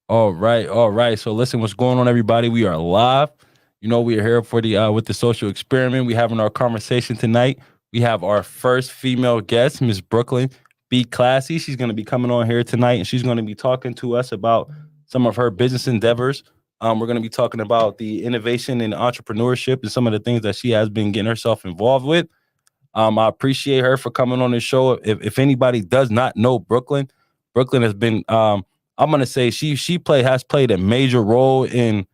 All right, all right. So listen, what's going on, everybody? We are live. We are here for the with the social experiment. We having our conversation tonight. We have our first female guest, Miss Brooklyn Bklassy. She's going to be coming on here tonight, and she's going to be talking to us about some of her business endeavors. We're going to be talking about the innovation and entrepreneurship and some of the things that she has been getting herself involved with. I appreciate her for coming on the show. If anybody does not know Brooklyn, Brooklyn has been I'm gonna say she has played a major role in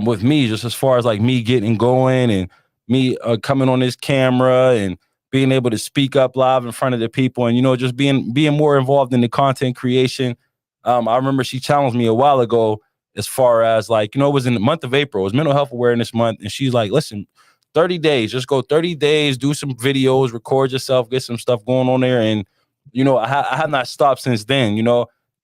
with me, just as far as like me getting going and me coming on this camera and being able to speak up live in front of the people, and just being more involved in the content creation. I remember she challenged me a while ago as far as like, it was in the month of April, it was mental health awareness month, and she's like, listen, 30 days, just go 30 days, do some videos, record yourself, get some stuff going on there. And I have not stopped since then,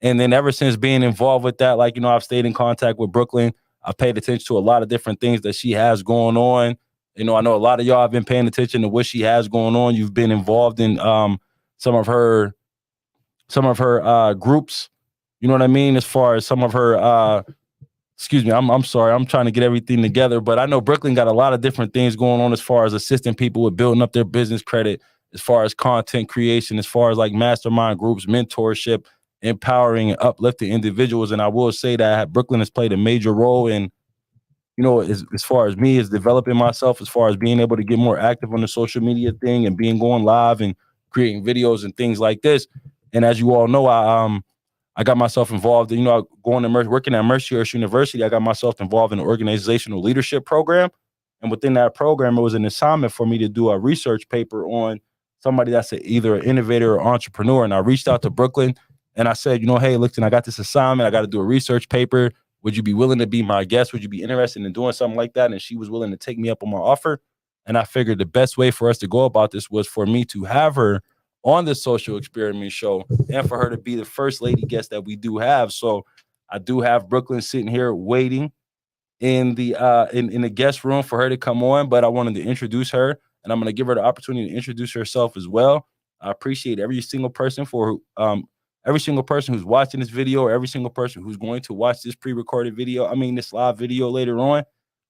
and then ever since being involved with that, like, I've stayed in contact with Brooklyn. I paid attention to a lot of different things that she has going on. I know a lot of y'all have been paying attention to what she has going on. You've been involved in some of her groups. You know what I mean? As far as some of her excuse me, I'm sorry, I'm trying to get everything together, but I know Brooklyn got a lot of different things going on as far as assisting people with building up their business credit, as far as content creation, as far as like mastermind groups, mentorship, empowering and uplifting individuals. And I will say that Brooklyn has played a major role in, as far as me, is developing myself, as far as being able to get more active on the social media thing and being going live and creating videos and things like this. And as you all know, I got myself involved. Going to working at Mercyhurst University, I got myself involved in an organizational leadership program. And within that program, it was an assignment for me to do a research paper on somebody that's either an innovator or entrepreneur. And I reached out to Brooklyn and I said, hey, listen, I got this assignment. I got to do a research paper. Would you be willing to be my guest? Would you be interested in doing something like that? And she was willing to take me up on my offer. And I figured the best way for us to go about this was for me to have her on the social experiment show and for her to be the first lady guest that we do have. So I do have Brooklyn sitting here waiting in the in the guest room for her to come on, but I wanted to introduce her, and I'm going to give her the opportunity to introduce herself as well. I appreciate every single person who's watching this video, or every single person who's going to watch this pre-recorded video. I mean, this live video later on.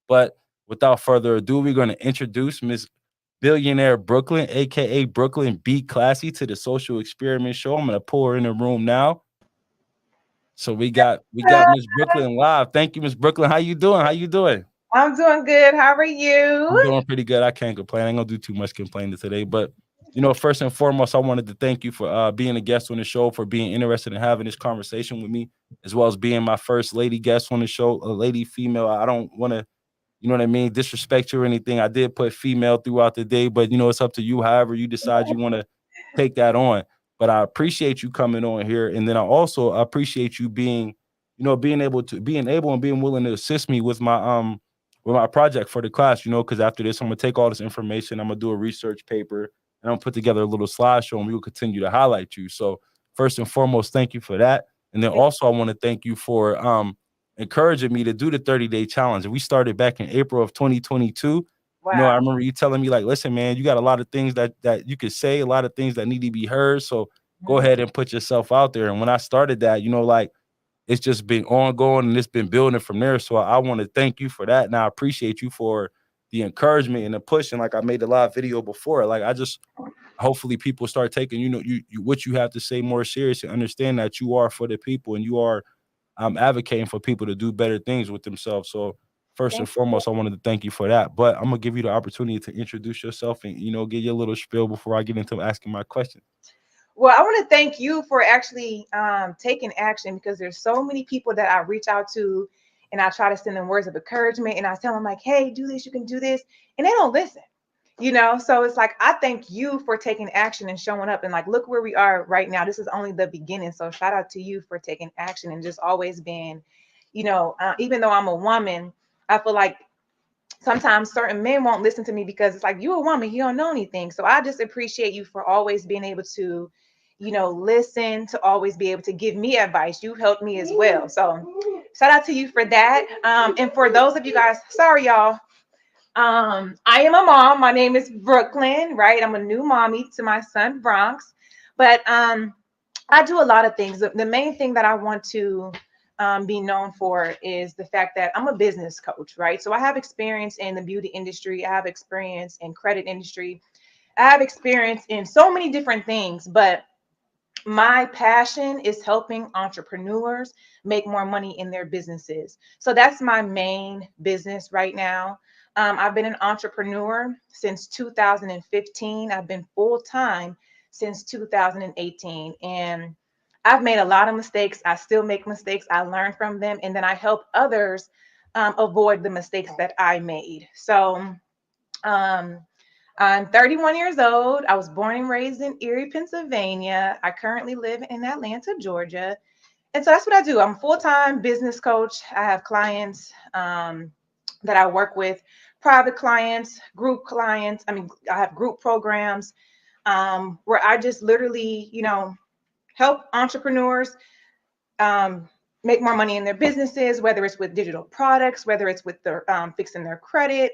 But without further ado, we're going to introduce Miss Billionaire Brooklyn, AKA Brooklyn Bklassy, to the social experiment show. I'm going to pull her in the room now. So we got Miss Brooklyn live. Thank you, Miss Brooklyn. How you doing? How you doing? I'm doing good. How are I'm you? doing pretty good. I can't complain. I ain't gonna do too much complaining today. But first and foremost, I wanted to thank you for being a guest on the show, for being interested in having this conversation with me, as well as being my first lady guest on the show, a lady female. I don't want to, you know what I mean, disrespect you or anything. I did put female throughout the day, but it's up to you. However you decide you want to take that on. But I appreciate you coming on here, and then I also appreciate you being, being able and being willing to assist me with my project for the class. Because after this, I'm gonna take all this information, I'm gonna do a research paper, and I'm gonna put together a little slideshow, and we will continue to highlight you. So first and foremost, thank you for that. And then also I want to thank you for encouraging me to do the 30-day challenge. And we started back in April of 2022. I Wow. remember you telling me like, listen, man, you got a lot of things that you could say, a lot of things that need to be heard. So go Mhm. ahead and put yourself out there. And when I started that, like it's just been ongoing and it's been building from there. So I want to thank you for that. And I appreciate you for the encouragement and the push. And like I made a live video before. Like I just hopefully people start taking, you what you have to say more serious and understand that you are for the people and you are advocating for people to do better things with themselves. So first and Thank you. foremost, I wanted to thank you for that. But I'm gonna give you the opportunity to introduce yourself and get your little spiel before I get into asking my question. Well, I want to thank you for actually taking action because there's so many people that I reach out to and I try to send them words of encouragement and I tell them like, hey, do this, you can do this. And they don't listen. So it's like I thank you for taking action and showing up and like look where we are right now. This is only the beginning. So shout out to you for taking action and just always being, even though I'm a woman, I feel like sometimes certain men won't listen to me because it's like, you're a woman, you don't know anything. So I just appreciate you for always being able to, listen, to always be able to give me advice. You helped me as well. So shout out to you for that. And for those of you guys, sorry y'all. I am a mom. My name is Brooklyn, right? I'm a new mommy to my son Bronx. But I do a lot of things. The main thing that I want to be known for is the fact that I'm a business coach, right? So I have experience in the beauty industry. I have experience in credit industry. I have experience in so many different things, but my passion is helping entrepreneurs make more money in their businesses. So that's my main business right now. I've been an entrepreneur since 2015. I've been full time since 2018. And I've made a lot of mistakes. I still make mistakes. I learn from them. And then I help others avoid the mistakes that I made. So, um, I'm 31 years old. I was born and raised in Erie, Pennsylvania. I currently live in Atlanta, Georgia. And so that's what I do. I'm a full-time business coach. I have clients that I work with, private clients, group clients. I mean, I have group programs where I just literally, help entrepreneurs um, make more money in their businesses, whether it's with digital products, whether it's with their fixing their credit,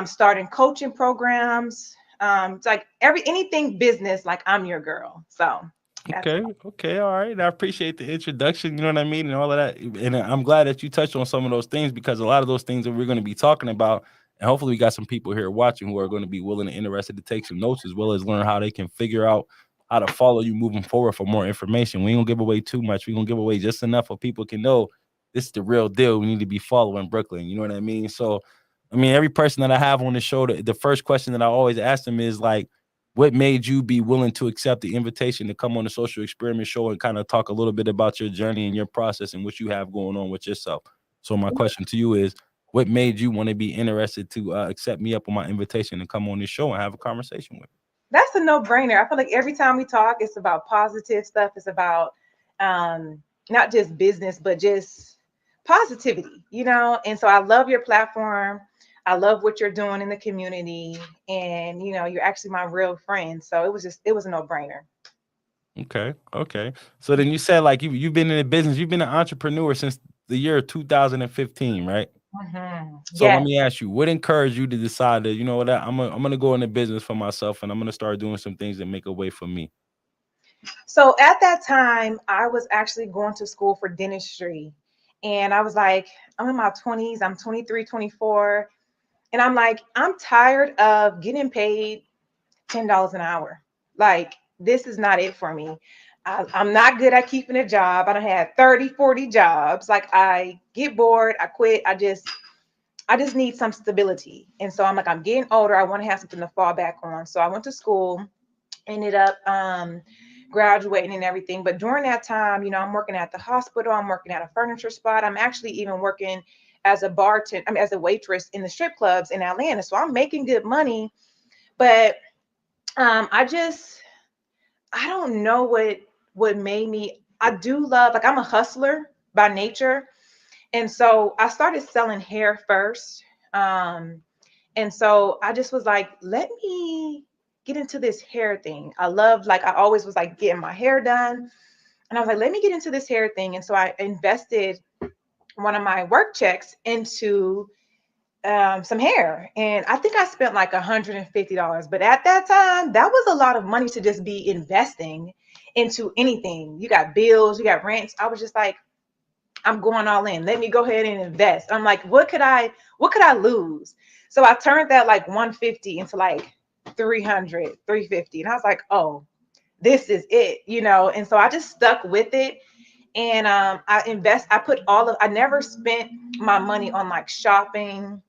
starting coaching programs. It's like anything business, like I'm your girl. So that's Okay, okay, all right. I appreciate the introduction, you know what I mean, and all of that. And I'm glad that you touched on some of those things because a lot of those things that we're going to be talking about, and hopefully we got some people here watching who are going to be willing and interested to take some notes as well as learn how they can figure out how to follow you moving forward for more information. We ain't gonna give away too much. We're gonna give away just enough so people can know this is the real deal. We need to be following Brooklyn. You know what I mean? So, I mean, every person that I have on the show, the first question that I always ask them is like, what made you be willing to accept the invitation to come on the Social Experiment Show and kind of talk a little bit about your journey and your process and what you have going on with yourself? So my question to you is, what made you want to be interested to accept me up on my invitation and come on this show and have a conversation with me? that's a no-brainer. I feel like every time we talk, it's about positive stuff. It's about not just business, but just positivity, And so I love your platform. I love what you're doing in the community, and you're actually my real friend. So it was a no-brainer. Okay, okay. So then you said like you've been in the business, you've been an entrepreneur since the year 2015, right? So let Yes. me ask you, what encouraged you to decide that, you know what, I'm gonna go into business for myself and I'm gonna start doing some things that make a way for me? So at that time, I was actually going to school for dentistry. And I was like, I'm in my 20s, I'm 23, 24. And I'm like, I'm tired of getting paid $10 an hour. Like, this is not it for me. I'm not good at keeping a job. I don't have 30, 40 jobs. Like, I get bored, I quit. I just need some stability. And so I'm like, I'm getting older. I want to have something to fall back on. So I went to school, ended up graduating and everything. But during that time, I'm working at the hospital, I'm working at a furniture spot. I'm actually even working as a bartender, as a waitress in the strip clubs in Atlanta. So I'm making good money, but I don't know what made me. I do love, like, I'm a hustler by nature. And so I started selling hair first. And so I just was like, let me get into this hair thing. I always was like getting my hair done. And I was like, let me get into this hair thing. And so I invested one of my work checks into some hair. And I think I spent like $150. But at that time, that was a lot of money to just be investing into anything. You got bills, you got rents. I was just like, I'm going all in. Let me go ahead and invest. I'm like, what could I lose? So I turned that like 150 into like 300, 350. And I was like, oh, this is it. And so I just stuck with it. And I never spent my money on like shopping,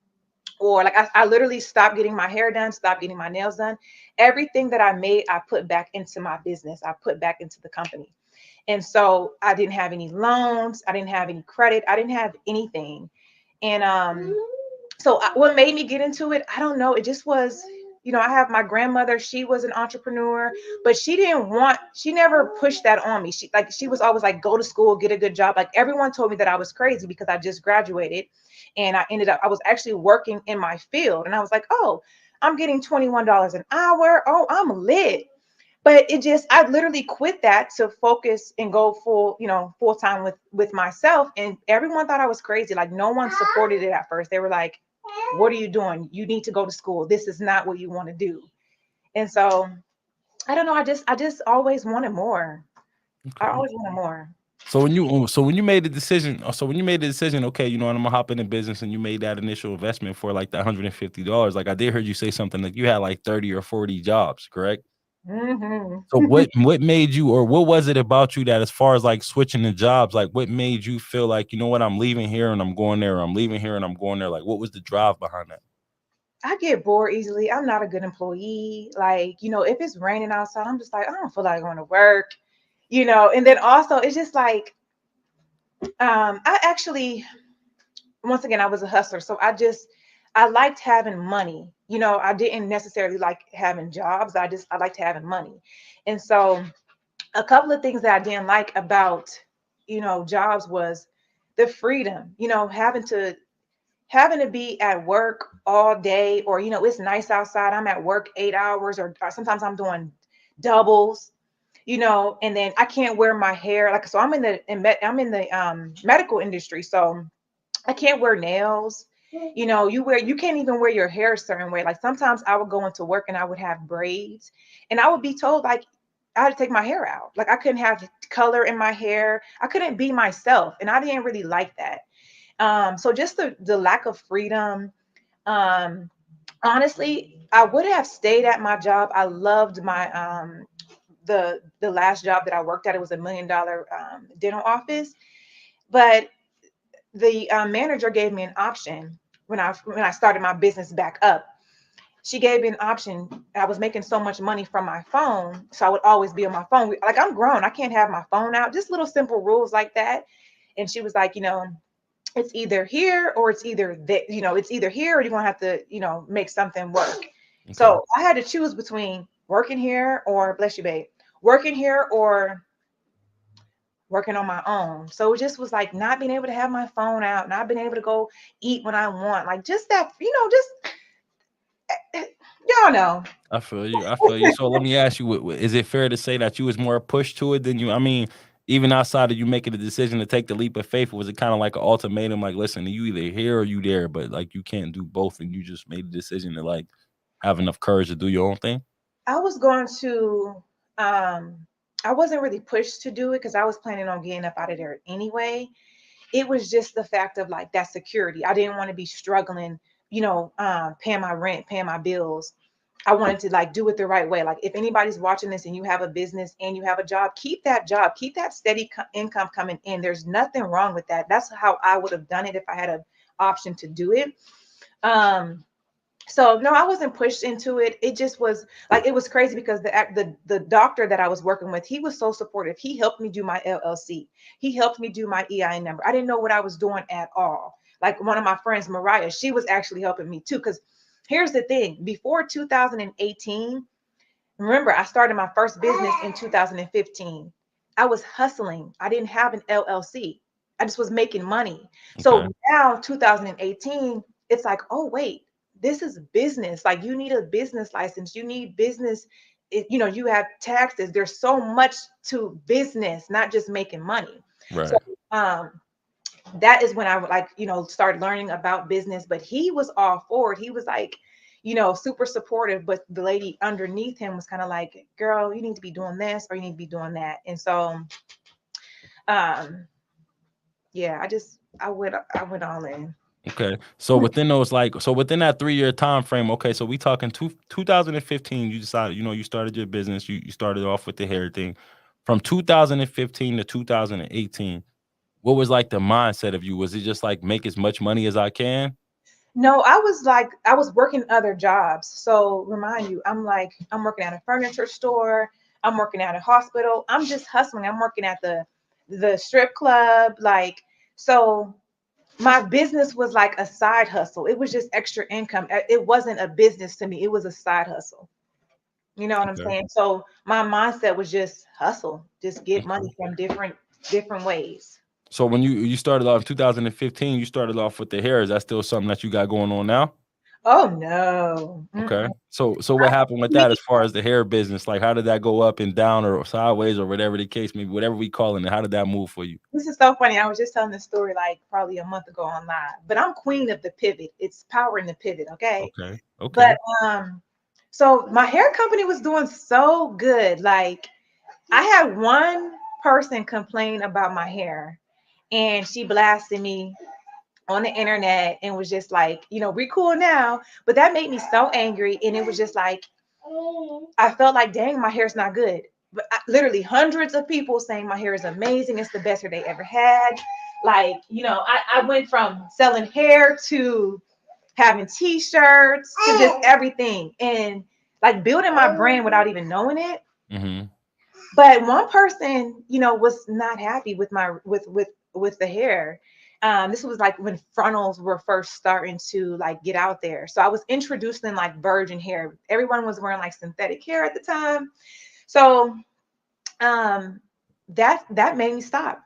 or like I literally stopped getting my hair done, stopped getting my nails done. Everything that I made, I put back into my business. I put back into the company. And so I didn't have any loans. I didn't have any credit. I didn't have anything. And what made me get into it, I don't know. It just was, I have my grandmother. She was an entrepreneur, but she never pushed that on me. She was always like, go to school, get a good job. Like, everyone told me that I was crazy because I just graduated, and I was actually working in my field. And I was like, oh, I'm getting $21 an hour. Oh, I'm lit. But I literally quit that to focus and go full time with myself. And everyone thought I was crazy. Like, no one supported it at first. They were like, what are you doing? You need to go to school. This is not what you want to do. And so I don't know. I just always wanted more. I Okay. always wanted more. So when you made the decision, okay, you know, and I'm gonna hop into business, and you made that initial investment for like that $150. Like I did heard you say something like you had like 30 or 40 jobs, correct? Hmm. So what made you, or what was it about you that, as far as like switching the jobs, like what made you feel like, you know what, I'm leaving here and I'm going there, or I'm leaving here and I'm going there? Like what was the drive behind that? I get bored easily. I'm not a good employee. Like, if it's raining outside, I'm just like, I don't feel like going to work, And then also, it's just like, I actually, once again, I was a hustler. So I liked having money. I didn't necessarily like having jobs. I liked having money. And so a couple of things that I didn't like about, jobs was the freedom, having to be at work all day, or it's nice outside, I'm at work 8 hours, or sometimes I'm doing doubles, and then I can't wear my hair, like, so I'm in the medical industry, so I can't wear nails. You can't even wear your hair a certain way. Like sometimes I would go into work and I would have braids, and I would be told like I had to take my hair out. Like I couldn't have color in my hair. I couldn't be myself, and I didn't really like that. So just the lack of freedom. Um, Honestly, I would have stayed at my job. I loved my the last job that I worked at. It was $1 million dental office, but the manager gave me an option when I started my business back up. She gave me an option. I was making so much money from my phone, so I would always be on my phone. Like I'm grown, I can't have my phone out. Just little simple rules like that. And she was like, it's either here or it's either that, it's either here or you're gonna have to, make something work. Okay. So I had to choose between working here or bless you, babe, working here or working on my own. So it just was like not being able to have my phone out, not being able to go eat when I want, like just that, just y'all know. I feel you. I feel you. So let me ask you, is it fair to say that you was more pushed to it than you? I mean, even outside of you making the decision to take the leap of faith, was it kind of like an ultimatum? Like, listen, you either here or you there, but like you can't do both, and you just made the decision to like have enough courage to do your own thing. I was going to I wasn't really pushed to do it because I was planning on getting up out of there anyway. It was just the fact of like that security. I didn't want to be struggling, paying my rent, paying my bills. I wanted to like do it the right way. Like if anybody's watching this and you have a business and you have a job, keep that steady income coming in. There's nothing wrong with that. That's how I would have done it if I had an option to do it. Um, so no, I wasn't pushed into it. It just was like it was crazy because the doctor that I was working with, he was so supportive. He helped me do my LLC. He helped me do my EIN number. I didn't know what I was doing at all. Like one of my friends, Mariah, she was actually helping me too. Because here's the thing: before 2018, remember I started my first business in 2015. I was hustling. I didn't have an LLC. I just was making money. Okay. So now 2018, it's like, oh wait, this is business. Like you need a business license. You need business. You have taxes. There's so much to business, not just making money. So Right. um, that is when I would like, start learning about business. But he was all for it. He was like, super supportive. But the lady underneath him was kind of like, girl, you need to be doing this or you need to be doing that. And so um, yeah, I went all in. Okay. So within those within that 3-year time frame, okay, so we talking 2015, you decided, you started your business, you started off with the hair thing. From 2015 to 2018, what was like the mindset of you? Was it just like make as much money as I can? No, I was working other jobs. So remind you, I'm working at a furniture store, I'm working at a hospital, I'm just hustling. I'm working at the strip club. Like, so my business was like a side hustle. It was just extra income. It wasn't a business to me. It was a side hustle. You know what I'm Okay. saying? So my mindset was just hustle, just get Okay. money from different ways. So when you started off in 2015, you started off with the hair. Is that still something that you got going on now? Oh no. Okay. Mm-mm. So what happened with that as far as the hair business? Like how did that go up and down or sideways or whatever the case may be, whatever we calling it? How did that move for you? This is so funny. I was just telling this story like probably a month ago on live, but I'm queen of the pivot. It's power in the pivot, okay? Okay. Okay. But so my hair company was doing so good. Like I had one person complained about my hair, and she blasted me on the internet and was just like, we cool now. But that made me so angry. And it was just like, I felt like, dang, my hair's not good. But literally hundreds of people saying my hair is amazing. It's the best hair they ever had. Like, I went from selling hair to having t-shirts to just everything, and like building my brand without even knowing it. Mm-hmm. But one person, was not happy with my with the hair. This was like when frontals were first starting to like get out there. So I was introducing like virgin hair. Everyone was wearing like synthetic hair at the time. So that made me stop.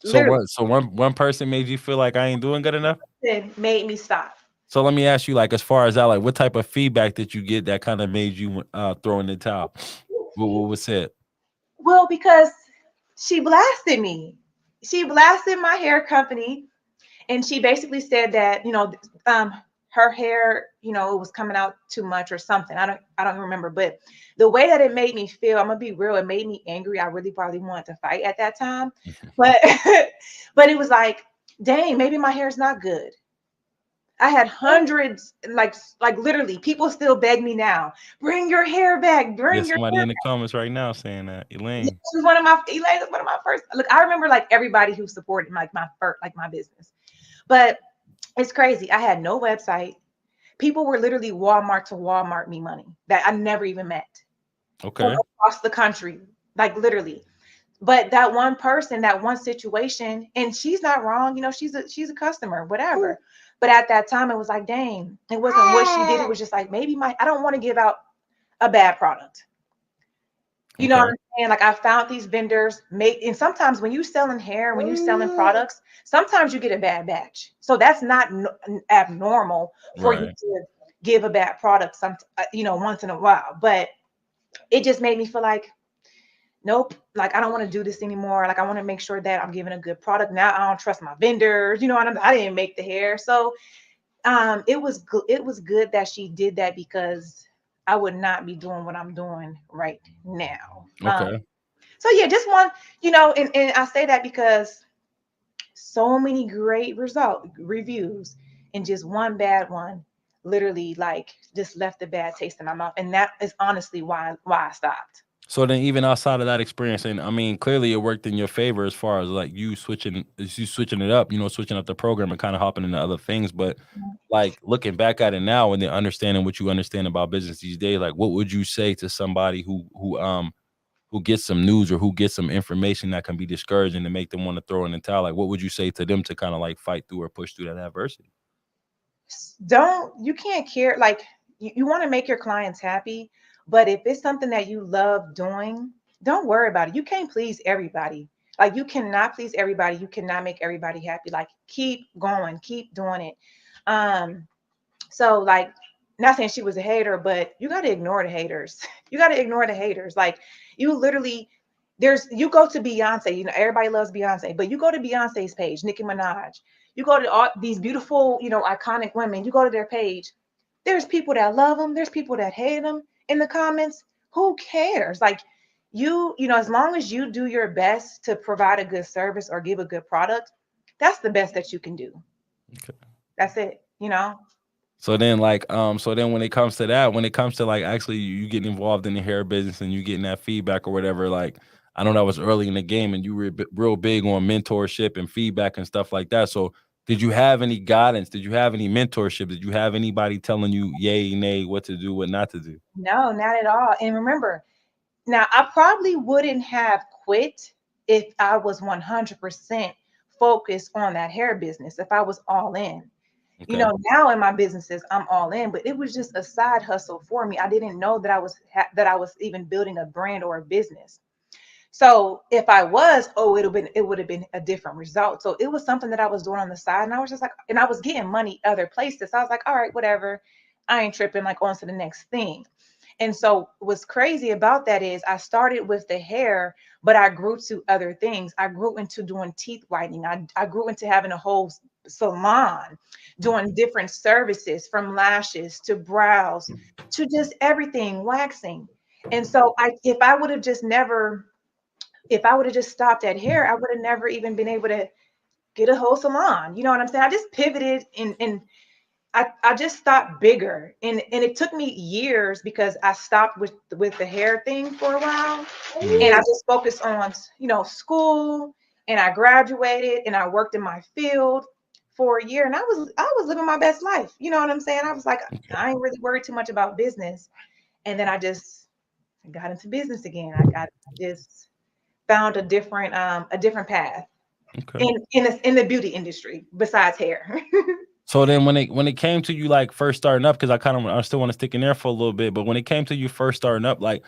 So Literally, what? So one person made you feel like I ain't doing good enough? it made me stop. So let me ask you, like, as far as that, like, what type of feedback did you get that kind of made you throw in the towel? What was said? Well, because she blasted me. She blasted my hair company, and she basically said that her hair, it was coming out too much or something. I don't remember, but the way that it made me feel, I'm gonna be real, it made me angry. I really probably wanted to fight at that time, but but it was like, dang, maybe my hair's not good. I had hundreds, like literally, people still beg me now, bring your hair back, bring There's your somebody hair in the back. comments right now saying that. This Elaine. was Elaine was one of my first. Look, I remember like everybody who supported like my first, like my business, but it's crazy. I had no website. People were literally Walmart to Walmart me money that I never even met from Okay. across the country, like literally. But that one person, that one situation, and she's not wrong, she's a customer, whatever. But at that time, it was like, dang, it wasn't what she did. It was just like, maybe I don't want to give out a bad product. You know what Okay. I'm saying? Like I found these vendors make, and sometimes when you selling hair, when you selling products, sometimes you get a bad batch. So that's not abnormal for you Right. to give a bad product once in a while. But it just made me feel like, nope, like I don't want to do this anymore. Like I want to make sure that I'm giving a good product. Now I don't trust my vendors. I didn't make the hair. So it was good that she did that, because I would not be doing what I'm doing right now. Okay. So yeah, just one, and I say that because so many great reviews, and just one bad one literally like just left a bad taste in my mouth. And that is honestly why I stopped. So then, even outside of that experience, and I mean, clearly it worked in your favor as far as like you switching it up, switching up the program and kind of hopping into other things. But like looking back at it now and then understanding what you understand about business these days, like what would you say to somebody who gets some news or who gets some information that can be discouraging to make them want to throw in the towel? Like, what would you say to them to kind of like fight through or push through that adversity? You can't care, like you want to make your clients happy, but if it's something that you love doing, don't worry about it. You can't please everybody. Like you cannot please everybody. You cannot make everybody happy. Like keep going, keep doing it. um so like, not saying she was a hater, but you got to ignore the haters. You got to ignore the haters. Like you literally, you go to Beyonce, everybody loves Beyonce, but you go to Beyonce's page, Nicki Minaj, you go to all these beautiful, iconic women, you go to their page, there's people that love them, there's people that hate them in the comments. Who cares? Like as long as you do your best to provide a good service or give a good product, that's the best that you can do. Okay. That's it. So then, like, so then when it comes to that, when it comes to like actually you getting involved in the hair business and you getting that feedback or whatever, like, I know that was early in the game and you were real big on mentorship and feedback and stuff like that. So did you have any guidance? Did you have any mentorship? Did you have anybody telling you yay, nay, what to do, what not to do? No, not at all. And remember, now I probably wouldn't have quit if I was 100% focused on that hair business, if I was all in. Okay. Now in my businesses, I'm all in, but it was just a side hustle for me. I didn't know that I was even building a brand or a business. So if I was, it would have been a different result. So it was something that I was doing on the side, and I was just like, and I was getting money other places. So I was like, all right, whatever. I ain't tripping, like on to the next thing. And so what's crazy about that is I started with the hair, but I grew to other things. I grew into doing teeth whitening. I grew into having a whole salon, doing different services from lashes to brows to just everything, waxing. And so if I would have just never If I would have just stopped at hair, I would have never even been able to get a whole salon. You know what I'm saying? I just pivoted and I just stopped bigger. And it took me years because I stopped with the hair thing for a while. Mm. And I just focused on, school, and I graduated and I worked in my field for a year, and I was living my best life. You know what I'm saying? I was like, Okay. I ain't really worried too much about business. And then I just got into business again. I just found a different path Okay. in the beauty industry besides hair. So then when it came to you like first starting up, because I still want to stick in there for a little bit, but when it came to you first starting up, like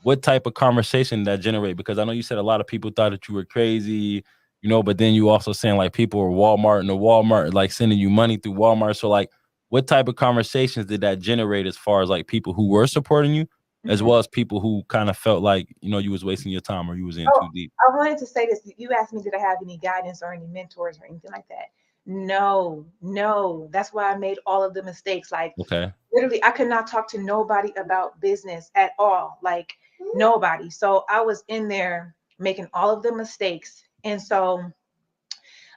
what type of conversation did that generate? Because I know you said a lot of people thought that you were crazy, but then you also saying like people were Walmart like sending you money through Walmart. So like what type of conversations did that generate as far as like people who were supporting you, as Mhm. well as people who kind of felt like, you was wasting your time or you was in Oh, too deep? I wanted to say this. You asked me, did I have any guidance or any mentors or anything like that? No, no. That's why I made all of the mistakes. Like, Okay. literally, I could not talk to nobody about business at all. Like, nobody. So I was in there making all of the mistakes. And so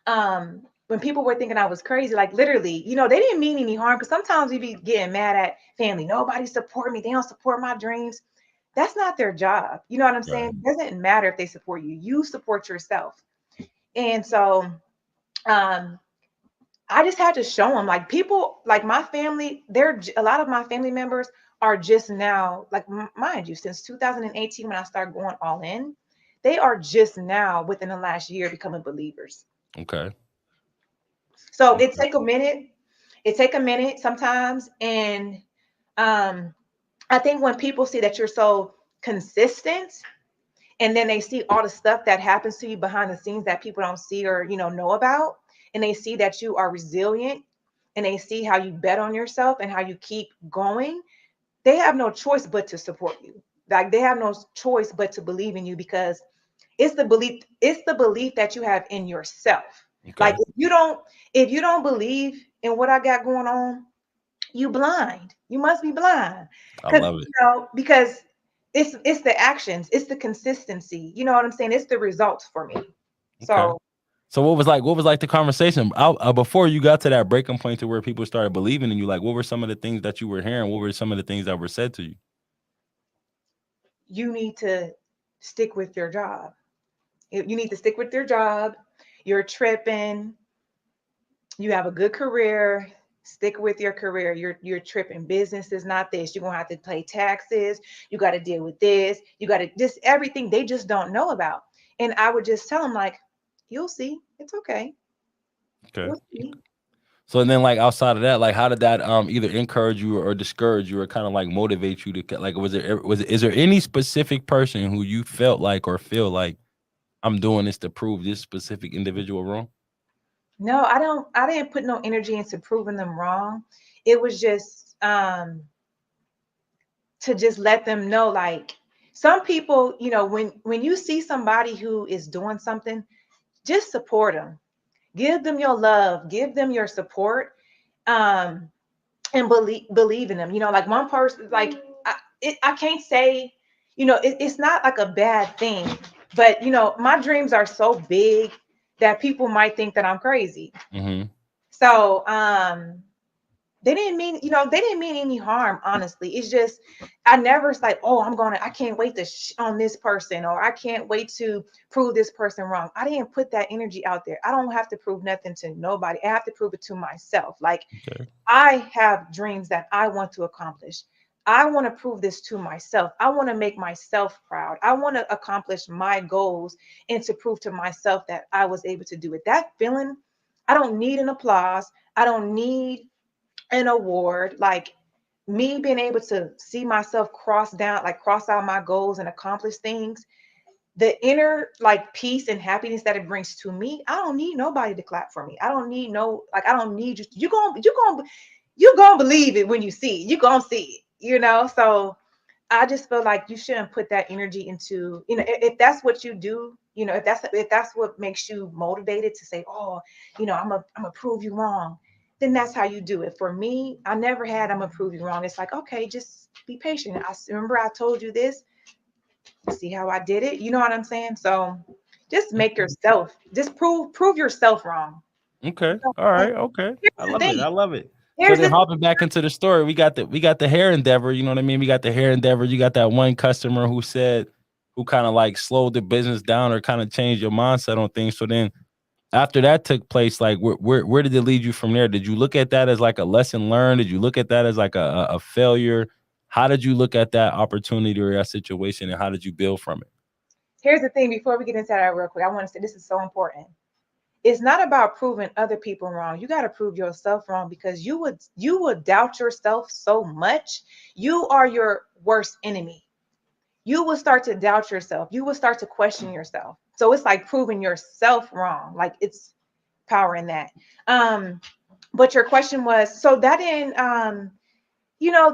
when people were thinking I was crazy, like literally, they didn't mean any harm, because sometimes we be getting mad at family. Nobody support me. They don't support my dreams. That's not their job. You know what I'm saying? Right. It doesn't matter if they support you. You support yourself. And so um I just had to show them, like, people like my family, a lot of my family members are just now, like, mind you, since 2018 when I started going all in, they are just now within the last year becoming believers. Okay. So it Okay. take a minute. It take a minute sometimes. And um, I think when people see that you're so consistent, and then they see all the stuff that happens to you behind the scenes that people don't see or know about, and they see that you are resilient, and they see how you bet on yourself and how you keep going, they have no choice but to support you. Like, they have no choice but to believe in you, because it's the belief that you have in yourself. Like, Okay. if you don't believe in what I got going on, you blind. You must be blind. I Because love it. because it's the actions, it's the consistency. You know what I'm saying? It's the results for me. Okay. So So what was like the conversation before you got to that breaking point to where people started believing in you? Like, what were some of the things that you were hearing? What were some of the things that were said to you? you need to stick with your job. You need to stick with your job. You're tripping. You have a good career. Stick with your career. You're tripping. Business is not this. You're gonna have to pay taxes. You got to deal with this. You got to just everything they just don't know about. And I would just tell them, like, you'll see. It's okay. Okay. You'll see. So and then like outside of that, like how did that either encourage you or discourage you or kind of like motivate you to like is there any specific person who you felt like or feel like I'm doing this to prove this specific individual wrong? No, I don't. I didn't put no energy into proving them wrong. It was just to just let them know, like, some people, when you see somebody who is doing something, just support them. Give them your love. Give them your support. Um, and believe in them. Like, one person, like, I can't say, it's not like a bad thing, but my dreams are so big that people might think that I'm crazy. Mm-hmm. So they didn't mean any harm, honestly. It's just, I never was like, oh, I can't wait to on this person, or I can't wait to prove this person wrong. I didn't put that energy out there. I don't have to prove nothing to nobody. I have to prove it to myself. Like, Okay. I have dreams that I want to accomplish. I want to prove this to myself. I want to make myself proud. I want to accomplish my goals and to prove to myself that I was able to do it. That feeling, I don't need an applause. I don't need an award. Like, me being able to see myself cross out my goals and accomplish things, the inner, like, peace and happiness that it brings to me, I don't need nobody to clap for me. I don't need no, like, I don't need you. You gonna believe it when you see it. You gonna see it. So I just feel like you shouldn't put that energy into, if that's what you do, if that's what makes you motivated to say, oh, I'm gonna prove you wrong, then that's how you do it. For me, I never had I'm gonna prove you wrong. It's like, okay, just be patient. Remember I told you this. See how I did it? You know what I'm saying? So just make yourself, just prove yourself wrong. Okay. You know All what I'm saying? right. Okay. I Here's the love it. thing. I love it. So Here's then the hopping back into the story, we got the hair endeavor. You know what I mean? We got the hair endeavor. You got that one customer who kind of like slowed the business down or kind of changed your mindset on things. So then after that took place, like where did it lead you from there? Did you look at that as like a lesson learned? Did you look at that as like a failure? How did you look at that opportunity or that situation, and how did you build from it? Here's the thing. Before we get into that real quick, I want to say this is so important. It's not about proving other people wrong. You got to prove yourself wrong, because you would doubt yourself so much. You are your worst enemy. You will start to doubt yourself. You will start to question yourself. So it's like proving yourself wrong. Like, it's power in that. Um, but your question was, so that didn't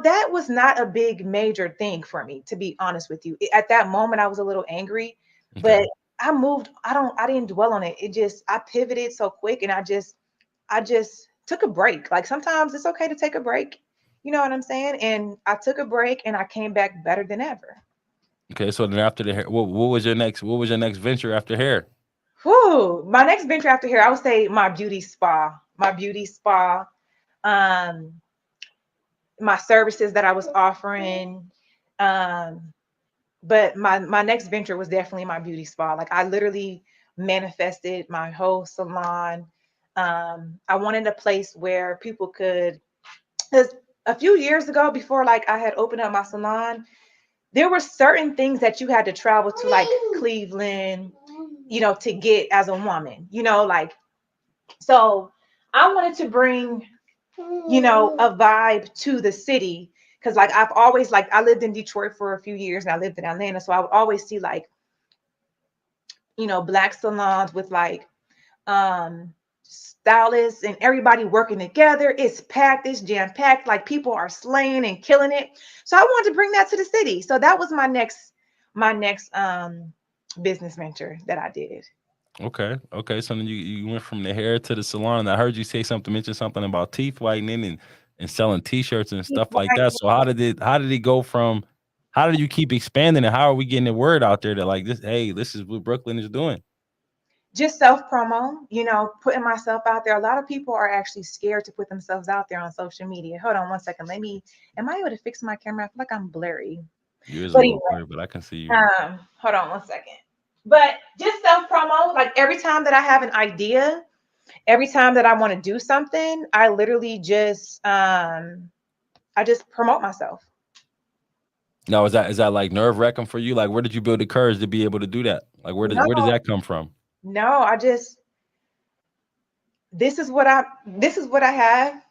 that was not a big major thing for me, to be honest with you. At that moment, I was a little angry, Okay. but I moved. I didn't dwell on it. It just, I pivoted so quick, and I just took a break. Like, sometimes it's okay to take a break. You know what I'm saying? And I took a break, and I came back better than ever. Okay. So then after the hair, what was your next venture after hair? Whew. My next venture after here, I would say my beauty spa. My beauty spa. Um, my services that I was offering. Um, but my next venture was definitely my beauty spa. Like, I literally manifested my whole salon. I wanted a place where people could, because a few years ago, before like I had opened up my salon, there were certain things that you had to travel to, like Cleveland, to get as a woman, like, so I wanted to bring, a vibe to the city. Because like, I've always, like, I lived in Detroit for a few years, and I lived in Atlanta, so I would always see, like, black salons with, like, stylists and everybody working together. It's packed, it's jam packed, like, people are slaying and killing it. So I wanted to bring that to the city. So that was my next business venture that I did. Okay. Okay. So then you went from the hair to the salon. And I heard you mention something about teeth whitening and selling t-shirts and stuff like that. So how did it go from how did you keep expanding, and how are we getting the word out there that like this, hey, this is what Brooklyn is doing? Just self promo, putting myself out there. A lot of people are actually scared to put themselves out there on social media. Hold on one second. Am I able to fix my camera? I feel like I'm blurry. You is a But little anyway, blurry, but I can see you. hold on one second. But just self promo, like, every time that I have an idea, every time that I want to do something, I literally just, I just promote myself. Now, is that like nerve wracking for you? Like, where did you build the courage to be able to do that? Like, No, where does that come from? no, this is what I have.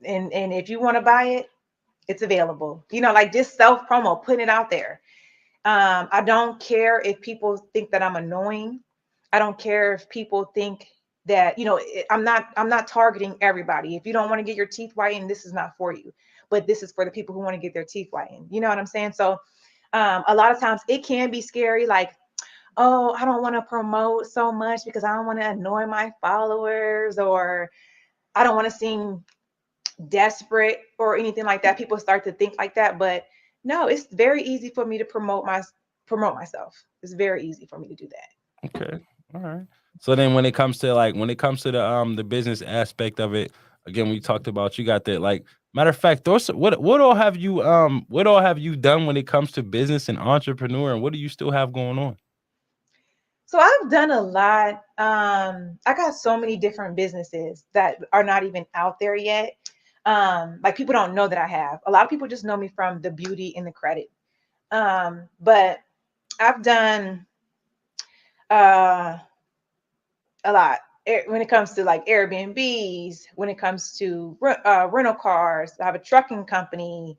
And if you want to buy it, it's available. Like, just self promo, putting it out there. I don't care if people think that I'm annoying. I don't care if people think that, I'm not targeting everybody. If you don't want to get your teeth whitened, this is not for you. But this is for the people who want to get their teeth whitened. You know what I'm saying? So a lot of times it can be scary, like, oh, I don't want to promote so much because I don't want to annoy my followers, or I don't want to seem desperate or anything like that. People start to think like that, but no, it's very easy for me to promote myself. It's very easy for me to do that. Okay. All right. So then when it comes to the business aspect of it, again, we talked about you got that, like, matter of fact, what all have you done when it comes to business and entrepreneur, and what do you still have going on? So I've done a lot. I got so many different businesses that are not even out there yet. Like, people don't know that I have. A lot of people just know me from the beauty and the credit. But I've done uh a lot. When it comes to, like, Airbnbs, when it comes to rental cars, I have a trucking company.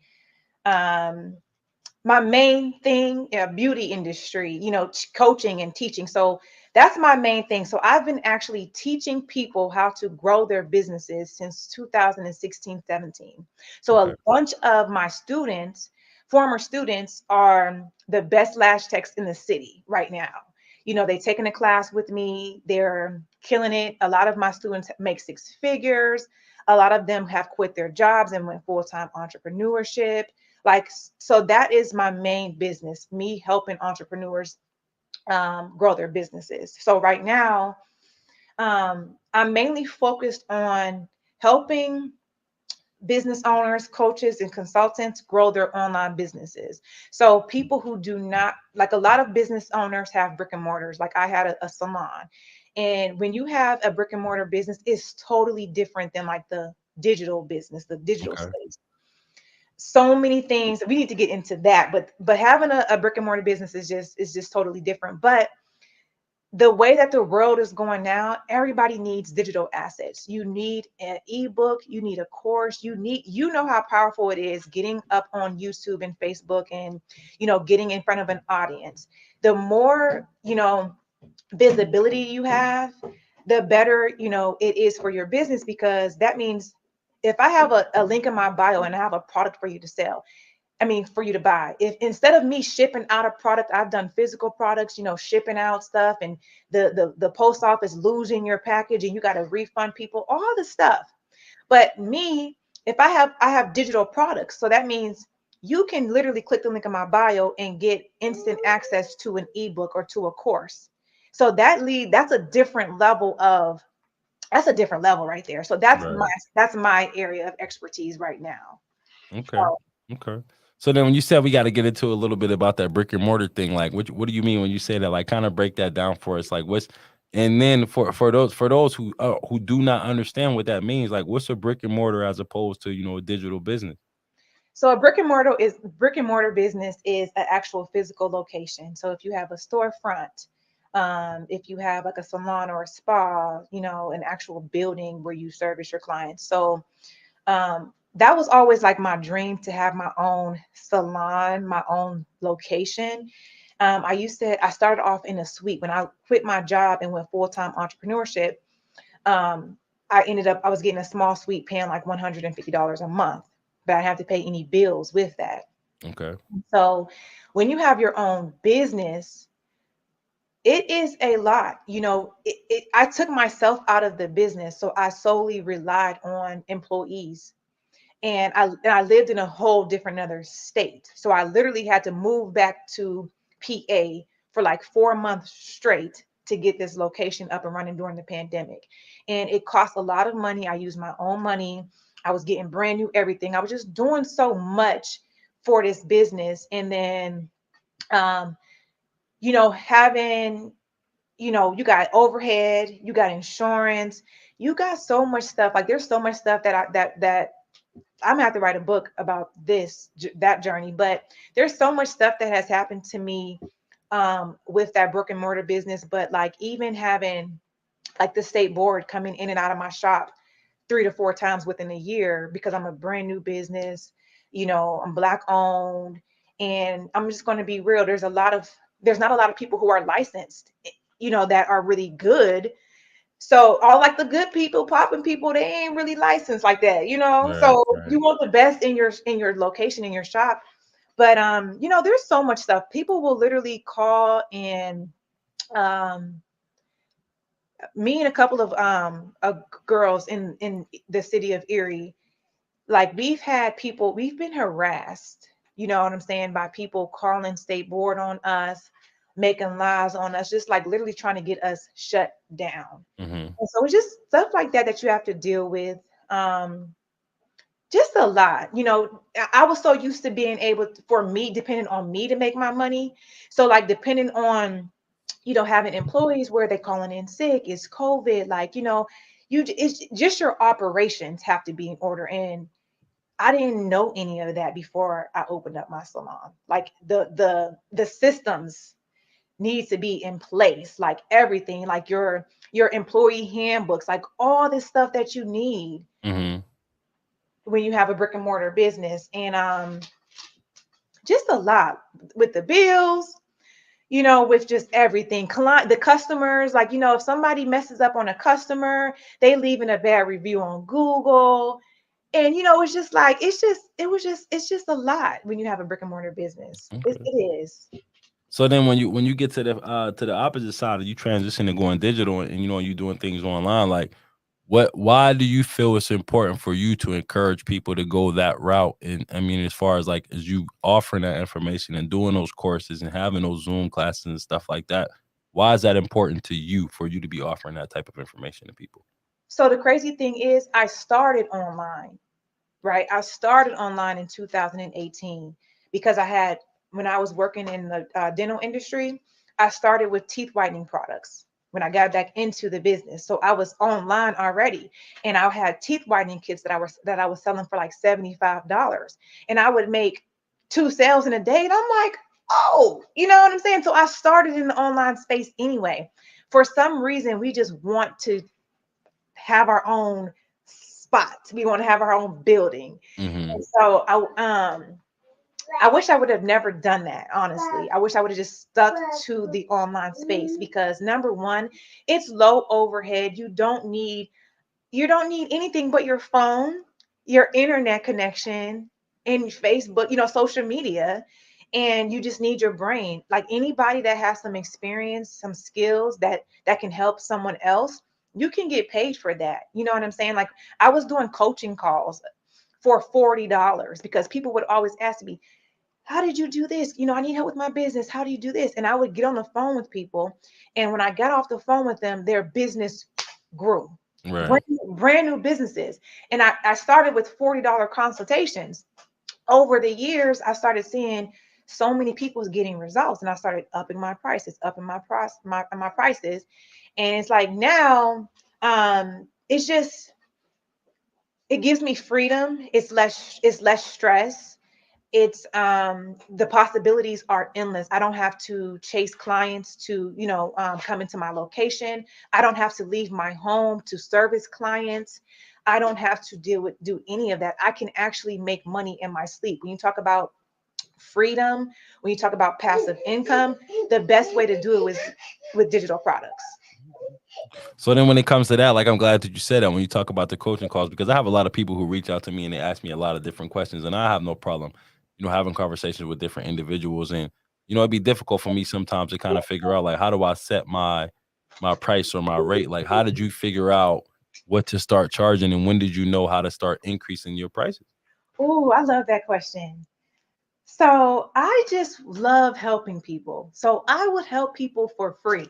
Um, my main thing, beauty industry, coaching and teaching. So that's my main thing. So I've been actually teaching people how to grow their businesses since 2016, 17. So a Okay. bunch of my students, former students, are the best lash techs in the city right now. They've taken a class with me. They're killing it. A lot of my students make six figures. A lot of them have quit their jobs and went full-time entrepreneurship. Like, so that is my main business, me helping entrepreneurs grow their businesses. So right now, I'm mainly focused on helping business owners, coaches, and consultants grow their online businesses. So people who do not, like, a lot of business owners have brick and mortars. Like I had a salon. And when you have a brick and mortar business, it's totally different than like the digital business, the digital Okay. space. So many things we need to get into that, but having a brick and mortar business is just totally different. But the way that the world is going now, everybody needs digital assets. You need an ebook, you need a course, you know how powerful it is getting up on YouTube and Facebook and, getting in front of an audience. The more, visibility you have, the better, it is for your business, because that means if I have a link in my bio and I have a product for you to sell, I mean, for you to buy. If instead of me shipping out a product, I've done physical products, shipping out stuff, and the post office losing your package and you got to refund people, all the stuff. But me, if I have digital products, so that means you can literally click the link in my bio and get instant access to an ebook or to a course. So that's a different level of that's a different level right there. So Right. that's my area of expertise right now. Okay. So Okay. So then when you said we got to get into a little bit about that brick and mortar thing, like what do you mean when you say that? Like kind of break that down for us. Like what's and then for those who do not understand what that means, like what's a brick and mortar as opposed to, a digital business? So a brick and mortar business is an actual physical location. So if you have a storefront, if you have like a salon or a spa, an actual building where you service your clients. So that was always like my dream, to have my own salon, my own location. I started off in a suite when I quit my job and went full-time entrepreneurship. um, I was getting a small suite paying like $150 a month, but I didn't have to pay any bills with that. Okay. So when you have your own business, it is a lot. I took myself out of the business, so I solely relied on employees. And I lived in a whole different other state. So I literally had to move back to PA for like 4 months straight to get this location up and running during the pandemic. And it cost a lot of money. I used my own money. I was getting brand new everything. I was just doing so much for this business. And then um, having, you got overhead, you got insurance, you got so much stuff. Like there's so much stuff that I'm gonna have to write a book about that journey. But there's so much stuff that has happened to me with that brick and mortar business. But like even having like the state board coming in and out of my shop 3 to 4 times within a year, because I'm a brand new business, I'm Black owned. And I'm just going to be real. There's not a lot of people who are licensed, that are really good. So all like the good people, popping people, they ain't really licensed like that, Right. So Right. you want the best in your location, in your shop. But there's so much stuff. People will literally call, and um me and a couple of girls in the city of Erie, like we've been harassed, you know what I'm saying, by people calling state board on us, making lies on us, just like literally trying to get us shut down. Mm-hmm. And so it's just stuff like that that you have to deal with. Um, just a lot. I was so used to being able to, for me, depending on me to make my money. So like depending on, having employees where they calling in sick, is COVID, like, it's just your operations have to be in order. And I didn't know any of that before I opened up my salon. Like the systems needs to be in place, like everything, like your employee handbooks, like all this stuff that you need Mm-hmm. when you have a brick and mortar business. And just a lot with the bills, with just everything. The customers, like, if somebody messes up on a customer, they leaving a bad review on Google. And it's just like it's just a lot when you have a brick and mortar business. It Okay. is. So then when you get to the opposite side, you transition to going digital and you doing things online, like Why do you feel it's important for you to encourage people to go that route? And I mean, as far as like, as you offering that information and doing those courses and having those Zoom classes and stuff like that, why is that important to you for you to be offering that type of information to people? So the crazy thing is, I started online, right? I started online in 2018 because when I was working in the dental industry, I started with teeth whitening products when I got back into the business. So I was online already, and I had teeth whitening kits that I was selling for like $75, and I would make 2 sales in a day, and I'm like, oh, you know what I'm saying? So I started in the online space anyway. For some reason, we just want to have our own spot. We want to have our own building. Mm-hmm. And so I wish I would have never done that, honestly. I wish I would have just stuck to the online space because number one, it's low overhead. You don't need anything but your phone, your internet connection, and Facebook, social media, and you just need your brain. Like anybody that has some experience, some skills that can help someone else, you can get paid for that. You know what I'm saying? Like I was doing coaching calls for $40 because people would always ask me, how did you do this? I need help with my business. How do you do this? And I would get on the phone with people. And when I got off the phone with them, their business grew. Right. Brand new businesses. And I started with $40 consultations. Over the years, I started seeing so many people getting results. And I started upping my prices, my prices. And it's like now, it's just it gives me freedom. It's less stress. It's the possibilities are endless. I don't have to chase clients to come into my location. I don't have to leave my home to service clients. I don't have to do any of that. I can actually make money in my sleep. When you talk about freedom, when you talk about passive income, the best way to do it is with digital products. So then when it comes to that, like, I'm glad that you said that when you talk about the coaching calls, because I have a lot of people who reach out to me and they ask me a lot of different questions, and I have no problem, having conversations with different individuals. And, it'd be difficult for me sometimes to kind of figure out, like, how do I set my price or my rate? Like, how did you figure out what to start charging, and when did you know how to start increasing your prices? Oh, I love that question. So I just love helping people. So I would help people for free.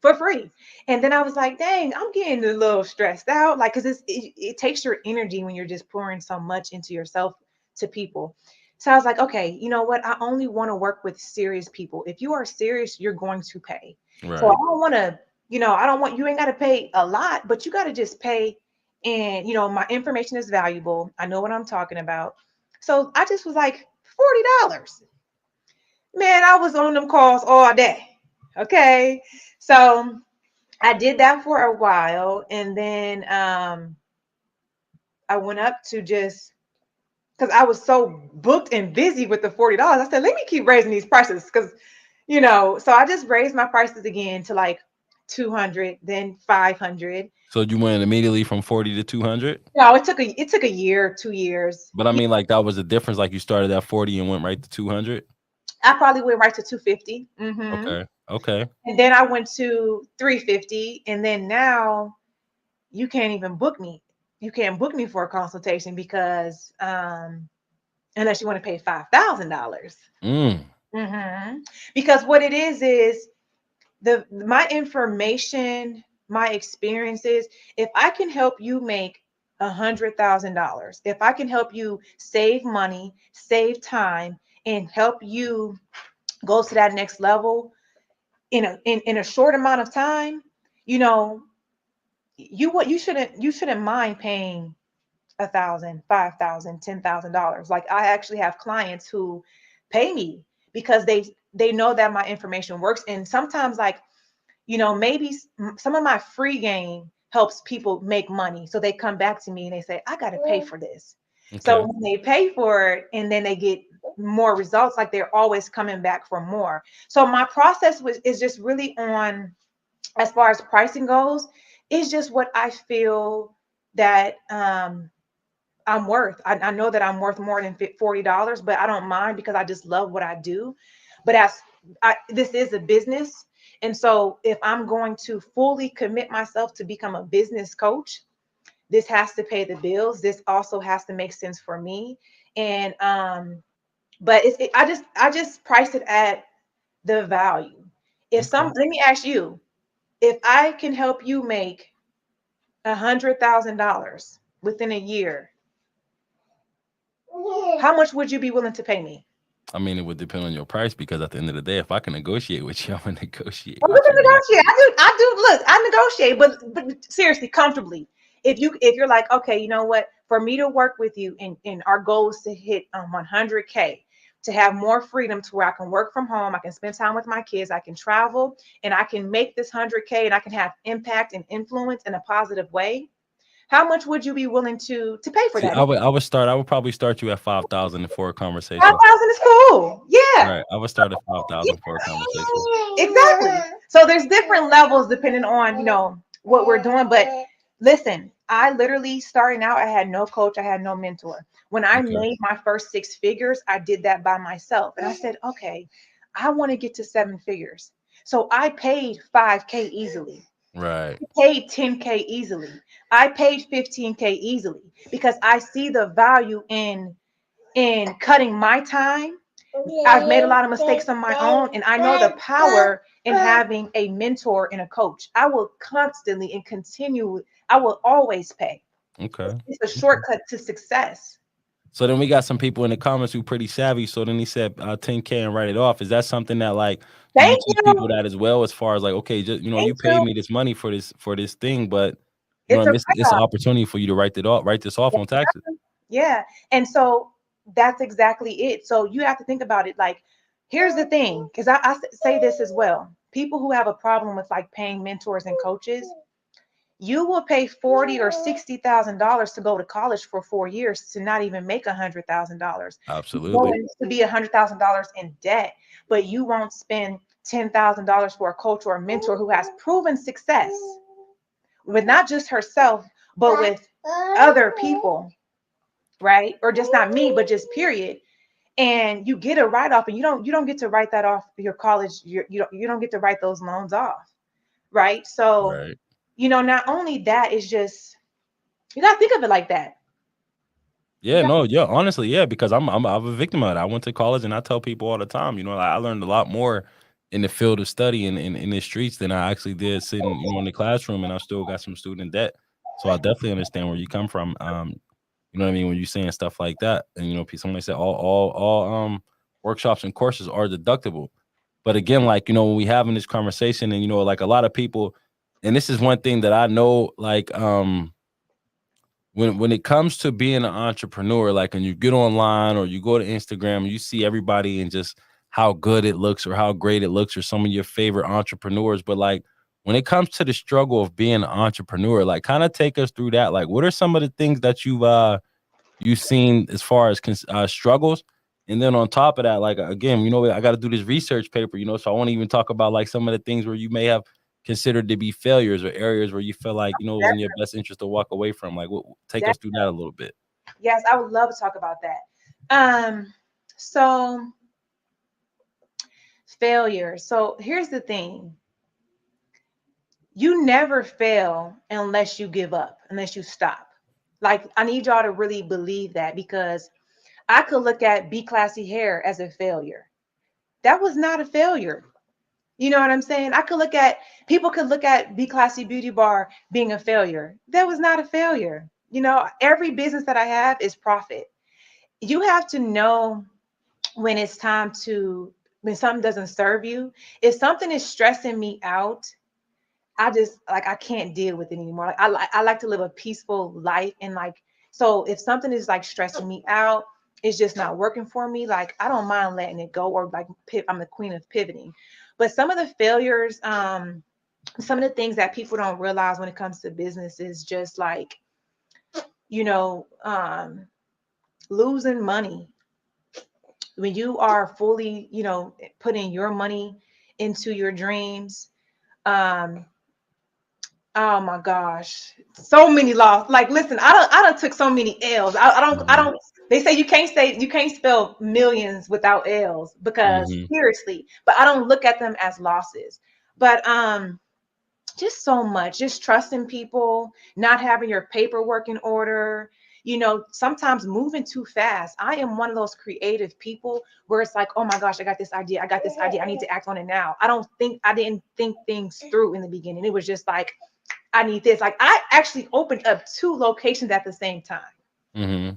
For free. And then I was like, dang, I'm getting a little stressed out. Like, cause it takes your energy when you're just pouring so much into yourself to people. So I was like, okay, you know what? I only want to work with serious people. If you are serious, you're going to pay. So I Right. don't want to, I don't want, you ain't got to pay a lot, but you got to just pay. And, my information is valuable. I know what I'm talking about. So I just was like, $40. Man, I was on them calls all day. Okay. So I did that for a while, and then I went up to just because I was so booked and busy with the $40. I said, let me keep raising these prices because so I just raised my prices again to like 200, then 500. So you went immediately from 40 to 200? No, it took a year, 2 years. But I mean, like, that was the difference. Like, you started at 40 and went right to 200? I probably went right to 250. Okay. Okay. And then I went to 350, and then now you can't even book me. You can't book me for a consultation because unless you want to pay $5,000. Mm. Because what it is my information, my experiences. If I can help you make $100,000, if I can help you save money, save time, and help you go to that next level in a short amount of time, you know, you shouldn't mind paying 1,000, 5,000, $10,000. Like I actually have clients who pay me because they know that my information works. And sometimes like, maybe some of my free game helps people make money. So they come back to me and they say, I got to pay for this. So Okay. when they pay for it and then they get more results, like they're always coming back for more. So my process is just really on, as far as pricing goes, is just what I feel that I'm worth. I know that I'm worth more than $40, but I don't mind because I just love what I do. But this is a business, And so if I'm going to fully commit myself to become a business coach, this has to pay the bills. This also has to make sense for me. And but I just price it at the value. Let me ask you, if I can help you make $100,000 within a year, how much would you be willing to pay me? I mean, it would depend on your price because at the end of the day, if I can negotiate with you, I'm gonna negotiate Oh, we with can you. negotiate. I do. Look, I negotiate, but seriously, comfortably. If you're like, okay, you know what? For me to work with you, and our goal is to hit 100K, to have more freedom to where I can work from home, I can spend time with my kids, I can travel, and I can make this 100K, and I can have impact and influence in a positive way. How much would you be willing to pay for See, that? I would probably start you at 5,000 for a Five conversation. thousand is cool. Yeah. Right. I would start at 5,000 for a conversation. Exactly. So there's different levels depending on, what we're doing. But listen, I literally starting out, I had no coach, I had no mentor. When I Okay. made my first 6 figures, I did that by myself. And I said, okay, I want to get to 7 figures. So I paid 5K easily. Right. I paid 10K easily. I paid 15K easily because I see the value in cutting my time. I've made a lot of mistakes on my own, and I know the power in having a mentor and a coach. I will constantly and continue, I will always pay. Okay. It's a Okay. shortcut to success. So then we got some people in the comments who pretty savvy. So then he said 10K and write it off. Is that something that like do you Thank teach people you. that as well as far as like, okay, just Thank you paid you. me this money for this thing, but It's a it's an write-off. opportunity for you to write this off on taxes. Yeah. And so that's exactly it. So you have to think about it. Like, here's the thing, because I say this as well. People who have a problem with like paying mentors and coaches, you will pay 40 or $60,000 to go to college for 4 years to not even make $100,000. Absolutely. Going to be $100,000 in debt, but you won't spend $10,000 for a coach or a mentor who has proven success with not just herself, but with other people, right? Or just not me, but just period. And you get a write off, and you don't get to write that off your college. You don't get to write those loans off, right? So Right. not only that, is just you gotta think of it like that. You Yeah, got no, yeah, honestly, yeah, because I'm a victim of it. I went to college and I tell people all the time, like, I learned a lot more in the field of study and in the streets than I actually did sitting, in the classroom, and I still got some student debt. So I definitely understand where you come from. You know what I mean, when you're saying stuff like that, and somebody said all workshops and courses are deductible. But again, like when we having this conversation, and like a lot of people, and this is one thing that I know, like when it comes to being an entrepreneur, like, and you get online or you go to Instagram and you see everybody and just how good it looks or how great it looks or some of your favorite entrepreneurs, but like when it comes to the struggle of being an entrepreneur, like kind of take us through that. Like, what are some of the things that you've seen as far as struggles? And then on top of that, like, again, I got to do this research paper, so I want to even talk about like some of the things where you may have considered to be failures or areas where you feel like it was in your best interest to walk away from. Like, take that. us through that a little bit. Yes, I would love to talk about that. So failure. So here's the thing. You never fail unless you give up, unless you stop. Like, I need y'all to really believe that, because I could look at Bklassy hair as a failure. That was not a failure. You know what I'm saying? People could look at Bklassy Beauty Bar being a failure. That was not a failure. Every business that I have is profit. You have to know when it's time when something doesn't serve you. If something is stressing me out, I can't deal with it anymore. Like, I like to live a peaceful life, and like, so if something is like stressing me out, it's just not working for me, like, I don't mind letting it go, or like I'm the queen of pivoting. But some of the failures, some of the things that people don't realize when it comes to business is just like, you know, um, losing money when you are fully, putting your money into your dreams. Um, Oh my gosh, so many loss. Like, listen, I don't took so many L's. I Hmm. don't. They say you can't spell millions without L's, because Hmm. seriously, but I don't look at them as losses. But just so much, just trusting people, not having your paperwork in order, sometimes moving too fast. I am one of those creative people where it's like, oh my gosh, I got this idea, I need to act on it now. I didn't think things through in the beginning. It was just like, I need this. Like, I actually opened up 2 locations at the same time. Mm-hmm.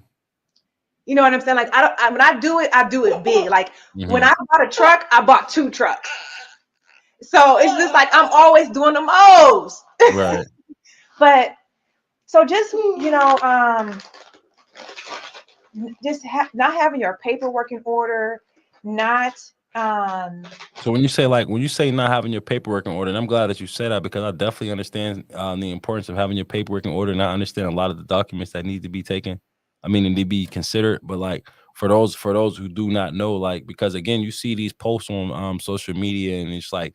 You know what I'm saying? Like, when I do it big. Like, when Mm-hmm. I bought a truck, I bought 2 trucks. So it's just like I'm always doing the most. Right. But so just not having your paperwork in order, not So when you say not having your paperwork in order, and I'm glad that you said that, because I definitely understand the importance of having your paperwork in order, and I understand a lot of the documents that need to be taken. I mean, and to be considered. But like for those who do not know, like, because again, you see these posts on social media, and it's like,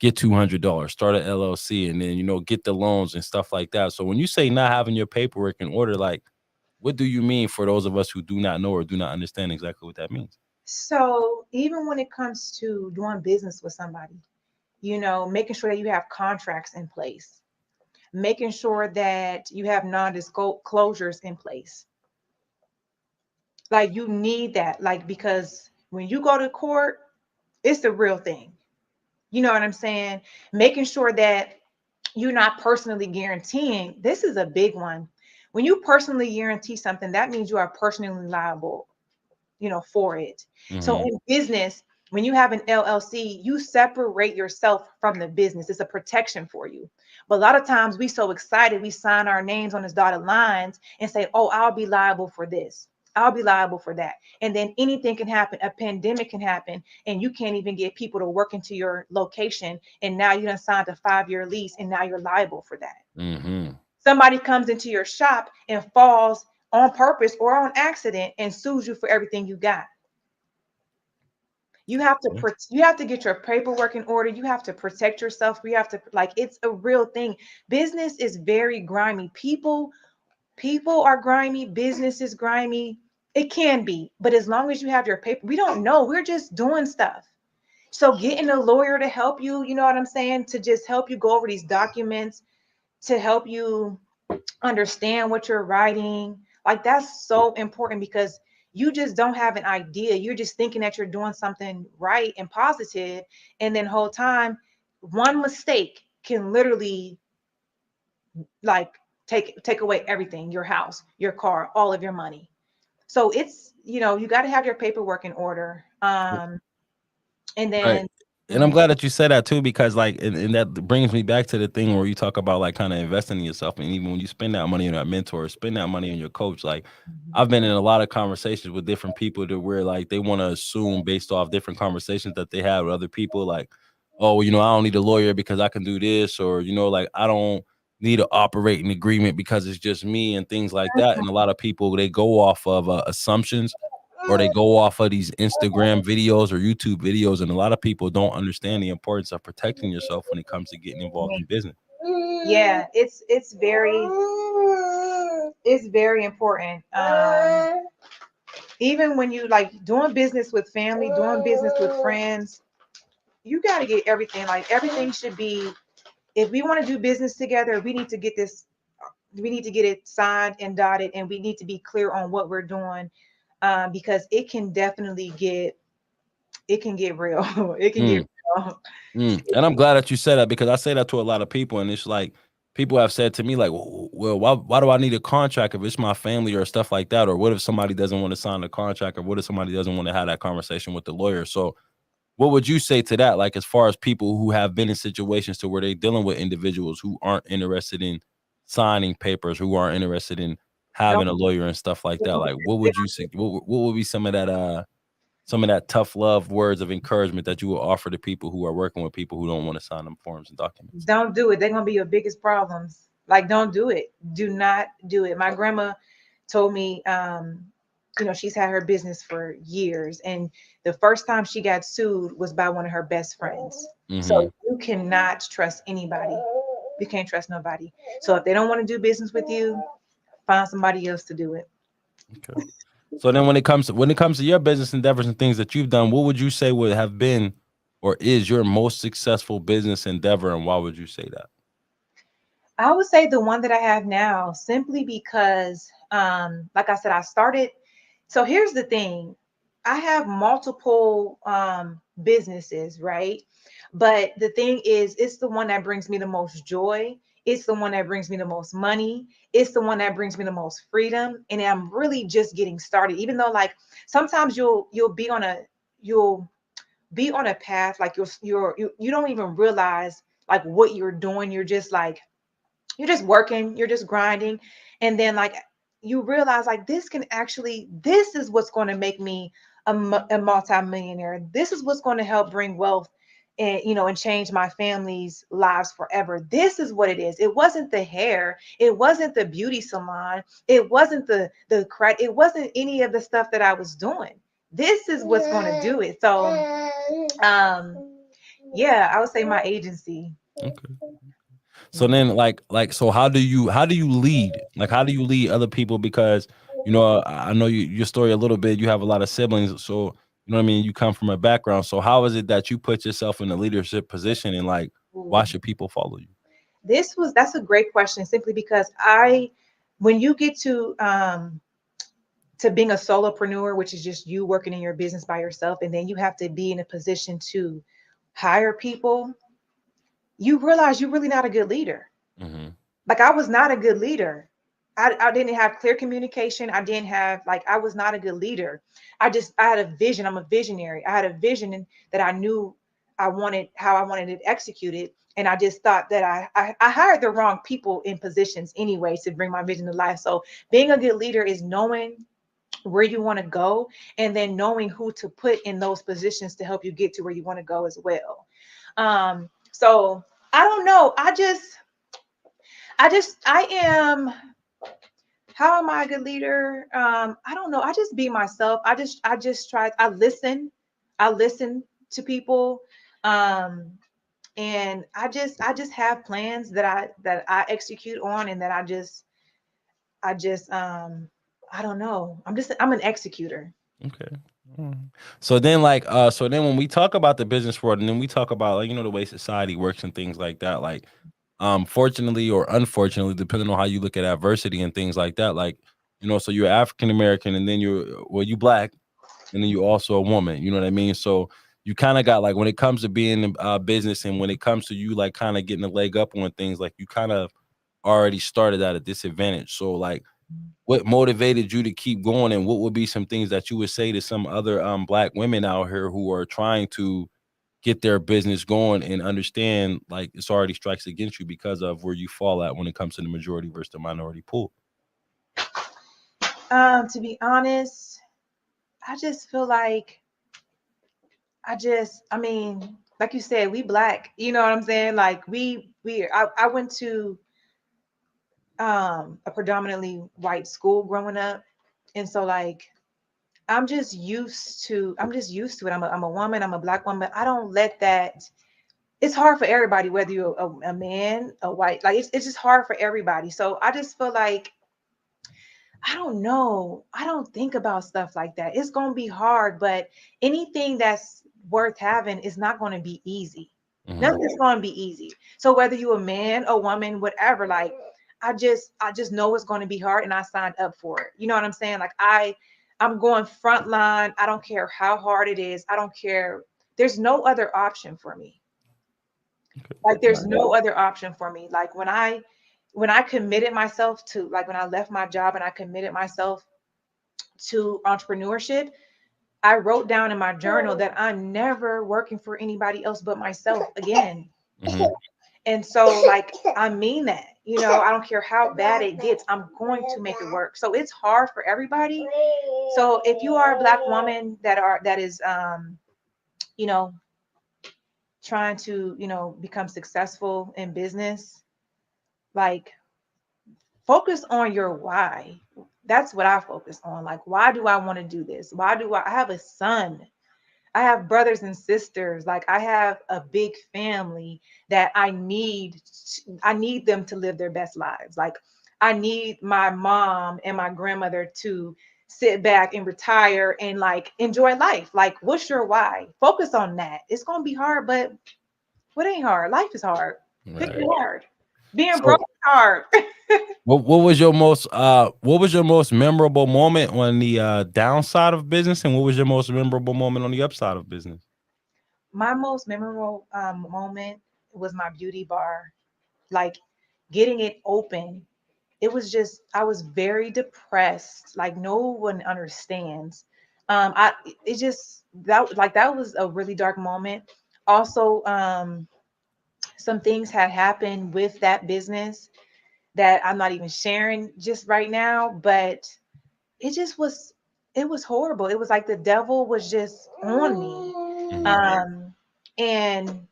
get $200, start an LLC, and then get the loans and stuff like that. So when you say not having your paperwork in order, like, what do you mean for those of us who do not know or do not understand exactly what that means? so even when it comes to doing business with somebody, making sure that you have contracts in place, making sure that you have non-disclosures in place. Like, you need that, like, because when you go to court, it's the real thing. You know what I'm saying? Making sure that you're not personally guaranteeing. This is a big one. When you personally guarantee something, that means you are personally liable, for it. So Mm-hmm. in business, when you have an LLC, you separate yourself from the business. It's a protection for you. But a lot of times we so excited, we sign our names on this dotted lines and say, oh, I'll be liable for this. I'll be liable for that. And then anything can happen. A pandemic can happen, and you can't even get people to work into your location. And now you done signed a 5-year lease, and now you're liable for that. Mm-hmm. Somebody comes into your shop and falls on purpose or on accident and sues you for everything you got. You have to get your paperwork in order. You have to protect yourself. You have to, like, it's a real thing. Business is very grimy. People are grimy. Business is grimy. It can be, but as long as you have your paper, we don't know. We're just doing stuff. So getting a lawyer to help you, you know what I'm saying, to just help you go over these documents, to help you understand what you're writing. Like, that's so important, because you just don't have an idea. You're just thinking that you're doing something right and positive, and then whole time one mistake can literally, like, take away everything, your house, your car, all of your money. So it's, you got to have your paperwork in order. And Right. then And I'm mhm, glad that you said that too, because like, and that brings me back to the thing where you talk about like kind of investing in yourself. And even when you spend that money on that mentor, spend that money on your coach, like mhm. I've been in a lot of conversations with different people to where like they want to assume based off different conversations that they have with other people, like, oh, I don't need a lawyer because I can do this, or, like I don't need an operating agreement because it's just me and things like that. And a lot of people, they go off of assumptions, or they go off of these Instagram videos or YouTube videos, and a lot of people don't understand the importance of protecting yourself when it comes to getting involved in business. Yeah, it's very important. Even when you, like, doing business with family, doing business with friends, you got to get everything. Like, everything should be, if we want to do business together, we need to get this, we need to get it signed and dotted, and we need to be clear on what we're doing, because it can definitely get real. It can get Mm, real. And I'm glad that you said that, because I say that to a lot of people, and it's like people have said to me like, well, why do I need a contract if it's my family or stuff like that? Or what if somebody doesn't want to sign the contract, or what if somebody doesn't want to have that conversation with the lawyer? So what would you say to that? Like, as far as people who have been in situations to where they're dealing with individuals who aren't interested in signing papers, who aren't interested in Don't, having a lawyer and stuff like that. Like, what would you say? What would be some of that tough love words of encouragement that you will offer to people who are working with people who don't want to sign them forms and documents? don't do it. They're gonna be your biggest problems. Like, don't do it. Do not do it. My grandma told me, she's had her business for years, and the first time she got sued was by one of her best friends. Mm-hmm. So you cannot trust anybody. You can't trust nobody. So if they don't want to do business with you, find somebody else to do it. Okay. So then when it comes to your business endeavors and things that you've done, what would you say would have been or is your most successful business endeavor, and why would you say that? I would say the one that I have now, simply because, like I said, I started. So here's the thing. I have multiple businesses, right? But the thing is, it's the one that brings me the most joy. It's the one that brings me the most money. It's the one that brings me the most freedom. And I'm really just getting started. Even though, like, sometimes you'll you'll be on a path, like you don't even realize like what you're doing. You're just working, you're just grinding. And then like you realize like this is what's going to make me a multimillionaire. This is what's going to help bring wealth and, and change my family's lives forever. This is what it is. It wasn't the hair. It wasn't the beauty salon. It wasn't the credit. It wasn't any of the stuff that I was doing. This is what's going to do it. So, yeah, I would say my agency. Okay. So then, so how do you lead? Like, how do you lead other people? Because I know your story a little bit. You have a lot of siblings, so you know what I mean. You come from a background. So how is it that you put yourself in a leadership position, and like, why should people follow you? That's a great question, simply because when you get to being a solopreneur, which is just you working in your business by yourself, and then you have to be in a position to hire people, you realize you're really not a good leader. Hmm. Like, I was not a good leader. I didn't have clear communication. I didn't have, like, I was not a good leader. I had a vision. I'm a visionary. I had a vision that I knew how I wanted it executed. And I just thought that I hired the wrong people in positions anyway to bring my vision to life. So being a good leader is knowing where you want to go, and then knowing who to put in those positions to help you get to where you want to go as well. So I don't know. I am, how am I a good leader? I don't know. I just be myself. I just try. I listen to people. Um, and I just have plans that I execute on, and that I just I don't know. I'm an executor. Okay. Mm. So then, when we talk about the business world, and then we talk about, like, the way society works and things like that, like, fortunately or unfortunately, depending on how you look at adversity and things like that, like, so you're African American, and then you black, and then you also a woman. You know what I mean? So you kind of got, like, when it comes to being in business, and when it comes to you, like, kind of getting a leg up on things, like, you kind of already started at a disadvantage. So, like, what motivated you to keep going, and what would be some things that you would say to some other black women out here who are trying to get their business going, and understand, like, it's already strikes against you because of where you fall at when it comes to the majority versus the minority pool? To be honest, I just feel like I mean, like you said, we black. You know what I'm saying? Like I went to a predominantly white school growing up, and so like I'm just used to it. I'm a woman. I'm a black woman. I don't let that. It's hard for everybody, whether you're a man, a white. Like it's just hard for everybody. So I just feel like I don't know. I don't think about stuff like that. It's going to be hard, but anything that's worth having is not going to be easy. Hmm. Nothing's going to be easy. So whether you're a man, a woman, whatever, like I just know it's going to be hard, and I signed up for it. You know what I'm saying? Like I'm going front line. I don't care how hard it is. I don't care. There's no other option for me. Like there's no other option for me. Like when I committed myself to, like when I left my job and I committed myself to entrepreneurship, I wrote down in my journal that I'm never working for anybody else but myself again. Hmm. And so like I mean that, I don't care how bad it gets, I'm going to make it work. So it's hard for everybody. So if you are a black woman that is you know, trying to, become successful in business, like focus on your why. That's what I focus on. Like, why do I want to do this? I have a son? I have brothers and sisters. Like, I have a big family that I need them to live their best lives. Like, I need my mom and my grandmother to sit back and retire and like enjoy life. Like, what's your why? Focus on that. It's gonna be hard, but what ain't hard? Life is hard. Pick Right. your hard. Being So broke is hard. what was your most memorable moment on the downside of business, and what was your most memorable moment on the upside of business? My most memorable moment was my beauty bar, like getting it open. It was just, I was very depressed. Like no one understands. I it just that was a really dark moment. Also, some things had happened with that business that I'm not even sharing just right now, but it just was, it was horrible. It was like the devil was just on me. Mhm. And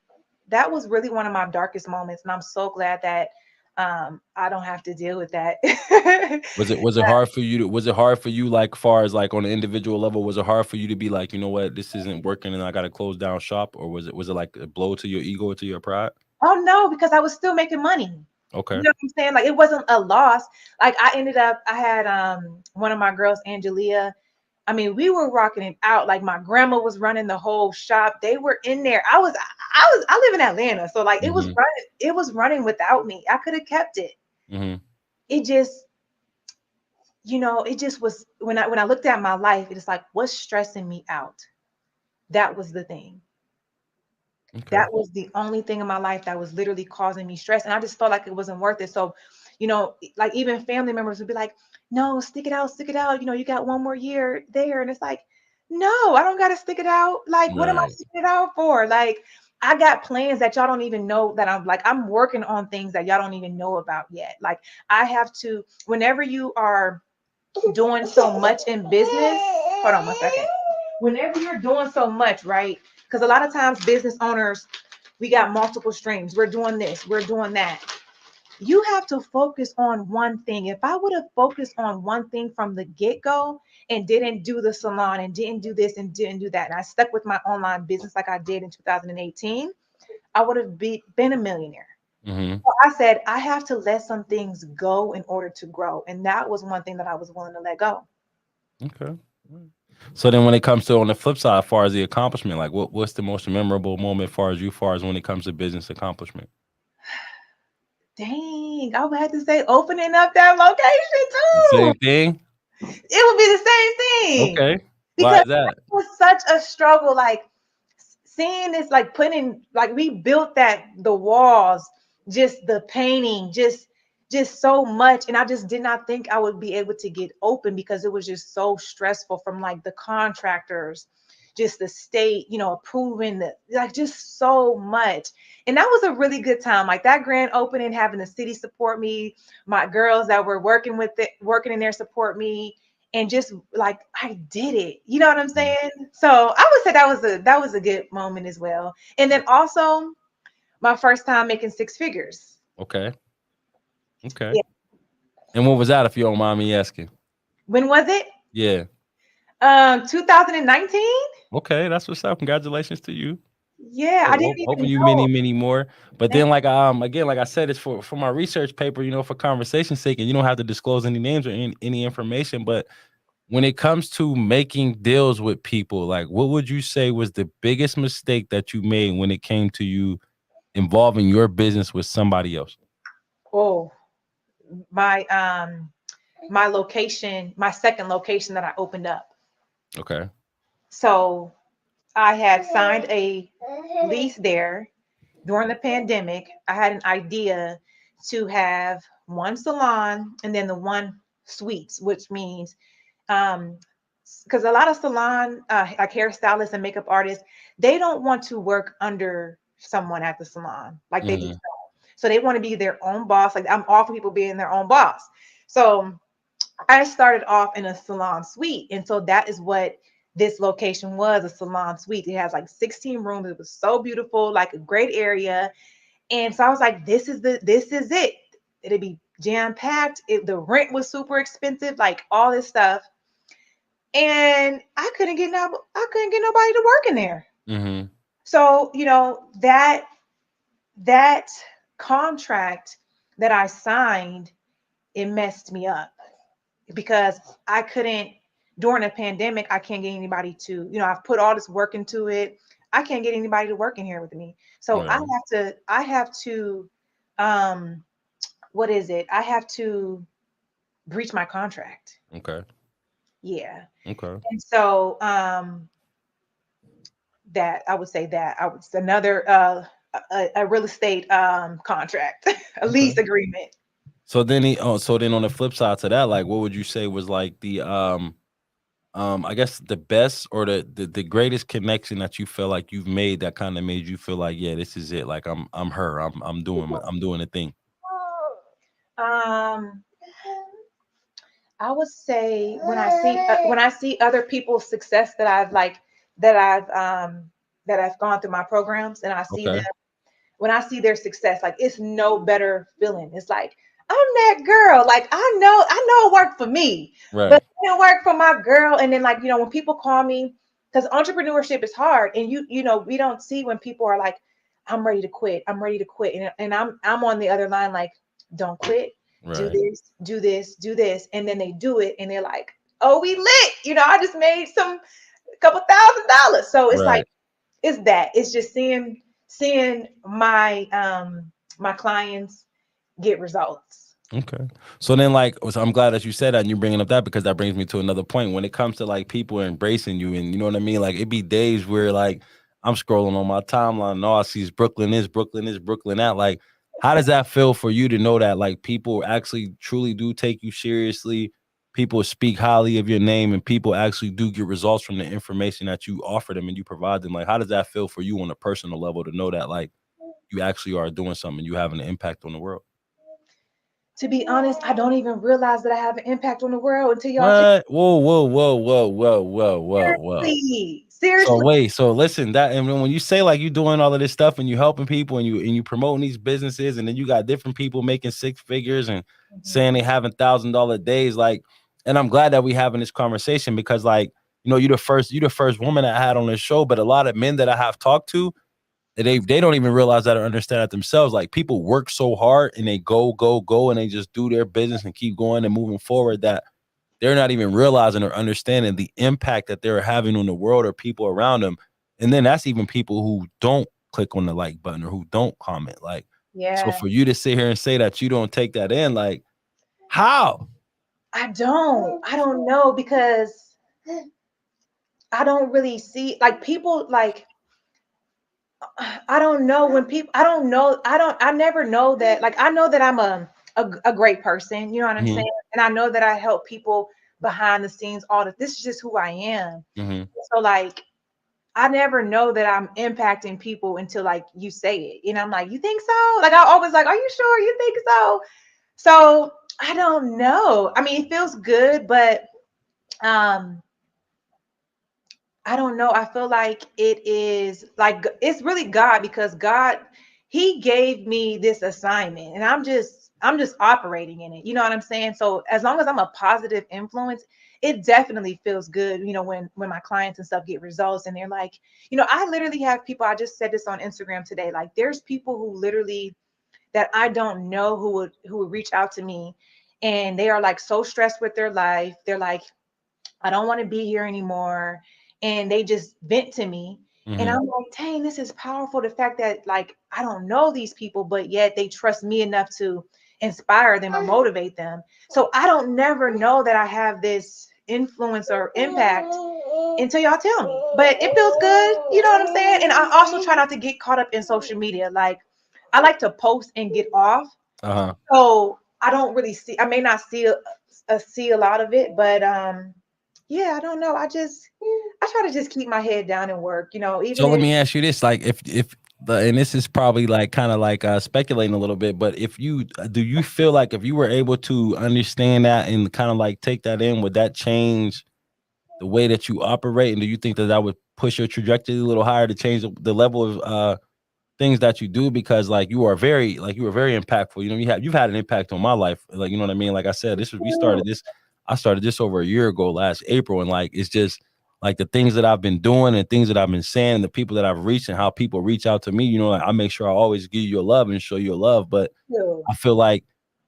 that was really one of my darkest moments. And I'm so glad that I don't have to deal with that. Was it hard for you to was it hard for you, like far as like on an individual level, was it hard for you to be like, you know what, this isn't working and I gotta close down shop? Or was it like a blow to your ego or to your pride? Oh no, because I was still making money. You Okay. know what I'm saying? Like it wasn't a loss. Like I had one of my girls, Angelia. I mean, we were rocking it out. Like my grandma was running the whole shop. They were in there. I live in Atlanta. So like Hmm. it was running without me. I could have kept it. Hmm. It just, it just was when I looked at my life, it's like, what's stressing me out? That was the thing. Okay. That was the only thing in my life that was literally causing me stress. And I just felt like it wasn't worth it. So, like even family members would be like, no, stick it out, stick it out. You got one more year there. And it's like, no, I don't got to stick it out. Like, what am I Right. sticking it out for? Like, I got plans that y'all don't even know that I'm working on things that y'all don't even know about yet. Like, I have to, whenever you are doing so much in business, hold on 1 second. Whenever you're doing so much, right? Because a lot of times business owners, we got multiple streams. We're doing this, we're doing that. You have to focus on one thing. If I would have focused on one thing from the get-go and didn't do the salon and didn't do this and didn't do that, and I stuck with my online business like I did in 2018, I would have been a millionaire. Hmm. So I said, I have to let some things go in order to grow. And that was one thing that I was willing to let go. Okay. So then when it comes to on the flip side, as far as the accomplishment, like what's the most memorable moment far as when it comes to business accomplishment? Dang, I would have to say opening up that location too. Same thing? It would be the same thing Okay. Why because is that? it was such a struggle. Like seeing this, like putting, like we built the walls, just the painting, just so much. And I just did not think I would be able to get open because it was just so stressful from like the contractors, just the state, approving the, like just so much. And that was a really good time. Like that grand opening, having the city support me, my girls that were working in there support me, and just like I did it. You know what I'm Mhm. saying? So I would say that was a good moment as well. And then also my first time making six figures. Okay. Okay. Yeah. And what was that, if you don't mind me asking? When was it? Yeah. 2019. Okay, that's what's up. Congratulations to you. Yeah, I didn't Hoping even you know. many more. But Thank then, like again, like I said, it's for my research paper, for conversation's sake, and you don't have to disclose any names or any information. But when it comes to making deals with people, like what would you say was the biggest mistake that you made when it came to you involving your business with somebody else? Oh, my my location, my second location that I opened up. Okay. So I had signed a lease there during the pandemic. I had an idea to have one salon and then the one suites, which means because a lot of salon like hairstylists and makeup artists, they don't want to work under someone at the salon. Like they just Hmm. don't. So they want to be their own boss. Like I'm all for people being their own boss. So I started off in a salon suite. And so that is what this location was, a salon suite. It has like 16 rooms. It was so beautiful, like a great area. And so I was like, this is it. It'd be jam-packed. The rent was super expensive, like all this stuff. And I couldn't get nobody to work in there. Hmm. So, that contract that I signed, it messed me up because I couldn't during a pandemic, I can't get anybody to, I've put all this work into it. I can't get anybody to work in here with me. So Right. I have to, what is it? I have to breach my contract. Okay. Yeah. Okay. And so, that I would say that I was another, a real estate, contract, a lease Okay. agreement. So then so then on the flip side to that, like what would you say was like the I guess the best or the greatest connection that you feel like you've made that kind of made you feel like, yeah, this is it. Like I'm her. I'm doing a thing. Um, I would say when I see other people's success that I've like that I've that I've gone through my programs, and I see them, Okay. when I see their success, like it's no better feeling. It's like I'm that girl. Like I know it worked for me, but Right. it didn't work for my girl. And then, like, when people call me, because entrepreneurship is hard, and we don't see when people are like, I'm ready to quit. I'm ready to quit, and I'm on the other line like, don't quit. Do Right. this, do this, do this, and then they do it, and they're like, oh, we lit. I just made a couple $1,000. So it's like Right. it's just seeing my clients get results. Okay. So then, like, so I'm glad that you said that and you bringing up that because that brings me to another point. When it comes to like people embracing you, and you know what I mean, like it be days where like I'm scrolling on my timeline and all I see is Brooklyn is Brooklyn is Brooklyn that. Like, how does that feel for you to know that like people actually truly do take you seriously? People speak highly of your name, and people actually do get results from the information that you offer them and you provide them. Like, how does that feel for you on a personal level to know that like you actually are doing something, you having an impact on the world? To be honest, I don't even realize that I have an impact on the world until y'all tell What? Whoa, whoa, whoa, whoa, whoa, whoa, whoa, whoa. me. So Seriously. wait, so listen, that and when you say like you doing all of this stuff and you helping people and you promoting these businesses and then you got different people making six figures and Mhm. saying they having $1,000 days, like, and I'm glad that we having this conversation because like, you're the first woman I had on this show, but a lot of men that I have talked to, they don't even realize that or understand it themselves. Like people work so hard and they go and they just do their business and keep going and moving forward that they're not even realizing or understanding the impact that they're having on the world or people around them. And then that's even people who don't click on the like button or who don't comment. Like, so Yeah, for you to sit here and say that you don't take that in, like, how? I don't know, because I don't really see like people like I don't know when people I don't know I never know that, like, I know that I'm a great person, you know what I'm Hmm. saying? And I know that I help people behind the scenes, this is just who I am. Hmm. So like I never know that I'm impacting people until like you say it. I'm like, you think so? Like I always like, are you sure you think so? So I don't know. I mean, it feels good, but um I don't know. I feel like it is like it's really God, because God, He gave me this assignment, and I'm just operating in it. You know what I'm saying? So as long as I'm a positive influence, it definitely feels good. When my clients and stuff get results, and they're like, I literally have people. I just said this on Instagram today. Like, there's people who literally that I don't know who would reach out to me, and they are like so stressed with their life. They're like, I don't want to be here anymore. And they just vent to me. And Hmm. I'm like, dang, this is powerful. The fact that, like, I don't know these people, but yet they trust me enough to inspire them or motivate them. So I don't never know that I have this influence or impact until y'all tell me. But it feels good. You know what I'm saying? And I also try not to get caught up in social media. Like, I like to post and get off. Uh-huh. So I don't really see, I may not see a lot of it, but yeah, I don't know. I try to just keep my head down and work, even So let if me ask you this, like if the and this is probably like kind of like speculating a little bit, but if you do you feel like if you were able to understand that and kind of like take that in, would that change the way that you operate? And do you think that that would push your trajectory a little higher to change the level of things that you do? Because like you are very impactful. You've had an impact on my life. Like, you know what I mean? Like I said, I started this over a year ago last April. And like it's just like the things that I've been doing and things that I've been saying, the people that I've reached and how people reach out to me, like I make sure I always give you a love and show you a love. But you. I feel like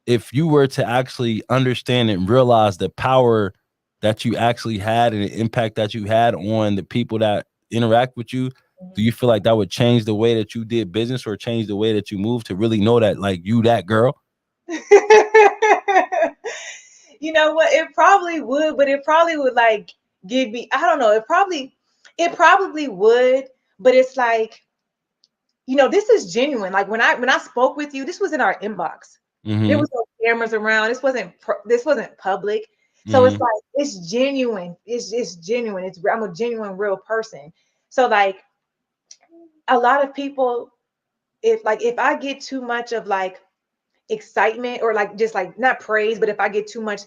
if you were to actually understand and realize the power that you actually had and the impact that you had on the people that interact with you, do you feel like that would change the way that you did business or change the way that you move to really know that like you that girl? You know what? It probably would, but it probably would like give me, I don't know, it probably would, but it's like, this is genuine. Like when I spoke with you, this was in our inbox. There Mm-hmm. was no cameras around. This wasn't public. So it's Mm-hmm. like it's genuine. It's genuine. I'm a genuine real person. So like a lot of people, if I get too much of like excitement or like just like not praise, but if I get too much,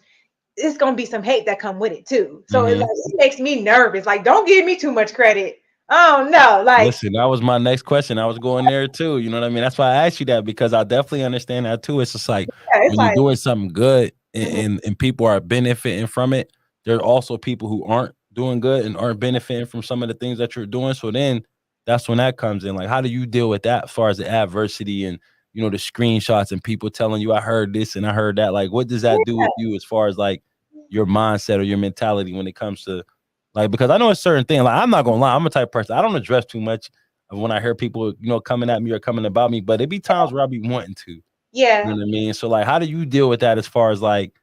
it's gonna be some hate that come with it too. So Mm-hmm. it makes me nervous. Like, don't give me too much credit. Oh no, like Listen, that was my next question. I was going there too. You know what I mean? That's why I asked you that because I definitely understand that too. It's just like yeah, it's when you're like doing something good and, mhm, and people are benefiting from it, there are also people who aren't doing good and aren't benefiting from some of the things that you're doing. So then that's when that comes in. Like, how do you deal with that as far as the adversity and the screenshots and people telling you I heard this and I heard that? Like, what does that do with you as far as like your mindset or your mentality when it comes to like, because I know a certain thing. Like, I'm not gonna lie, I'm a type of person. I don't address too much when I hear people, coming at me or coming about me. But it be times where I be wanting to. You yeah, know what I mean? So, like, how do you deal with that as far as like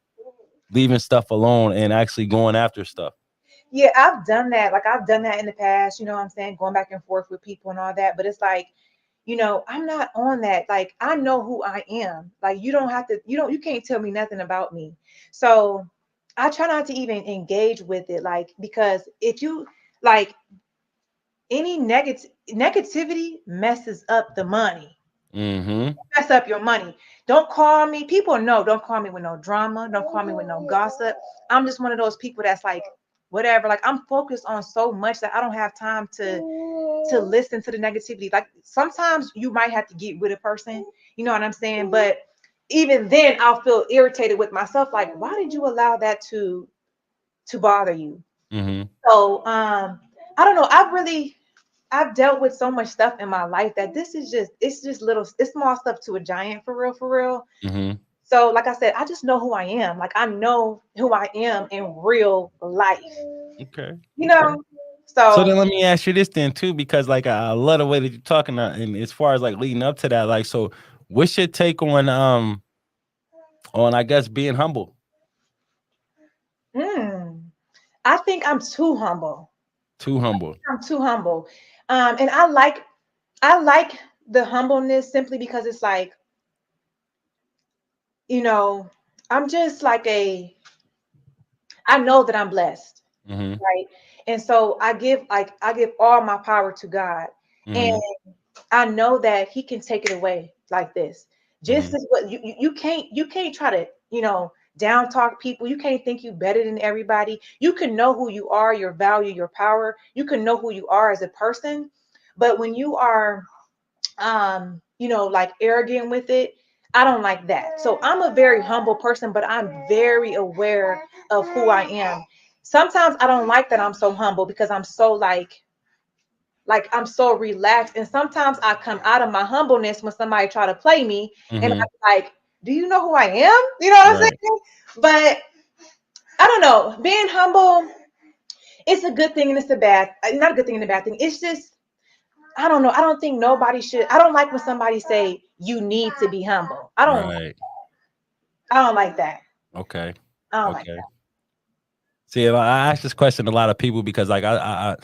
leaving stuff alone and actually going after stuff? yeah. I've done that. Like I've done that in the past. You know what I'm saying? Going back and forth with people and all that. But it's like, I'm not on that. Like I know who I am. Like you don't have to. You can't tell me nothing about me. So I try not to even engage with it. Like because if you like any negativity messes up the money. Mm-hmm. Mess up your money. Don't call me. People know. Don't call me with no drama. Don't call me with no gossip. I'm just one of those people that's like, whatever. Like I'm focused on so much that I don't have time to listen to the negativity. Like sometimes you might have to get with a person. You know what I'm saying? But even then, I'll feel irritated with myself. Like, why did you allow that to bother you? Mm-hmm. So I don't know. I've dealt with so much stuff in my life that it's just it's small stuff to a giant for real. Mm-hmm. So like I said, I just know who I am. Like I know who I am in real life. Okay. You Okay. know? So So then let me ask you this then too, because like I love the way that you're talking, and as far as like leading up to that, like, so what's your take on I guess being humble? mm, I think I'm too humble. Too humble. I'm too humble. And I like the humbleness simply because it's like, you know, I'm just like I know that I'm blessed. Mm-hmm. Right. And so I give all my power to God. And Mm-hmm. I know that He can take it away like this. Just Mm-hmm. as what you can't try to, down talk people. You can't think you better than everybody. You can know who you are, your value, your power. You can know who you are as a person. But when you are like arrogant with it, I don't like that. So I'm a very humble person, but I'm very aware of who I am. Sometimes I don't like that I'm so humble because I'm so like I'm so relaxed. And sometimes I come out of my humbleness when somebody try to play me and Mm-hmm. I'm like, do you know who I am? You know what I'm Right. saying? But I don't know. Being humble, it's a good thing and it's a bad, not a good thing and a bad thing. It's just I don't know. I don't think nobody should. I don't like when somebody say you need to be humble. Right. I don't like that. Okay. I don't like Okay. See, if I ask this question to a lot of people because, like, I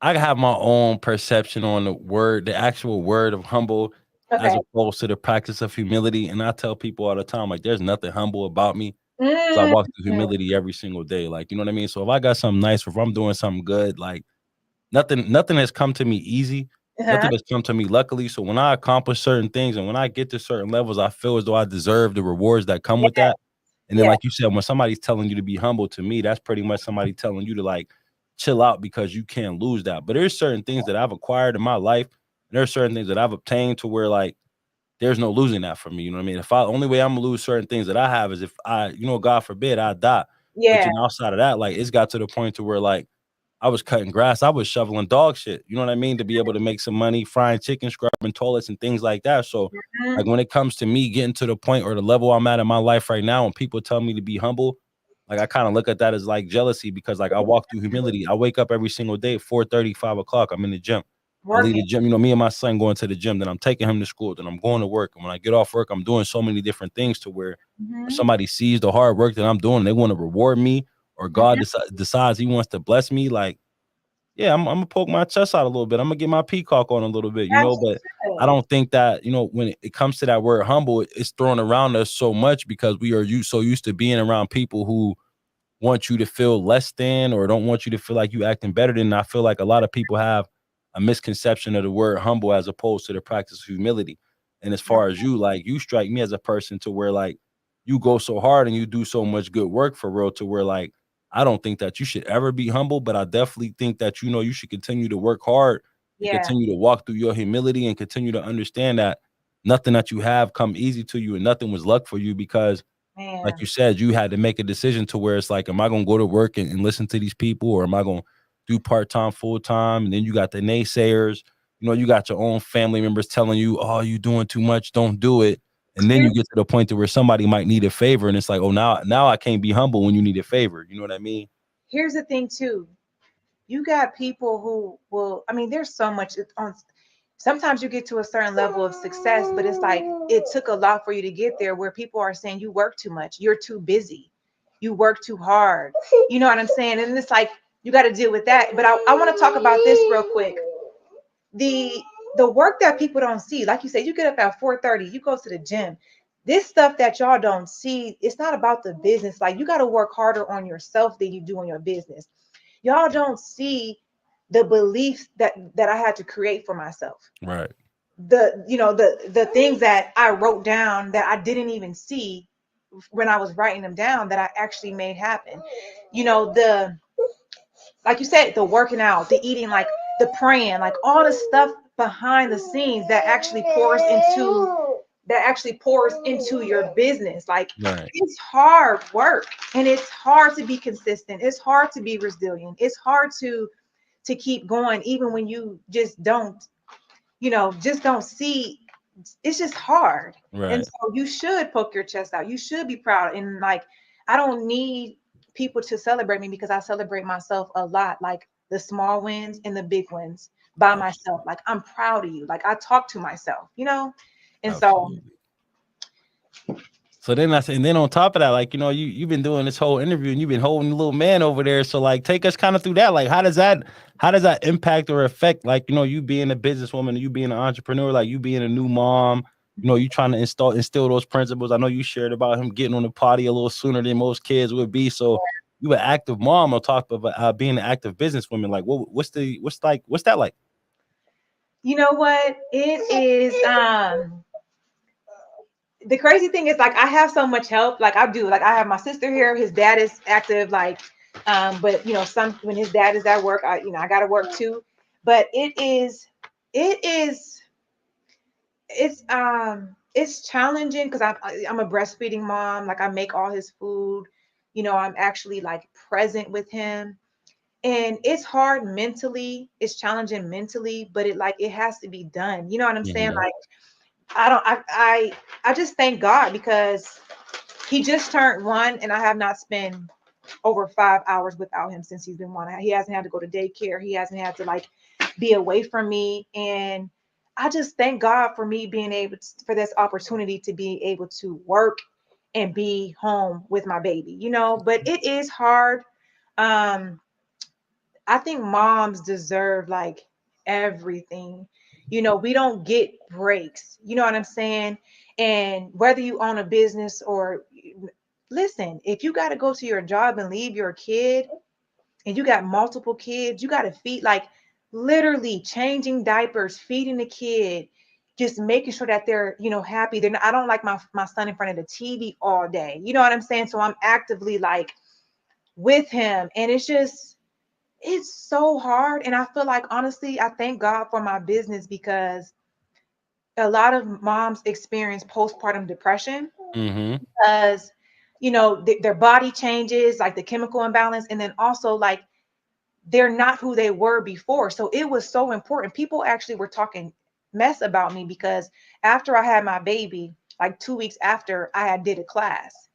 have my own perception on the actual word of humble, that. as Okay. opposed to the practice of humility. And I tell people all the time, like, there's nothing humble about me because I Mm, walk through humility every single day. Like, you know what I mean? So if I got something nice, or if I'm doing something good, like nothing has come to me easy. uh-huh. Nothing has come to me luckily. So when I accomplish certain things and when I get to certain levels, I feel as though I deserve the rewards that come with Yeah. that. And then, Yeah. like you said, when somebody's telling you to be humble, to me, that's pretty much somebody telling you to like chill out because you can't lose that. But there's certain things that I've acquired in my life, and there's certain things that I've obtained to where like there's no losing that for me. You know what I mean? If I only way I'm gonna lose certain things that I have is if I, God forbid, I die. But Yeah. outside of that, like it's got to the point to where like I was cutting grass, I was shoveling dog shit. You know what I mean? To be able to make some money, frying chicken, scrubbing toilets, and things like that. So, like Mhm. when it comes to me getting to the point or the level I'm at in my life right now, and people tell me to be humble, Like I kind of look at that as like jealousy because like I walk through humility. I wake up every single day at 4:30, 5 o'clock. I'm in the gym. I leave the Working. gym, me and my son going to the gym, then I'm taking him to school, then I'm going to work. And when I get off work, I'm doing so many different things to where when Hmm. somebody sees the hard work that I'm doing, they want to reward me, or God Hmm. decides he wants to bless me. Like, yeah, I'm gonna poke my chest out a little bit. I'm gonna get my peacock on a little bit, As you but I should. don't think that, when it comes to that word humble, it's thrown around us so much because we are so used to being around people who want you to feel less than or don't want you to feel like you acting better than. I feel like a lot of people have a misconception of the word humble as opposed to the practice of humility. And as far as you, like, you strike me as a person to where like you go so hard and you do so much good work for real to where like I don't think that you should ever be humble, but I definitely think that you should continue to work hard and Yeah, continue to walk through your humility and continue to understand that nothing that you have come easy to you and nothing was luck for you because like man. you said, you had to make a decision to where it's like, am I going to go to work and listen to these people, or am I going to do part-time, full-time? And then you got the naysayers, you got your own family members telling you, oh, you doing too much, don't do it. And then Here's you get to the point to where somebody might need a favor. And it's like, oh, now I can't be humble when you need a favor. You know what I mean? here's the thing too. You got people who will, I mean, there's so much on. Sometimes you get to a certain level of success, but it's like it took a lot for you to get there where people are saying you work too much, you're too busy, you work too hard. You know what I'm saying? And it's like you got to deal with that. But I want to talk about this real quick. The the work that people don't see, like you said, you get up at 4:30, you go to the gym. This stuff that y'all don't see, it's not about the business. Like you got to work harder on yourself than you do on your business. Y'all don't see the beliefs that I had to create for myself. Right. The things that I wrote down that I didn't even see when I was writing them down that I actually made happen. The like you said, the working out, the eating, like the praying, like all the stuff behind the scenes that actually pours into your business. Like Right. it's hard work and it's hard to be consistent. It's hard to be resilient. It's hard to keep going even when you just don't see. It's just hard. And Right. so you should poke your chest out. You should be proud. And like, I don't need people to celebrate me because I celebrate myself a lot, like the small wins and the big wins by myself. Absolutely. Like, I'm proud of you. Like, I talk to myself. And so, Absolutely. So then I said, and then on top of that, like, you've been doing this whole interview and you've been holding the little man over there. So like take us kind of through that. Like how does that impact or affect like, you being a businesswoman, you being an entrepreneur, like you being a new mom, you trying to instill those principles. I know you shared about him getting on the potty a little sooner than most kids would be. So you an active mom on top of being an active businesswoman. Like what's that like? you know what? It is the crazy thing is like I have so much help. Like I do. Like I have my sister here. His dad is active. But some when his dad is at work, I gotta work too. But it is it's challenging because I'm a breastfeeding mom. Like I make all his food. I'm actually like present with him. And it's hard mentally, it's challenging mentally, but it has to be done. You know what I'm saying? Mhm. Like I don't I just thank God because he just turned 1 and I have not spent over 5 hours without him since he's been 1. He hasn't had to go to daycare. He hasn't had to like be away from me. And I just thank God for me being able for this opportunity to be able to work and be home with my baby. But it is hard. Um, I think moms deserve like everything. We don't get breaks. You know what I'm saying? And whether you own a business or listen, if you got to go to your job and leave your kid and you got multiple kids, you got to feed, like literally changing diapers, feeding the kid, just making sure that they're happy. I don't like my son in front of the TV all day. You know what I'm saying? So I'm actively like with him and it's so hard. And I feel like, honestly, I thank God for my business because a lot of moms experience postpartum depression Mhm. because, their body changes, like the chemical imbalance. And then also, like, they're not who they were before. So it was so important. People actually were talking mess about me because after I had my baby, like 2 weeks after, I had did a class.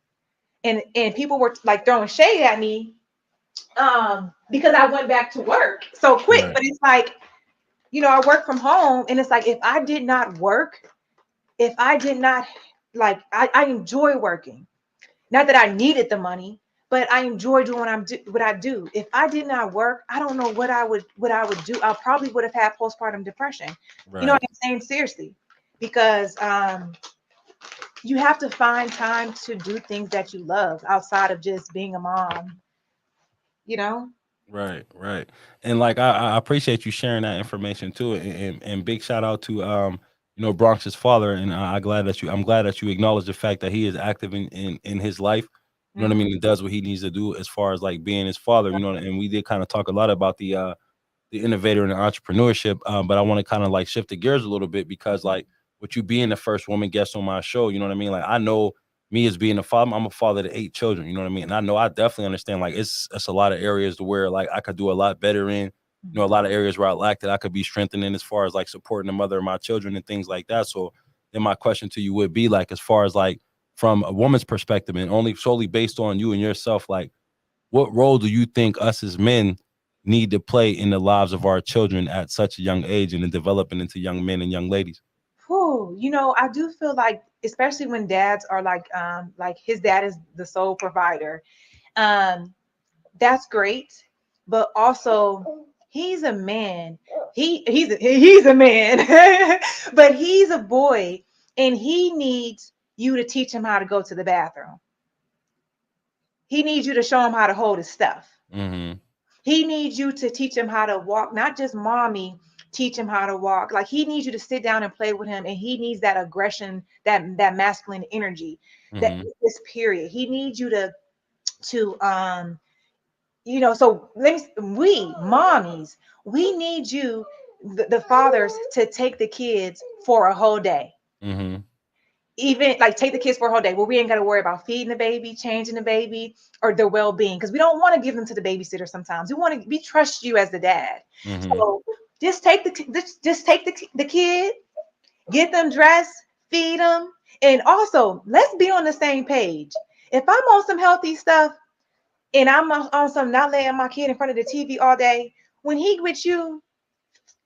and people were like throwing shade at me because I went back to work so quick. Right. But it's like, I work from home, and it's like if I did not work, if I did not like, I enjoy working. Not that I needed the money, but I enjoy doing what I do. If I did not work, I don't know what I would do. I probably would have had postpartum depression. You know Right. what I'm saying? Seriously, because you have to find time to do things that you love outside of just being a mom. You know? Right, right. And like I appreciate you sharing that information too. And big shout out to Bronx's father. And I'm glad that you acknowledge the fact that he is active in his life. You know what I Mhm. mean? He does what he needs to do as far as like being his father, and we did kind of talk a lot about the innovator and the entrepreneurship. But I want to kind of like shift the gears a little bit because like with you being the first woman guest on my show, you know what I mean? Like I know me as being a father, I'm a father to 8 children, you know what I mean? And I know I definitely understand like it's a lot of areas to where like I could do a lot better in, a lot of areas where I lack that I could be strengthened in as far as like supporting the mother of my children and things like that. So then my question to you would be like as far as like from a woman's perspective and only solely based on you and yourself, like what role do you think us as men need to play in the lives of our children at such a young age and in developing into young men and young ladies? Whew, I do feel like, especially when dads are like his dad is the sole provider. Um, that's great, but also he's a man. He's a man, but he's a boy, and he needs you to teach him how to go to the bathroom. He needs you to show him how to hold his stuff. Mm-hmm. He needs you to teach him how to walk, not just mommy, teach him how to walk. Like he needs you to sit down and play with him, and he needs that aggression, that masculine energy. That Mm-hmm. this period. He needs you to so we mommies, we need you, the fathers, to take the kids for a whole day. Mm-hmm. Even like take the kids for a whole day where we ain't got to worry about feeding the baby, changing the baby, or their well-being, because we don't want to give them to the babysitter. Sometimes we trust you as the dad. Mm-hmm. So just take the kid, get them dressed, feed them, and also let's be on the same page. If I'm on some healthy stuff and I'm on some not letting my kid in front of the TV all day, when he with you,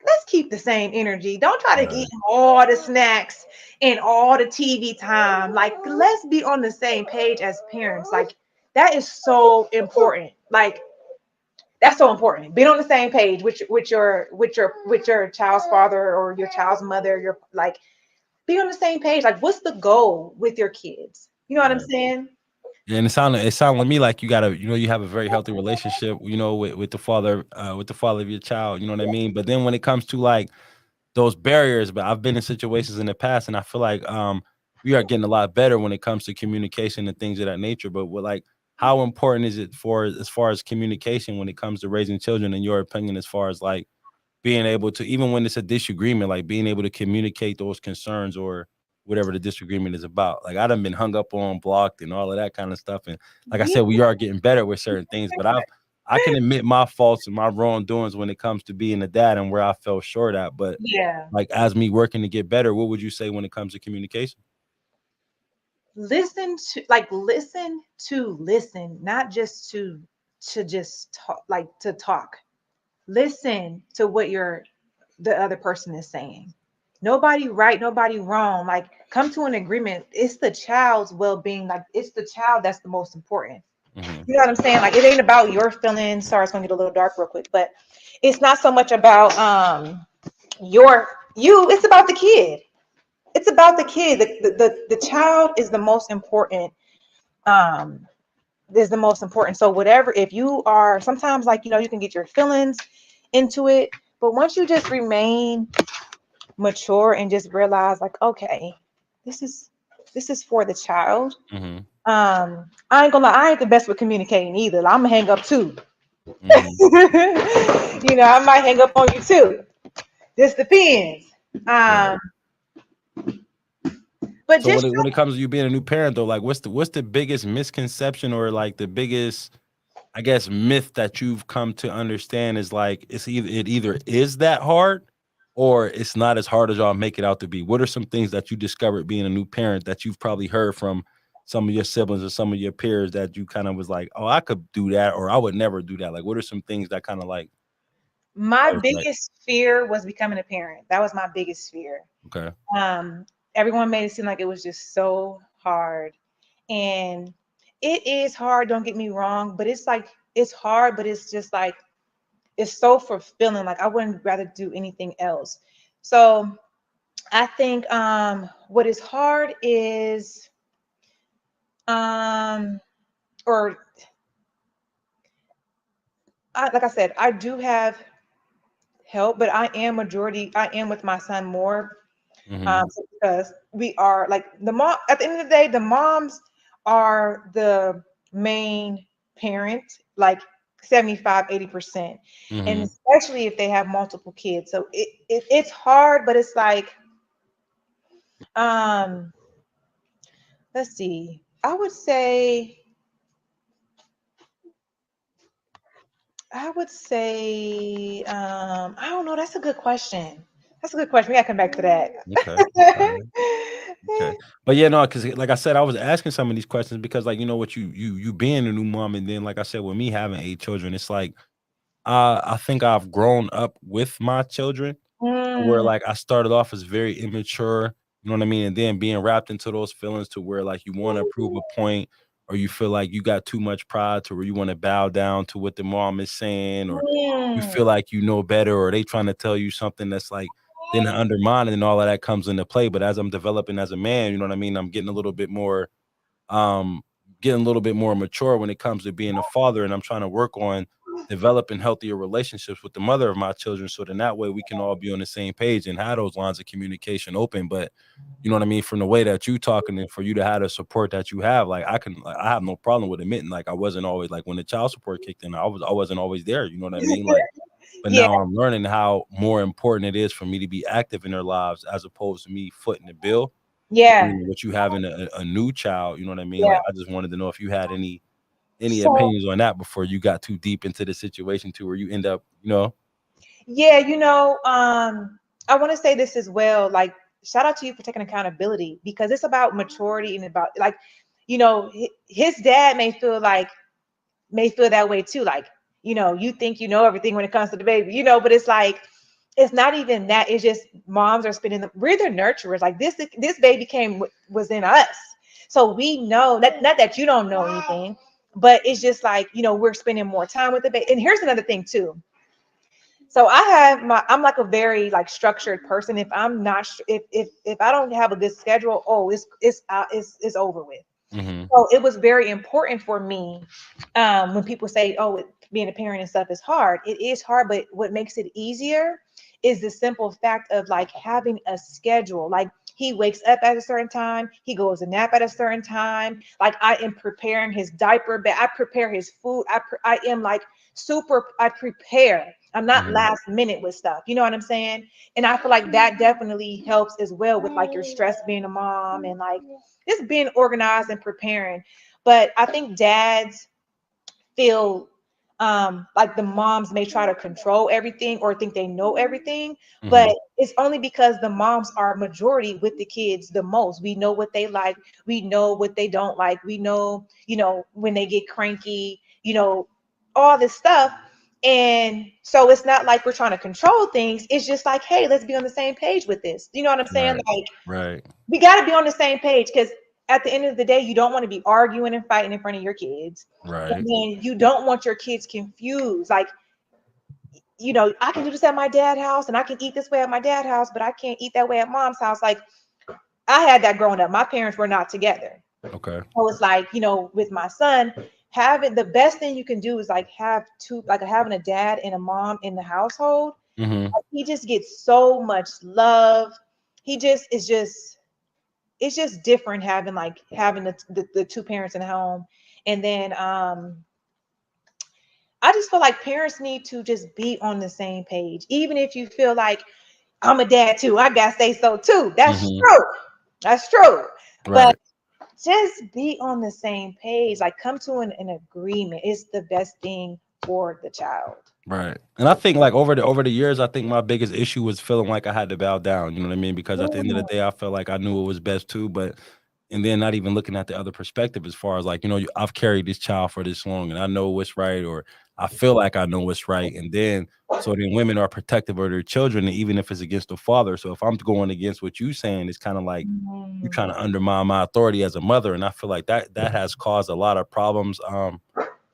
let's keep the same energy. Don't try to eat Right. all the snacks and all the TV time. Like, let's be on the same page as parents. Like, that is so important. Like, that's so important. Being on the same page with your child's father or your child's mother. Your like, be on the same page. Like, what's the goal with your kids? You know what I'm Right. saying? Yeah, and it sounded to me like you got you have a very healthy relationship, with the father of your child, you know what I mean? But then when it comes to like those barriers, but I've been in situations in the past and I feel like we are getting a lot better when it comes to communication and things of that nature. But what like how important is it for as far as communication when it comes to raising children in your opinion, as far as like being able to, even when it's a disagreement, like being able to communicate those concerns or whatever the disagreement is about. Like I done been hung up on, blocked, and all of that kind of stuff. And like I Yeah. said, we are getting better with certain things, but I can admit my faults and my wrongdoings when it comes to being a dad and where I fell short at. But Yeah. like as me working to get better, what would you say when it comes to communication? Listen, not just to just talk, like to talk. Listen to what the other person is saying. Nobody right, nobody wrong. Like, come to an agreement. It's the child's well-being. Like, it's the child that's the most important. Hmm. You know what I'm saying? Like, it ain't about your feelings. Sorry, it's gonna get a little dark real quick, but it's not so much about your you. It's about the kid. It's about the kid. The child um is the most important. So whatever, if you are sometimes, like, you can get your feelings into it, but once you just remain mature and just realize, like, okay, this is this is for the child. Hmm. I ain't gonna lie, I ain't the best with communicating either. I'm gonna hang up too. Hmm. I might hang up on you too. This depends. Right. Um, but So just when it comes to you being a new parent though, like what's the biggest misconception or like the biggest, I guess, myth that you've come to understand is like it either is that hard or it's not as hard as y'all make it out to be. What are some things that you discovered being a new parent that you've probably heard from some of your siblings or some of your peers that you kind of was like, oh, I could do that, or I would never do that? Like, what are some things that kind of like, My I was like, biggest fear was becoming a parent. That was my biggest fear. okay. Um, Everyone made it seem like it was just so hard. And it is hard, don't get me wrong, but it's like it's hard, but it's just like it's so fulfilling. Like I wouldn't rather do anything else. So I think what is hard is um or like I said, I do have help, but I am with my son more Mm-hmm. because we are like the mom at the end of the day, the moms are the main parent, like 75-80%. And Mm-hmm. especially if they have multiple kids. So it's hard, but it's like um let's see. I would say I don't know, that's a good question. That's a good question. We gotta come back to that. Okay. All right. Okay. But yeah, no, because like I said, I was asking some of these questions because, like, you know what, you being a new mom, and then like I said, with me having 8 children, it's like I think I've grown up with my children to where Mm, like I started off as very immature, you know what I mean? And then being wrapped into those feelings to where like you want to prove a point, or you feel like you got too much pride to where you want to bow down to what the mom is saying, or you mm. feel like you know better, or they trying to tell you something that's like then undermining, and all of that comes into play. But as I'm developing as a man, you know what I mean? I'm um getting a little bit more mature when it comes to being a father, and I'm trying to work on developing healthier relationships with the mother of my children, so then that way we can all be on the same page and have those lines of communication open. But you know what I mean, from the way that you talking, and for you to have the support that you have, like I have no problem with admitting like I wasn't always, like, when the child support kicked in, I wasn't always there, you know what I mean? Like, but Yeah, now I'm learning how more important it is for me to be active in their lives as opposed to me footing the bill. And yeah, then with you having a new child, you know what I mean? yeah. Like, I just wanted to know if you had any So opinions on that before you got too deep into the situation to where you end up, you know? yeah, I want to say this as well. Like, shout out to you for taking accountability because it's about maturity and about like, his dad may feel that way too. Like, you think you know everything when it comes to the baby, but it's like it's not even that. It's just moms are spending we're the nurturers. Like this baby was in us. So we know that not that you don't know anything, but it's just like, we're spending more time with the baby. And here's another thing too. So I'm like a very like structured person. If I'm not if I don't have a good schedule, oh, it's over with. Mhm. So it was very important for me when people say, oh, being a parent and stuff is hard. It is hard, but what makes it easier is the simple fact of like having a schedule. Like he wakes up at a certain time, he goes to nap at a certain time. Like I am preparing his diaper bag, I prepare his food. I am like I prepare. I'm not Mhm. last minute with stuff. You know what I'm saying? And I feel like that definitely helps as well with like your stress being a mom and like just being organized and preparing. But I think dads feel like the moms may try to control everything or think they know everything, but Mhm. it's only because the moms are majority with the kids the most. We know what they like, we know what they don't like, we know, when they get cranky, all this stuff. And so it's not like we're trying to control things. It's just like, hey, let's be on the same page with this. You know what I'm saying? Right. Like Right. we got to be on the same page because at the end of the day, you don't want to be arguing and fighting in front of your kids. And Right. then you don't want your kids confused. Like, I can do this at my dad's house and I can eat this way at my dad's house, but I can't eat that way at mom's house. Like, I had that growing up. My parents were not together. Okay. So it's like, with my son, having the best thing you can do is like having a dad and a mom in the household. Mhm. Like, he just gets so much love. He just is just it's just different having the two parents in the home. And then I just feel like parents need to just be on the same page. Even if you feel like I'm a dad too, I gotta say so too. That's Mhm. true. That's true. But Right. just be on the same page. Like come to an agreement. It's the best thing for the child. Right. And I think like over the years, I think my biggest issue was feeling like I had to bow down. You know what I mean? Because at the end of the Mm, day, I felt like I knew it was best too. But and then not even looking at the other perspective as far as like, I've carried this child for this long and I know what's right, or I feel like I know what's right. And then, so then women are protective of their children, even if it's against the father. So if I'm going against what you saying, it's kind of like you're trying to undermine my authority as a mother. And I feel like that has caused a lot of problems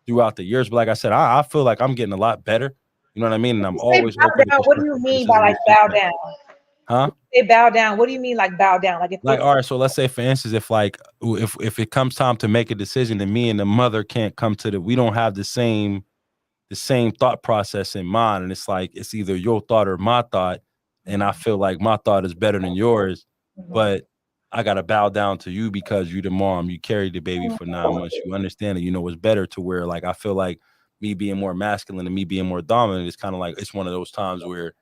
throughout the years. But like I said, I feel like I'm getting a lot better. You know what I mean? And I'm Say always bow open to down. What do you constructive mean by criticism like and bow feedback. down? Huh? Say bow down. What do you mean like bow down? Like Like, all right, so let's say for instance, if it comes time to make a decision and me and the mother can't come to we don't have the same thought process in mind. And it's like it's either your thought or my thought. And I feel like my thought is better than yours, but I gotta bow down to you because you the mom, you carried the baby for 9 months. You understand it, it's better to where like I feel like me being more masculine and me being more dominant is kind of like it's one of those times where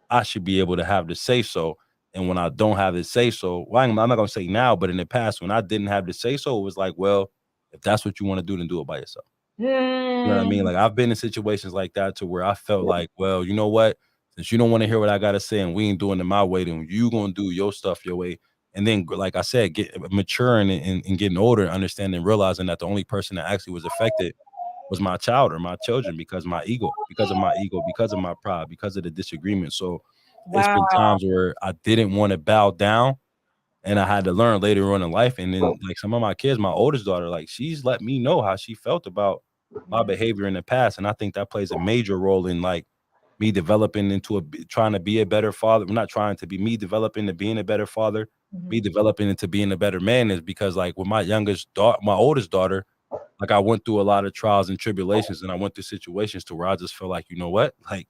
I should be able to have the say so. And when I don't have the say so, well, I'm not gonna say now, but in the past, when I didn't have the say so, it was like, well, if that's what you want to do, then do it by yourself. You know what I mean? Like I've been in situations like that to where I felt like, well, you know what? Since you don't want to hear what I gotta say and we ain't doing it my way, then you gonna do your stuff your way. And then, like I said, get maturing and getting older, understanding, realizing that the only person that actually was affected was my child or my children because of my ego, because of my pride, because of the disagreement. So it's wow. been times where I didn't want to bow down and I had to learn later on in life. And then like some of my kids, my oldest daughter, like she's let me know how she felt about my behavior in the past. And I think that plays a major role in like me developing into trying to be a better father. I'm not trying to be me developing to being a better father, me developing into being a better man is because like with my my oldest daughter, like I went through a lot of trials and tribulations and I went through situations to where I just feel like, you know what? Like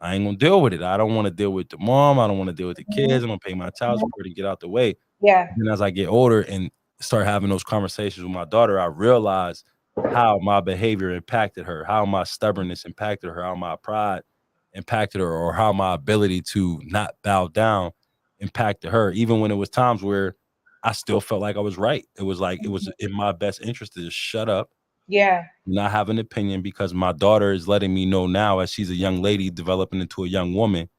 I ain't gonna deal with it. I don't want to deal with the mom. I don't want to deal with the kids. I'm gonna pay my child support and get out the way. Yeah. And as I get older and start having those conversations with my daughter, I realize how my behavior impacted her, how my stubbornness impacted her, how my pride impacted her, or how my ability to not bow down impacted her. Even when it was times where I still felt like I was right. It was like it was in my best interest to just shut up, Yeah. not have an opinion because my daughter is letting me know now as she's a young lady developing into a young woman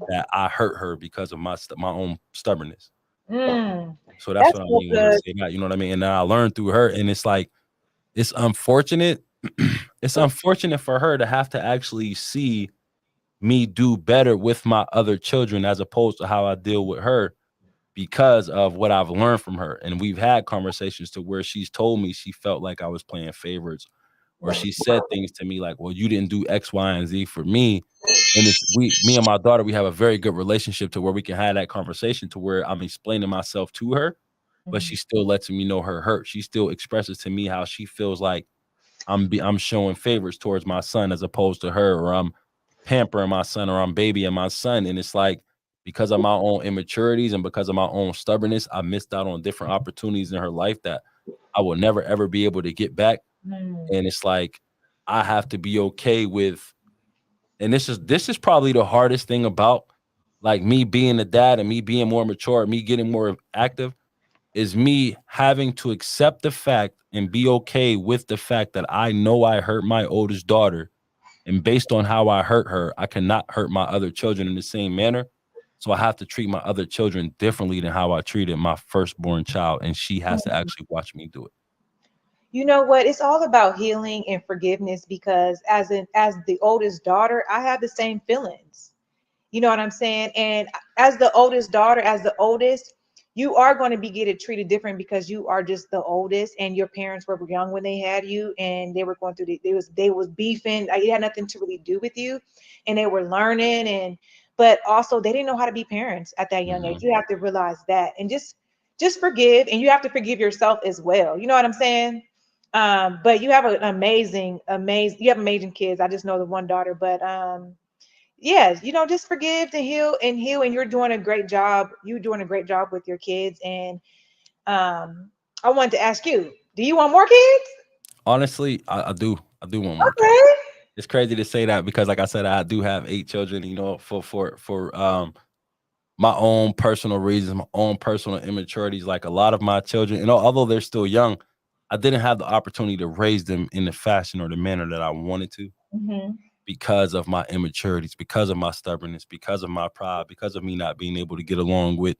that I hurt her because of my own stubbornness. So that's That's what I so mean when I good. say that, you know what I mean? And then I learned through her and it's like it's unfortunate. It's unfortunate for her to have to actually see me do better with my other children as opposed to how I deal with her because of what I've learned from her. And we've had conversations to where she's told me she felt like I was playing favorites, or she said things to me like, well, you didn't do X, Y, and Z for me. And it's me and my daughter, we have a very good relationship to where we can have that conversation to where I'm explaining myself to her, but she still lets me know her hurt. She still expresses to me how she feels like I'm showing favors towards my son as opposed to her, or I'm pampering my son, or I'm babying my son. And it's like because of my own immaturities and because of my own stubbornness, I missed out on different opportunities in her life that I will never ever be able to get back. And it's like I have to be okay with, and this is probably the hardest thing about like me being a dad and me being more mature, me getting more active, is me having to accept the fact and be okay with the fact that I know I hurt my oldest daughter. And based on how I hurt her, I cannot hurt my other children in the same manner. So I have to treat my other children differently than how I treated my firstborn child. And she has to actually watch me do it. You know what? It's all about healing and forgiveness because as the oldest daughter, I have the same feelings. You know what I'm saying? And as the oldest daughter, as the oldest, you are going to be getting treated different because you are just the oldest, and your parents were young when they had you, and they were going through they was beefing. Like, it had nothing to really do with you, and they were learning, and but also they didn't know how to be parents at that young age. Mhm. You have to realize that, and just forgive, and you have to forgive yourself as well. You know what I'm saying? But you have an amazing, you have amazing kids. I just know the one daughter, but yes, just forgive to heal, and you're doing a great job. You're doing a great job with your kids. And I wanted to ask you, do you want more kids? Honestly, I do. I do want more kids. Okay. It's crazy to say that because, like I said, I do have 8 children. For my own personal reasons, my own personal immaturities. Like a lot of my children, although they're still young, I didn't have the opportunity to raise them in the fashion or the manner that I wanted to Mm-hmm. because of my immaturities, because of my stubbornness, because of my pride, because of me not being able to get along with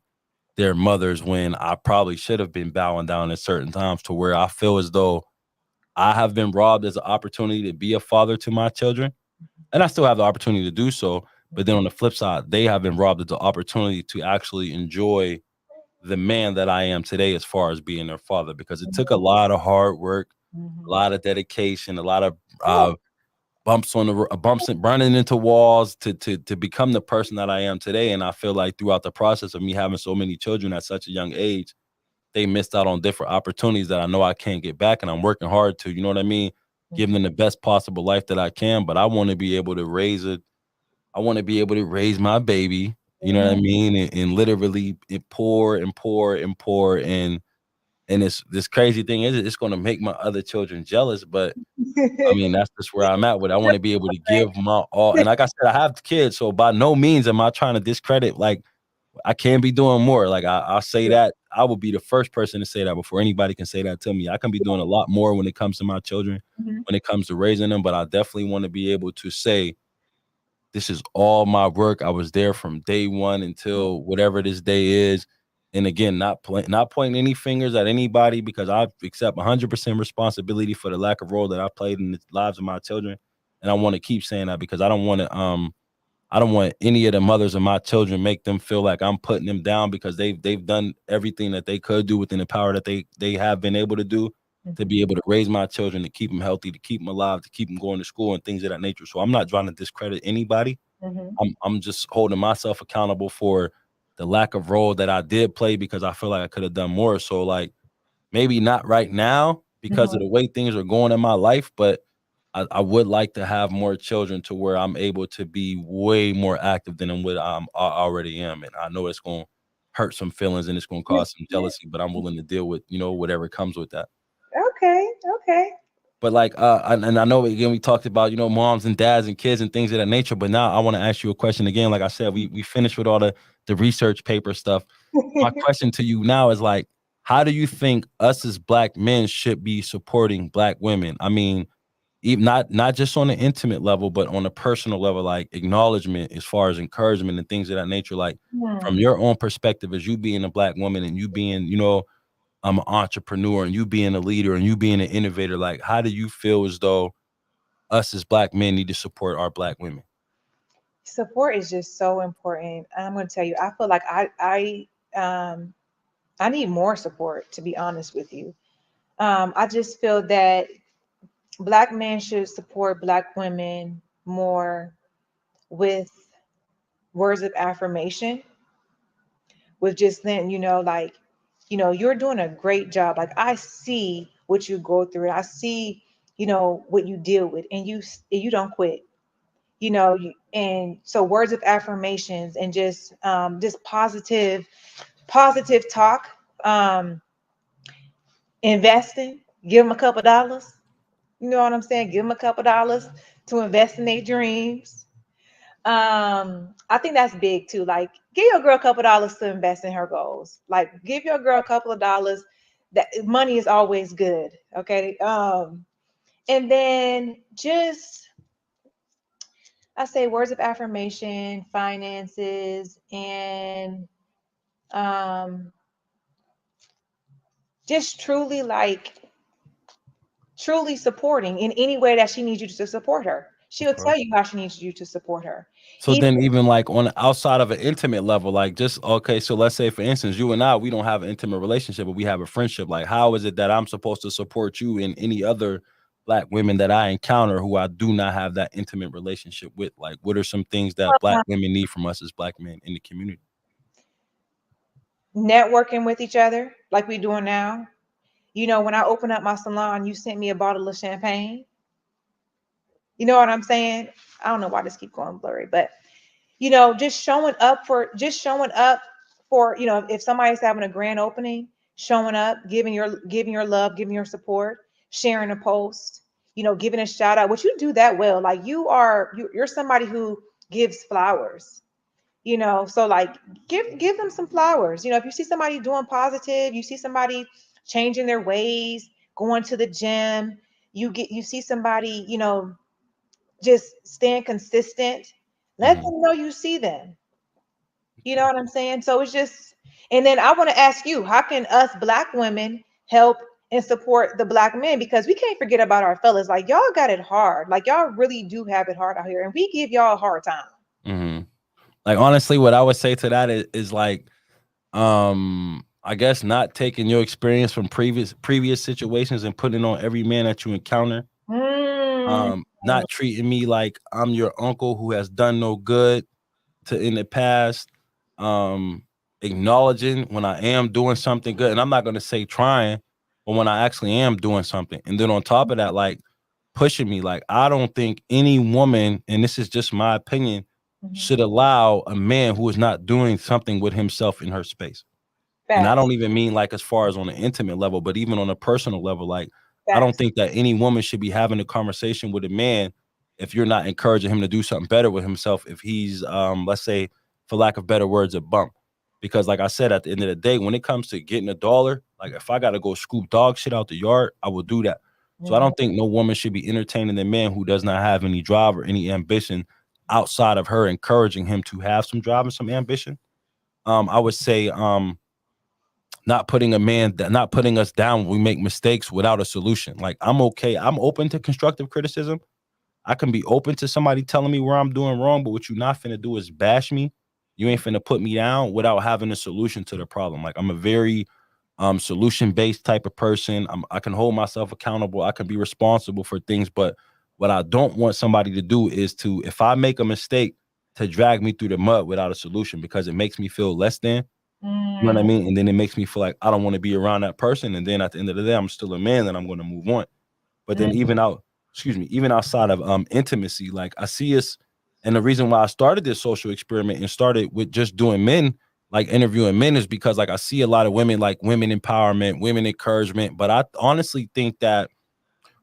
their mothers when I probably should have been bowing down at certain times, to where I feel as though I have been robbed as an opportunity to be a father to my children. And I still have the opportunity to do so. But then on the flip side, they have been robbed of the opportunity to actually enjoy the man that I am today as far as being their father, because it took a lot of hard work, a lot of dedication, a lot of Yeah. bumps on the bumps and running into walls to become the person that I am today. And I feel like throughout the process of me having so many children at such a young age, they missed out on different opportunities that I know I can't get back, and I'm working hard to, you know what I mean, give them the best possible life that I can. But I want to be able to raise it. I want to be able to raise my baby, you know what I Mhm. mean, and literally it pour and pour and pour. And it's this crazy thing is it's going to make my other children jealous, but I mean, that's just where I'm at with it. I want to be able to give my all. And like I said, I have kids, so by no means am I trying to discredit. Like, I can be doing more. Like, I'll say Yeah. that. I will be the first person to say that before anybody can say that to me. I can be doing a lot more when it comes to my children, Mhm. when it comes to raising them. But I definitely want to be able to say, this is all my work. I was there from day one until whatever this day is. And again, not pointing any fingers at anybody, because I accept 100% responsibility for the lack of role that I played in the lives of my children. And I want to keep saying that, because I don't want any of the mothers of my children make them feel like I'm putting them down, because they've done everything that they could do within the power that they have been able to do, to be able to raise my children, to keep them healthy, to keep them alive, to keep them going to school and things of that nature. So I'm not trying to discredit anybody. Mhm. I'm just holding myself accountable for the lack of role that I did play, because I feel like I could have done more. So, like, maybe not right now because of Mhm. the way things are going in my life, but I would like to have more children to where I'm able to be way more active than what I already am. And I know it's going to hurt some feelings and it's going to Yeah. cause some jealousy, but I'm willing to deal with, whatever comes with that. Okay. Okay. But like, and I know again we talked about, moms and dads and kids and things of that nature. But now I want to ask you a question again. Like I said, we finished with all the research paper stuff. My question to you now is, like, how do you think us as black men should be supporting black women? I mean, even not just on an intimate level, but on a personal level, like acknowledgement as far as encouragement and things of that nature. Like, from Hmm. your own perspective, as you being a black woman and you being, I'm an entrepreneur, and you being a leader and you being an innovator, like, how do you feel as though us as black men need to support our black women? Support is just so important. I'm going to tell you, I feel like I need more support, to be honest with you. I just feel that black men should support black women more with words of affirmation, with just then, like, you're doing a great job. Like, I see what you go through. I see, what you deal with, and you don't quit. And so words of affirmations and just positive talk, um, investing, give them a couple dollars. You know what I'm saying? Give them a couple dollars to invest in their dreams. I think that's big too. Like, give your girl a couple dollars to invest in her goals. Like, give your girl a couple of dollars. That money is always good. Okay. And then just, I say words of affirmation, finances, and um just truly, like, truly supporting in any way that she needs you to support her. Of She'll course. tell you how she needs you to support her. So Even then, even like on the outside of an intimate level, like, just okay, so let's say for instance, you and I, we don't have an intimate relationship, but we have a friendship. Like, how is it that I'm supposed to support you and any other black women that I encounter who I do not have that intimate relationship with? Like, what are some things that black women need from us as black men in the community? networking with each other like we doing now. When I opened up my salon, you sent me a bottle of champagne. You know what I'm saying? I don't know why this keep going blurry, but just showing up for, if somebody's having a grand opening, showing up, giving your love, giving your support, sharing a post, giving a shout out. What you do that well, like, you're somebody who gives flowers. So, like, give them some flowers. If you see somebody doing positive, you see somebody changing their ways, going to the gym, you see somebody, just staying consistent, let Mhm. them know you see them. You know what I'm saying? So it's just, And then I want to ask you, how can us Black women help and support the Black men? Because we can't forget about our fellas. Like, y'all got it hard. Like, y'all really do have it hard out here, and we give y'all a hard time. Mhm. Like, honestly, what I would say to that is like, I guess not taking your experience from previous situations and putting it on every man that you encounter. Mm, Not treating me like I'm your uncle who has done no good to in the past. Um, Acknowledging when I am doing something good, and I'm not gonna say trying, but when I actually am doing something, and then on top of that, like pushing me. Like, I don't think any woman, and this is just my opinion, mhm. should allow a man who is not doing something with himself in her space. And I Facts. don't even mean like as far as on an intimate level, but even on a personal level. Like, I don't Facts. think that any woman should be having a conversation with a man if you're not encouraging him to do something better with himself. If he's, let's say, for lack of better words, a bump. Because, like I said, at the end of the day, when it comes to getting a dollar, like if I got to go scoop dog shit out the yard, I will do that. So I Mhm. don't think no woman should be entertaining a man who does not have any drive or any ambition outside of her encouraging him to have some drive and some ambition. I would say, not putting us down when we make mistakes without a solution. Like, I'm okay. I'm open to constructive criticism. I can be open to somebody telling me where I'm doing wrong, but what you're not finna do is bash me. You ain't finna put me down without having a solution to the problem. Like, I'm a very solution based type of person. I can hold myself accountable. I can be responsible for things, but what I don't want somebody to do is to, if I make a mistake, to drag me through the mud without a solution, because it makes me feel less than. You know what I Mm, mean? And then it makes me feel like I don't want to be around that person. And then at the end of the day, I'm still a man and I'm going to move on. But then mm, even outside of intimacy, like I see us, and the reason why I started this social experiment and started with just doing men, like interviewing men, is because like I see a lot of women, like women empowerment, women encouragement. But I honestly think that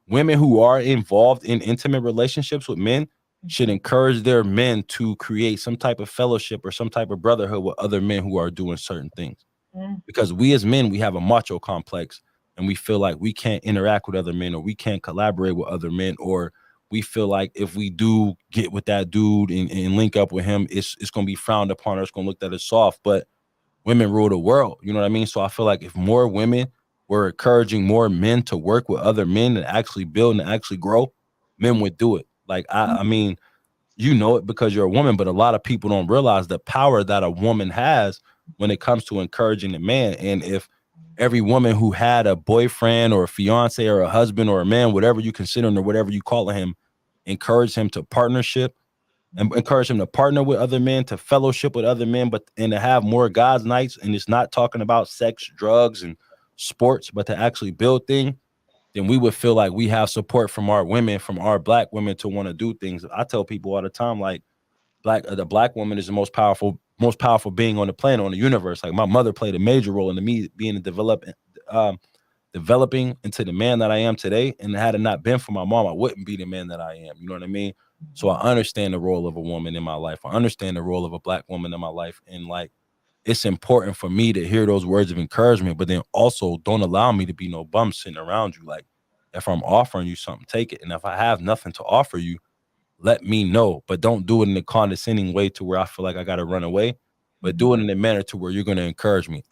women who are involved in intimate relationships with men should encourage their men to create some type of fellowship or some type of brotherhood with other men who are doing certain things. mm, Because we as men, we have a macho complex and we feel like we can't interact with other men, or we can't collaborate with other men, or we feel like if we do get with that dude and link up with him, it's gonna be frowned upon, or it's gonna look at us soft. But women rule the world. You know what I mean? So I feel like if more women were encouraging more men to work with other men and actually build and actually grow, men would do it. Like, I mean, you know it because you're a woman, but a lot of people don't realize the power that a woman has when it comes to encouraging a man. And if every woman who had a boyfriend or a fiance or a husband or a man, whatever you consider him or whatever you call him, encourage him to partnership and encourage him to partner with other men, to fellowship with other men, but and to have more God's nights. And it's not talking about sex, drugs, and sports, but to actually build things, then we would feel like we have support from our women, from our black women to want to do things. I tell people all the time, like the black woman is the most powerful being on the planet, on the universe. Like, my mother played a major role in me being um, developing into the man that I am today. And had it not been for my mom, I wouldn't be the man that I am. You know what I mean? So I understand the role of a woman in my life. I understand the role of a black woman in my life. And like, it's important for me to hear those words of encouragement, but then also don't allow me to be no bum sitting around you. Like, if I'm offering you something, take it. And if I have nothing to offer you, let me know, but don't do it in a condescending way to where I feel like I got to run away, but mhm, do it in a manner to where you're going to encourage me.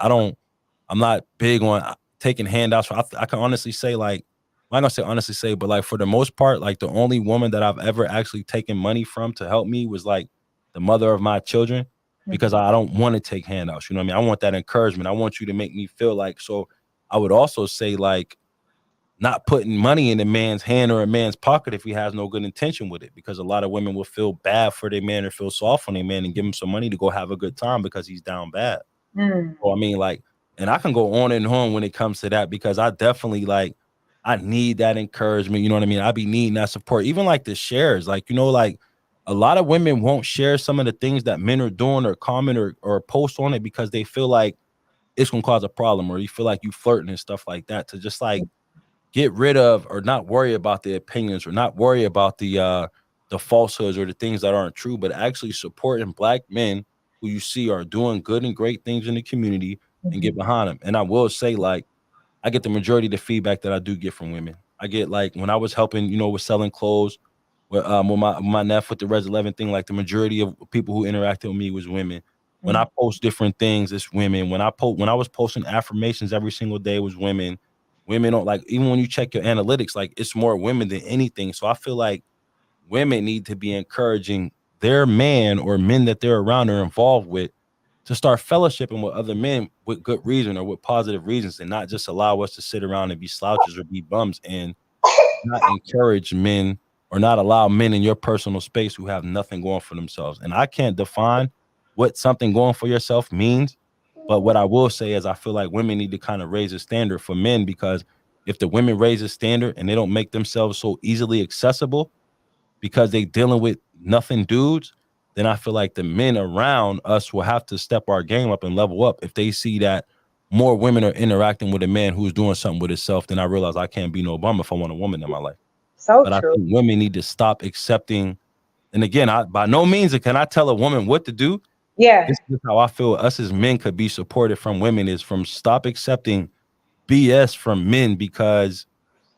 I'm not big on taking handouts. I can honestly say, like, I'm not gonna say honestly say, but like for the most part, like the only woman that I've ever actually taken money from to help me was like the mother of my children, because mhm, I don't want to take handouts. You know what I mean? I want that encouragement. I want you to make me feel like, so I would also say, like, not putting money in a man's hand or a man's pocket if he has no good intention with it, because a lot of women will feel bad for their man or feel soft on their man and give him some money to go have a good time because he's down bad. mm, So I mean, like, and I can go on and on when it comes to that, because I definitely, like, I need that encouragement. You know what I mean? I be needing that support, even like the shares. Like, like a lot of women won't share some of the things that men are doing or comment or post on it because they feel like it's gonna cause a problem, or you feel like you flirting and stuff like that. To just like get rid of or not worry about the opinions or not worry about the falsehoods or the things that aren't true, but actually supporting black men who you see are doing good and great things in the community, and get mhm, behind them. And I will say, like, I get the majority of the feedback that I do get from women. I get, like, when I was helping, with selling clothes, with my nephew with the Res 11 thing, like the majority of people who interacted with me was women. When I post different things, it's women. When I was posting affirmations every single day, it was women. Women don't like, even when you check your analytics, like it's more women than anything. So I feel like women need to be encouraging their man or men that they're around or involved with to start fellowshipping with other men with good reason or with positive reasons, and not just allow us to sit around and be slouches or be bums, and not encourage men or not allow men in your personal space who have nothing going for themselves. And I can't define what something going for yourself means, but what I will say is I feel like women need to kind of raise a standard for men, because if the women raise a standard and they don't make themselves so easily accessible because they dealing with nothing dudes, then I feel like the men around us will have to step our game up and level up. If they see that more women are interacting with a man who's doing something with himself, then I realize I can't be no bum if I want a woman in my life. So But I true. think women need to stop accepting. And again, by no means can I tell a woman what to do. Yeah. This is how I feel us as men could be supported from women, is from stop accepting BS from men because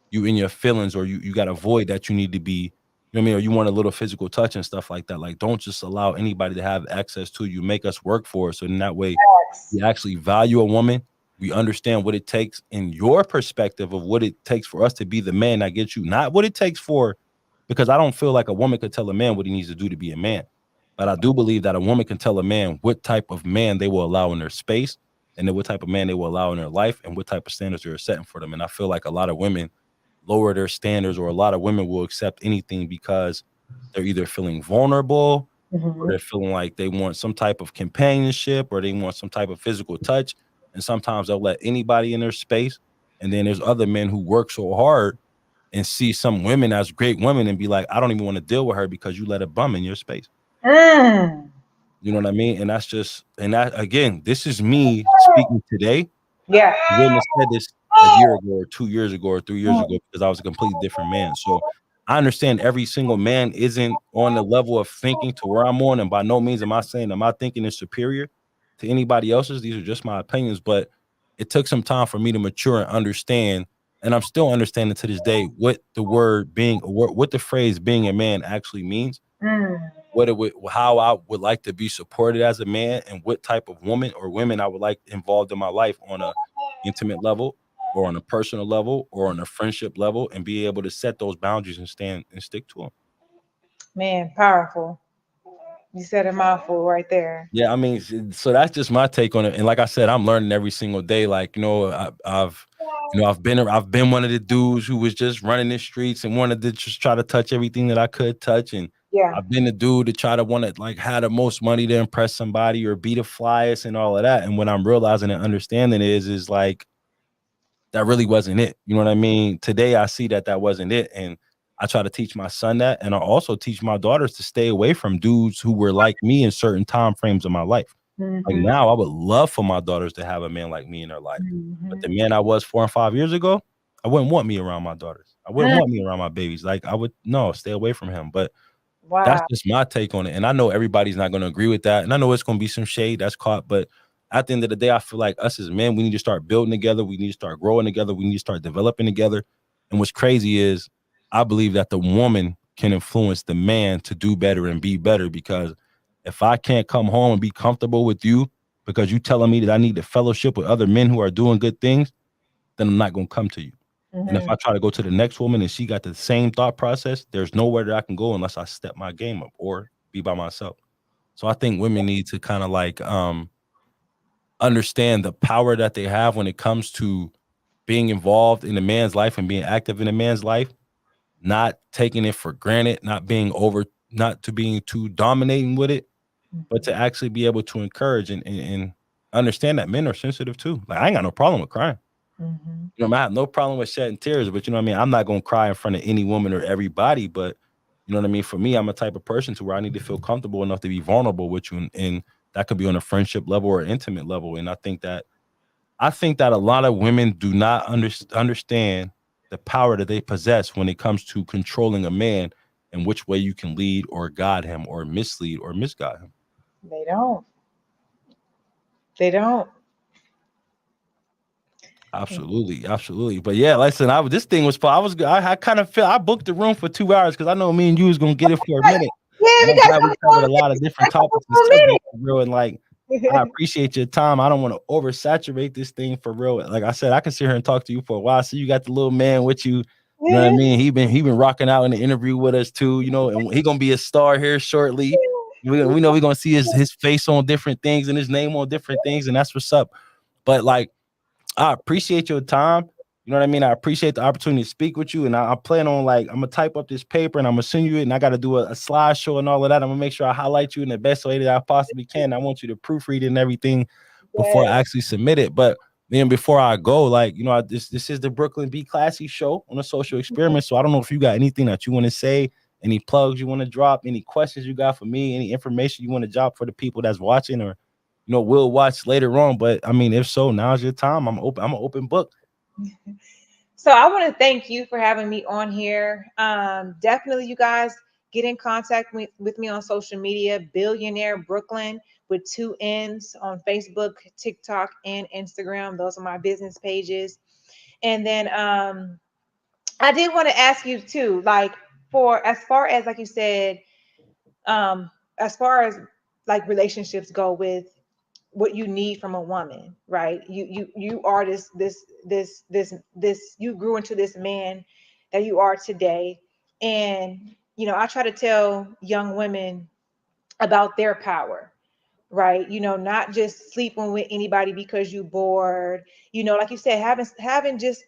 you in your feelings, or you got a void that you need to be, you know what I mean, or you want a little physical touch and stuff like that. Like, don't just allow anybody to have access to you. Make us work for it. So in that way, we actually value a woman. We understand what it takes in your perspective of what it takes for us to be the man that gets you, not what it takes for, because I don't feel like a woman could tell a man what he needs to do to be a man. But I do believe that a woman can tell a man what type of man they will allow in their space, and then what type of man they will allow in their life, and what type of standards they're setting for them. And I feel like a lot of women lower their standards, or a lot of women will accept anything because they're either feeling vulnerable, or they're feeling like they want some type of companionship, or they want some type of physical touch. And sometimes they'll let anybody in their space. And then there's other men who work so hard and see some women as great women and be like, I don't even want to deal with her because you let a bum in your space. You know what I mean? And that's just, and that again, this is me speaking today. Yeah. I wouldn't have said this a year ago or 2 years ago or 3 years ago, because I was a completely different man. So I understand every single man isn't on the level of thinking to where I'm on. And by no means am I saying that my thinking is superior to anybody else's. These are just my opinions, but it took some time for me to mature and understand. And I'm still understanding to this day what the word being, what the phrase being a man actually means, what it would, how I would like to be supported as a man, and what type of woman or women I would like involved in my life on a intimate level, or on a personal level, or on a friendship level, and be able to set those boundaries and stand and stick to them. Man, powerful. You said a mouthful right there. Yeah, I mean, so that's just my take on it. And like I said, I'm learning every single day. Like, I've been one of the dudes who was just running the streets and wanted to just try to touch everything that I could touch. And Yeah. I've been the dude to try to want to like have the most money to impress somebody or be the flyest and all of that. And what I'm realizing and understanding is like, that really wasn't it. You know what I mean? Today I see that that wasn't it. And I try to teach my son that. And I also teach my daughters to stay away from dudes who were like me in certain time frames of my life. Like now I would love for my daughters to have a man like me in their life. But the man I was 4 and 5 years ago, I wouldn't want me around my daughters. I wouldn't want me around my babies. Like I would, no, stay away from him. But that's Wow. just my take on it. And I know everybody's not going to agree with that. And I know it's going to be some shade that's caught. But at the end of the day, I feel like us as men, we need to start building together. We need to start growing together. We need to start developing together. And what's crazy is I believe that the woman can influence the man to do better and be better. Because if I can't come home and be comfortable with you because you telling me that I need to fellowship with other men who are doing good things, then I'm not going to come to you. And if I try to go to the next woman and she got the same thought process, there's nowhere that I can go unless I step my game up or be by myself. So I think women need to kind of like understand the power that they have when it comes to being involved in a man's life and being active in a man's life, not taking it for granted, not to being too dominating with it, but to actually be able to encourage and understand that men are sensitive too. Like I ain't got no problem with crying. You know, I have no problem with shedding tears, but you know what I mean? I'm not going to cry in front of any woman or everybody, but you know what I mean? For me, I'm a type of person to where I need to feel comfortable enough to be vulnerable with you. And that could be on a friendship level or intimate level. And I think that a lot of women do not understand the power that they possess when it comes to controlling a man and which way you can lead or guide him or mislead or misguide him. They don't. They don't. Absolutely, absolutely. But yeah, listen, this thing was fun. I kind of feel I booked the room for 2 hours because I know me and you was gonna get it for a minute. Yeah, And we I'm got glad we covered a lot of different topics and a minute. subjects, bro. And like I appreciate your time. I don't want to oversaturate this thing for real. Like I said, I can sit here and talk to you for a while. So you got the little man with you. You know what I mean? He been rocking out in the interview with us too, you know, and he gonna be a star here shortly. We know we're gonna see his face on different things and his name on different things, and that's what's up. But like I appreciate your time. You know what I mean? I appreciate the opportunity to speak with you. And I plan on like, I'm gonna type up this paper and I'm gonna send you it. And I got to do a slideshow and all of that. I'm gonna make sure I highlight you in the best way that I possibly can. I want you to proofread it and everything before Yes. I actually submit it. But then before I go, like, you know, this is the Brooklyn Bklassy show on a social experiment. So I don't know if you got anything that you want to say, any plugs you want to drop, any questions you got for me, any information you want to drop for the people that's watching, or you know, we'll watch later on. But I mean, if so, now's your time. I'm open. I'm an open book. So I want to thank you for having me on here. Definitely, you guys get in contact with me on social media, Billionaire Brooklyn with 2 N's on Facebook, TikTok, and Instagram. Those are my business pages. And then I did want to ask you too, like for as far as like you said, as far as like relationships go with what you need from a woman, right? You are this you grew into this man that you are today. And I try to tell young women about their power, right? Not just sleeping with anybody because you bored, like you said, having just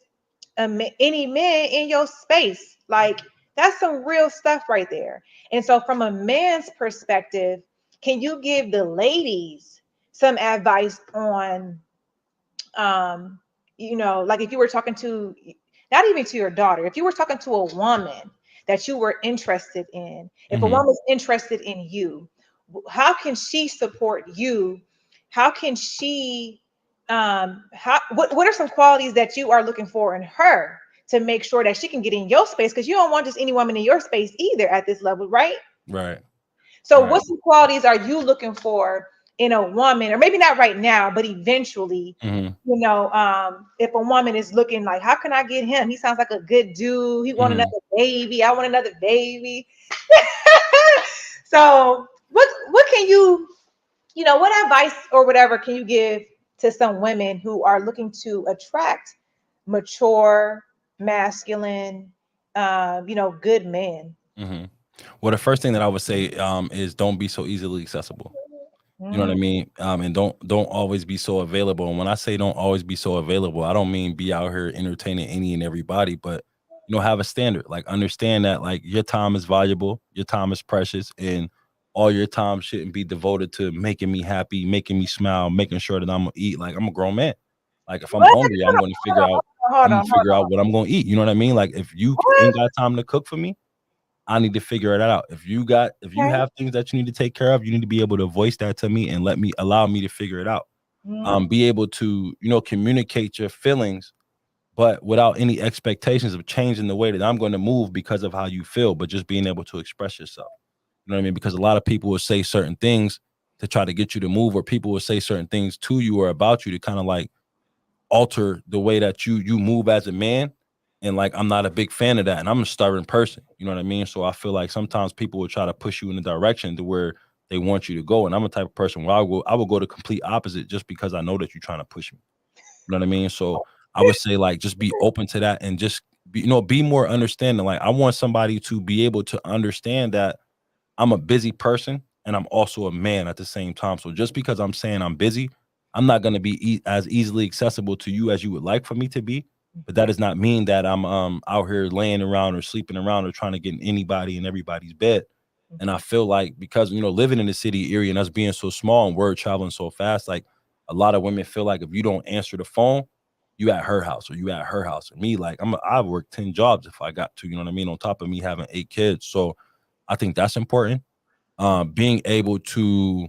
any man in your space. Like that's some real stuff right there. And so from a man's perspective, can you give the ladies some advice on like if you were talking to, not even to your daughter, if you were talking to a woman that you were interested in, if a Mm-hmm. woman's interested in you, how can she support you? How can she what are some qualities that you are looking for in her to make sure that she can get in your space? Because you don't want just any woman in your space either at this level, right? Right. So Right. what some qualities are you looking for in a woman, or maybe not right now, but eventually, Mm-hmm. if a woman is looking like, how can I get him? He sounds like a good dude. He want Mm-hmm. another baby. I want another baby. So what can what advice or whatever can you give to some women who are looking to attract mature, masculine, good men? Mm-hmm. Well, the first thing that I would say is don't be so easily accessible. You know what I Mm, mean? And don't always be so available. And when I say don't always be so available, I don't mean be out here entertaining any and everybody, but you know, have a standard. Like understand that like your time is valuable, your time is precious, and all your time shouldn't be devoted to making me happy, making me smile, making sure that I'm gonna eat. Like I'm a grown man. Like if I'm what? hungry, I'm gonna figure out Hold I'm gonna on, hold figure on. out what I'm gonna eat. You know what I mean? Like if you What? ain't got time to cook for me, I need to figure it out. If you Okay. have things that you need to take care of, you need to be able to voice that to me and allow me to figure it out. Mm, Be able to, you know, communicate your feelings, but without any expectations of changing the way that I'm going to move because of how you feel, but just being able to express yourself. You know what I mean? Because a lot of people will say certain things to try to get you to move, or people will say certain things to you or about you to kind of like alter the way that you move as a man. And like I'm not a big fan of that. And I'm a stubborn person. You know what I mean? So I feel like sometimes people will try to push you in the direction to where they want you to go. And I'm a type of person where I will go the complete opposite just because I know that you're trying to push me. You know what I mean? So I would say like just be open to that and just be, you know, be more understanding. Like I want somebody to be able to understand that I'm a busy person and I'm also a man at the same time. So just because I'm saying I'm busy, I'm not going to be as easily accessible to you as you would like for me to be. But that does not mean that I'm out here laying around or sleeping around or trying to get in anybody and everybody's bed. And I feel like because you know living in the city area and us being so small and word traveling so fast, like a lot of women feel like if you don't answer the phone, you at her house or you at her house. Or me, like I work 10 jobs if I got to, you know what I mean? On top of me having 8 kids. So I think that's important. Being able to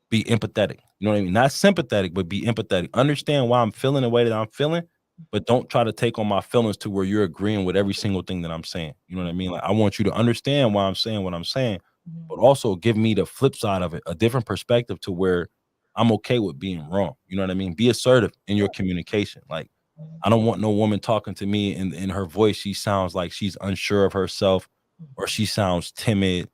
be empathetic. You know what I mean? Not sympathetic, but be empathetic. Understand why I'm feeling the way that I'm feeling, but don't try to take on my feelings to where you're agreeing with every single thing that I'm saying. You know what I mean? Like I want you to understand why I'm saying what I'm saying, but also give me the flip side of it, a different perspective to where I'm okay with being wrong. You know what I mean? Be assertive in your communication. Like I don't want no woman talking to me and in her voice, she sounds like she's unsure of herself or she sounds timid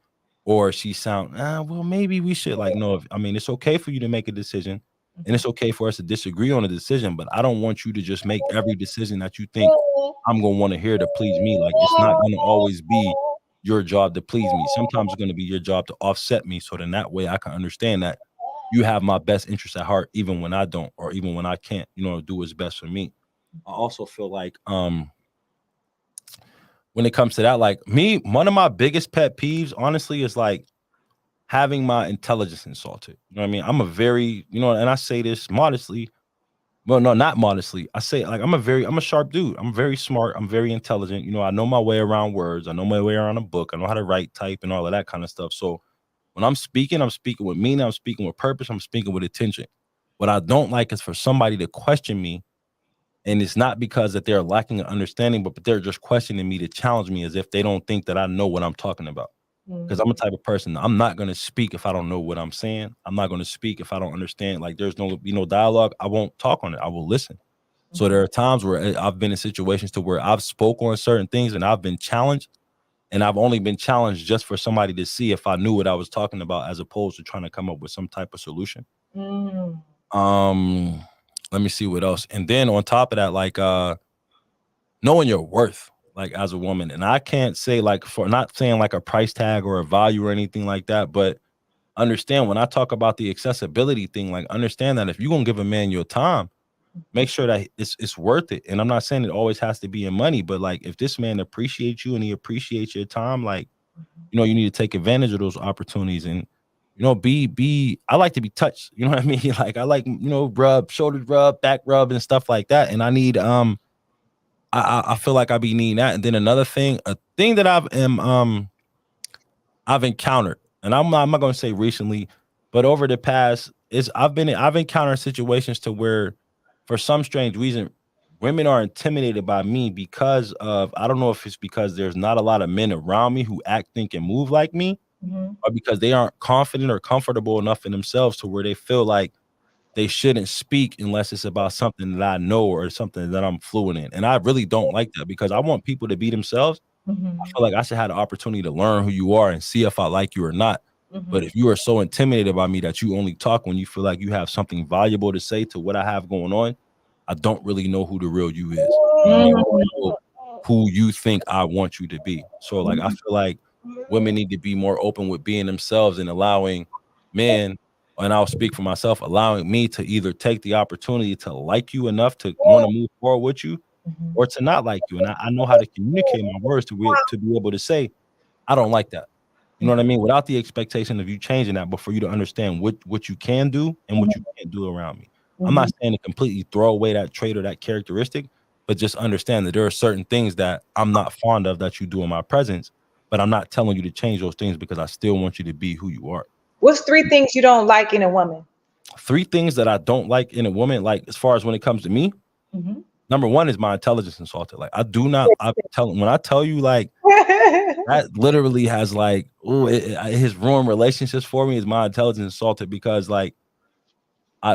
or she sound, well, maybe we should, like, no, I mean, it's okay for you to make a decision, and it's okay for us to disagree on a decision, but I don't want you to just make every decision that you think I'm gonna want to hear to please me. Like, it's not gonna always be your job to please me. Sometimes it's gonna be your job to offset me, so then that way I can understand that you have my best interest at heart, even when I don't, or even when I can't, do what's best for me. I also feel like, when it comes to that, like me, one of my biggest pet peeves, honestly, is like having my intelligence insulted. You know what I mean? I'm a very, and I say this modestly. Well, no, not modestly. I say, like, I'm a sharp dude. I'm very smart. I'm very intelligent. I know my way around words. I know my way around a book. I know how to write, type, and all of that kind of stuff. So when I'm speaking with meaning. I'm speaking with purpose. I'm speaking with intention. What I don't like is for somebody to question me, and it's not because that they're lacking an understanding, but they're just questioning me to challenge me as if they don't think that I know what I'm talking about. Because I'm a type of person, I'm not going to speak if I don't know what I'm saying. I'm not going to speak if I don't understand. Like, there's no, dialogue. I won't talk on it. I will listen. So there are times where I've been in situations to where I've spoke on certain things and I've been challenged, and I've only been challenged just for somebody to see if I knew what I was talking about, as opposed to trying to come up with some type of solution. Um, Let me see what else. And then on top of that, like, knowing your worth, like, as a woman. And I can't say, like, for not saying like a price tag or a value or anything like that, but understand when I talk about the accessibility thing, like, understand that if you're gonna give a man your time, make sure that it's worth it. And I'm not saying it always has to be in money, but like, if this man appreciates you and he appreciates your time, like, you need to take advantage of those opportunities. And be I like to be touched. You know what I mean? Like, I like, rub, shoulders rub, back rub, and stuff like that. And I need I feel like I be needing that. And then another thing, a thing that I've encountered, and I'm not gonna say recently, but over the past, is I've encountered situations to where, for some strange reason, women are intimidated by me because of, I don't know if it's because there's not a lot of men around me who act, think, and move like me, or because they aren't confident or comfortable enough in themselves to where they feel like they shouldn't speak unless it's about something that I know or something that I'm fluent in. And I really don't like that, because I want people to be themselves. I feel like I should have the opportunity to learn who you are and see if I like you or not. But if you are so intimidated by me that you only talk when you feel like you have something valuable to say to what I have going on, I don't really know who the real you is. You know what I mean? I don't know who you think I want you to be. So, like, I feel like women need to be more open with being themselves and allowing men, and I'll speak for myself, allowing me to either take the opportunity to like you enough to want to move forward with you, or to not like you. And I know how to communicate my words to be able to say, I don't like that. You know what I mean? Without the expectation of you changing that, but for you to understand what you can do and what you can't do around me. I'm not saying to completely throw away that trait or that characteristic, but just understand that there are certain things that I'm not fond of that you do in my presence, but I'm not telling you to change those things because I still want you to be who you are. What's 3 things you don't like in a woman? 3 things that I don't like in a woman, like, as far as when it comes to me, number 1 is my intelligence insulted. Like, when I tell you, like, that literally has, like, his ruined relationships for me, is my intelligence insulted, because, like,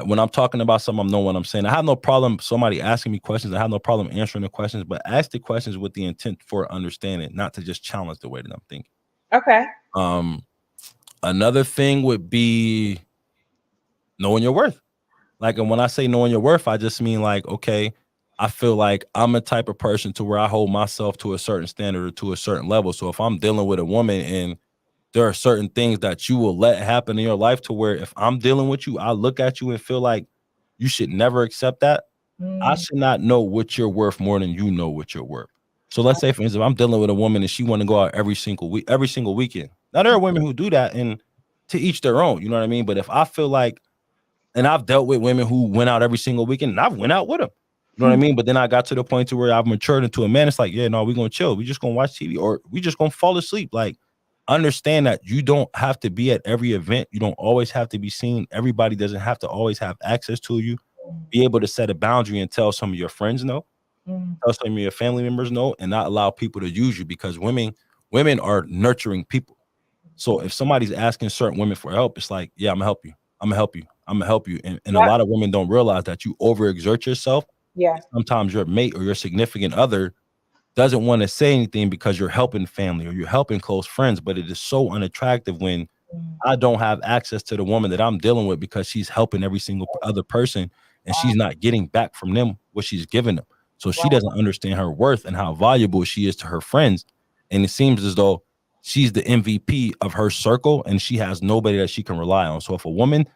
when I'm talking about something, I know what I'm saying. I have no problem somebody asking me questions. I have no problem answering the questions, but ask the questions with the intent for understanding, not to just challenge the way that I'm thinking. Okay. Another thing would be knowing your worth. Like, and when I say knowing your worth, I just mean, like, okay, I feel like I'm a type of person to where I hold myself to a certain standard or to a certain level. So if I'm dealing with a woman and there are certain things that you will let happen in your life to where if I'm dealing with you, I look at you and feel like you should never accept that. I should not know what you're worth more than you know what you're worth. So let's say, for instance, if I'm dealing with a woman and she want to go out every single weekend. Now, there are women who do that, and to each their own, you know what I mean? But if I feel like, and I've dealt with women who went out every single weekend, and I've went out with them. You know what I mean? But then I got to the point to where I've matured into a man. It's like, yeah, no, we're going to chill. We just going to watch TV, or we just going to fall asleep. Like, understand that you don't have to be at every event. You don't always have to be seen. Everybody doesn't have to always have access to you. Be able to set a boundary and tell some of your friends no, tell some of your family members no, and not allow people to use you, because women are nurturing people. So if somebody's asking certain women for help, it's like, yeah, I'm gonna help you. I'm gonna help you. I'm gonna help you. And a lot of women don't realize that you overexert yourself. Yeah. Sometimes your mate or your significant other doesn't want to say anything because you're helping family or you're helping close friends, but it is so unattractive when Mm. I don't have access to the woman that I'm dealing with because she's helping every single other person and Wow. she's not getting back from them what she's giving them. So she Wow. doesn't understand her worth and how valuable she is to her friends. And it seems as though she's the MVP of her circle and she has nobody that she can rely on. So if a woman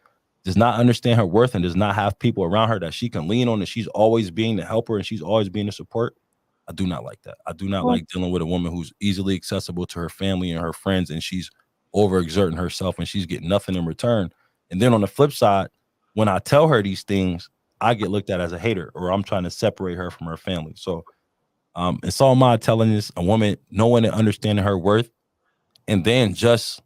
does not understand her worth and does not have people around her that she can lean on and she's always being the helper and she's always being the support, I do not like that. I do not Mm. like dealing with a woman who's easily accessible to her family and her friends, and she's overexerting herself and she's getting nothing in return. And then on the flip side, when I tell her these things, I get looked at as a hater or I'm trying to separate her from her family. So it's all my telling this a woman knowing and understanding her worth. And then just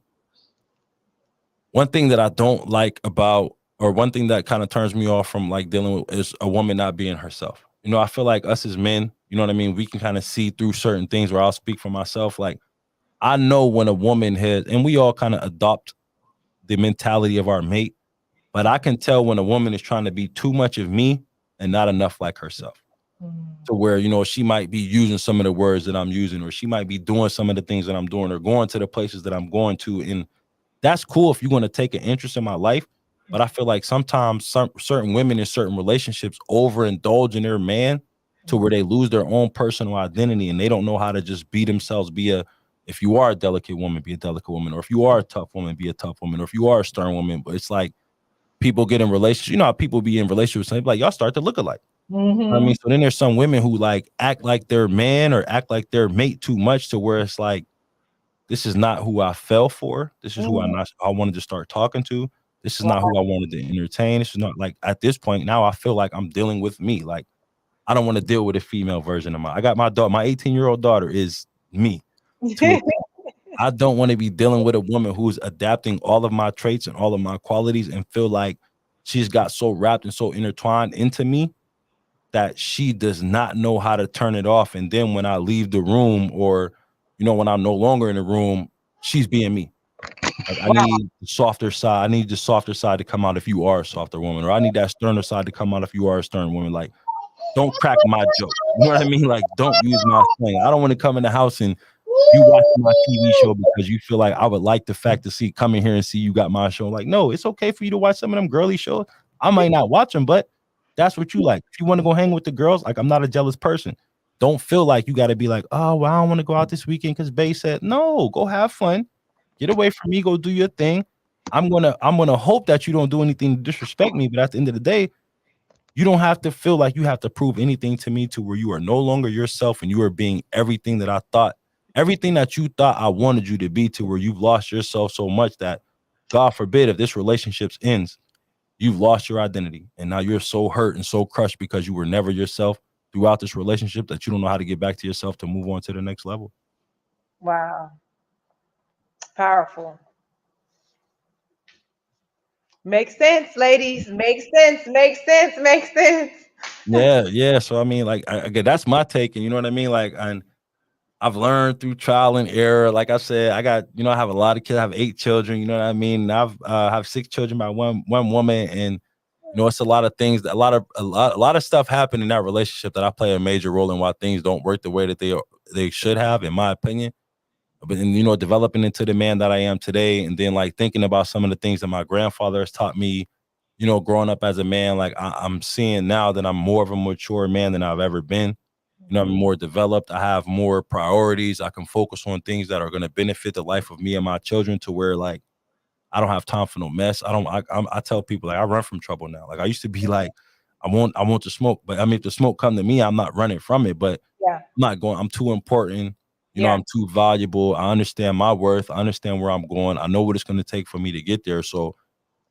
one thing that I don't like about, or one thing that kind of turns me off from like dealing with is a woman not being herself. You know, I feel like us as men, you know what I mean? We can kind of see through certain things where I'll speak for myself. Like I know when a woman has, and we all kind of adopt the mentality of our mate, but I can tell when a woman is trying to be too much of me and not enough like herself. Mm. To where, you know, she might be using some of the words that I'm using, or she might be doing some of the things that I'm doing, or going to the places that I'm going to. And that's cool if you're going to take an interest in my life. But I feel like sometimes certain women in certain relationships overindulge in their man to where they lose their own personal identity and they don't know how to just be themselves. If you are a delicate woman, be a delicate woman. Or if you are a tough woman, be a tough woman. Or if you are a stern woman, but it's like people get in relationships. You know how people be in relationships and like y'all start to look alike. I Mhm. mean, so then there's some women who like act like their man or act like their mate too much to where it's like, this is not who I fell for. This is who Mhm. I wanted to start talking to. This is not Wow. who I wanted to entertain. This is not like at this point now I feel like I'm dealing with me. Like I don't want to deal with a female version of I got my daughter, my 18-year-old daughter is me to a T. I don't want to be dealing with a woman who's adapting all of my traits and all of my qualities and feel like she's got so wrapped and so intertwined into me that she does not know how to turn it off. And then when I leave the room or, you know, when I'm no longer in the room, she's being me. Like I Wow. need the softer side. I need the softer side to come out if you are a softer woman, or I need that sterner side to come out if you are a stern woman. Like, don't crack my joke. You know what I mean? Like, don't use my slang. I don't want to come in the house and you watch my TV show because you feel like I would like the fact to see come in here and see you got my show. Like, no, it's okay for you to watch some of them girly shows. I might not watch them, but that's what you like. If you want to go hang with the girls, like I'm not a jealous person. Don't feel like you got to be like, oh, well, I don't want to go out this weekend because Bay said no. Go have fun, get away from me, go do your thing. I'm gonna hope that you don't do anything to disrespect me, but at the end of the day, you don't have to feel like you have to prove anything to me to where you are no longer yourself and you are being everything that I thought, everything that you thought I wanted you to be to where you've lost yourself so much that God forbid if this relationship ends, you've lost your identity. And now you're so hurt and so crushed because you were never yourself throughout this relationship that you don't know how to get back to yourself to move on to the next level. Wow. Powerful. Makes sense, ladies. Makes sense. Makes sense. Makes sense. Yeah, yeah. So I mean, like, again, that's my take, and you know what I mean. Like, and I've learned through trial and error. Like I said, I got, you know, I have a lot of kids. I have 8 children. You know what I mean. And I've have 6 children by one woman, and you know, it's a lot of things. A lot of stuff happened in that relationship that I play a major role in why things don't work the way that they should have, in my opinion. But then, you know, developing into the man that I am today, and then like thinking about some of the things that my grandfather has taught me, you know, growing up as a man, like I'm seeing now that I'm more of a mature man than I've ever been. You know, I'm more developed. I have more priorities. I can focus on things that are going to benefit the life of me and my children to where like I don't have time for no mess. I don't. I tell people like I run from trouble now. Like I used to be like I want to smoke, but I mean if the smoke come to me, I'm not running from it. But Yeah. I'm not going. I'm too important. You know, Yeah. I'm too valuable. I understand my worth. I understand where I'm going. I know what it's going to take for me to get there. So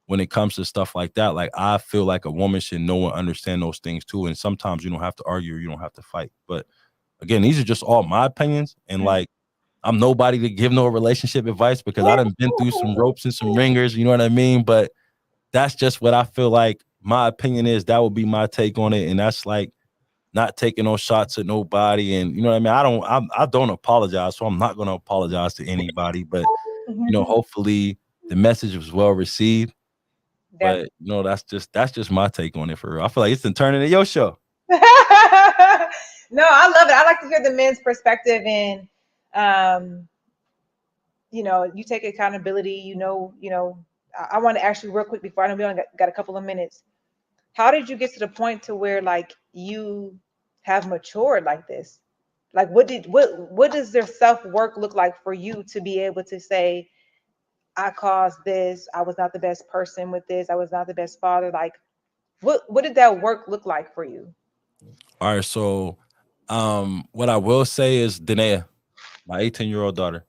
when it comes to stuff like that, like I feel like a woman should know and understand those things too. And sometimes you don't have to argue or you don't have to fight. But again, these are just all my opinions. And Mhm. like I'm nobody to give no relationship advice because I done been through some ropes and some ringers, you know what I mean? But that's just what I feel like my opinion is. That would be my take on it. And that's like not taking no shots at nobody. And you know what I mean? I don't apologize. So I'm not gonna apologize to anybody. But you know, Mhm. hopefully the message was well received. Definitely. But you know, that's just my take on it for real. I feel like it's been turning into your show. No, I love it. I like to hear the men's perspective, and you take accountability. I want to ask you real quick before I know we only got a couple of minutes. How did you get to the point to where like you have matured like this? Like what does their self-work look like for you to be able to say, I caused this, I was not the best person with this, I was not the best father? Like what did that work look like for you? All right, so what I will say is Danae, my 18-year-old daughter.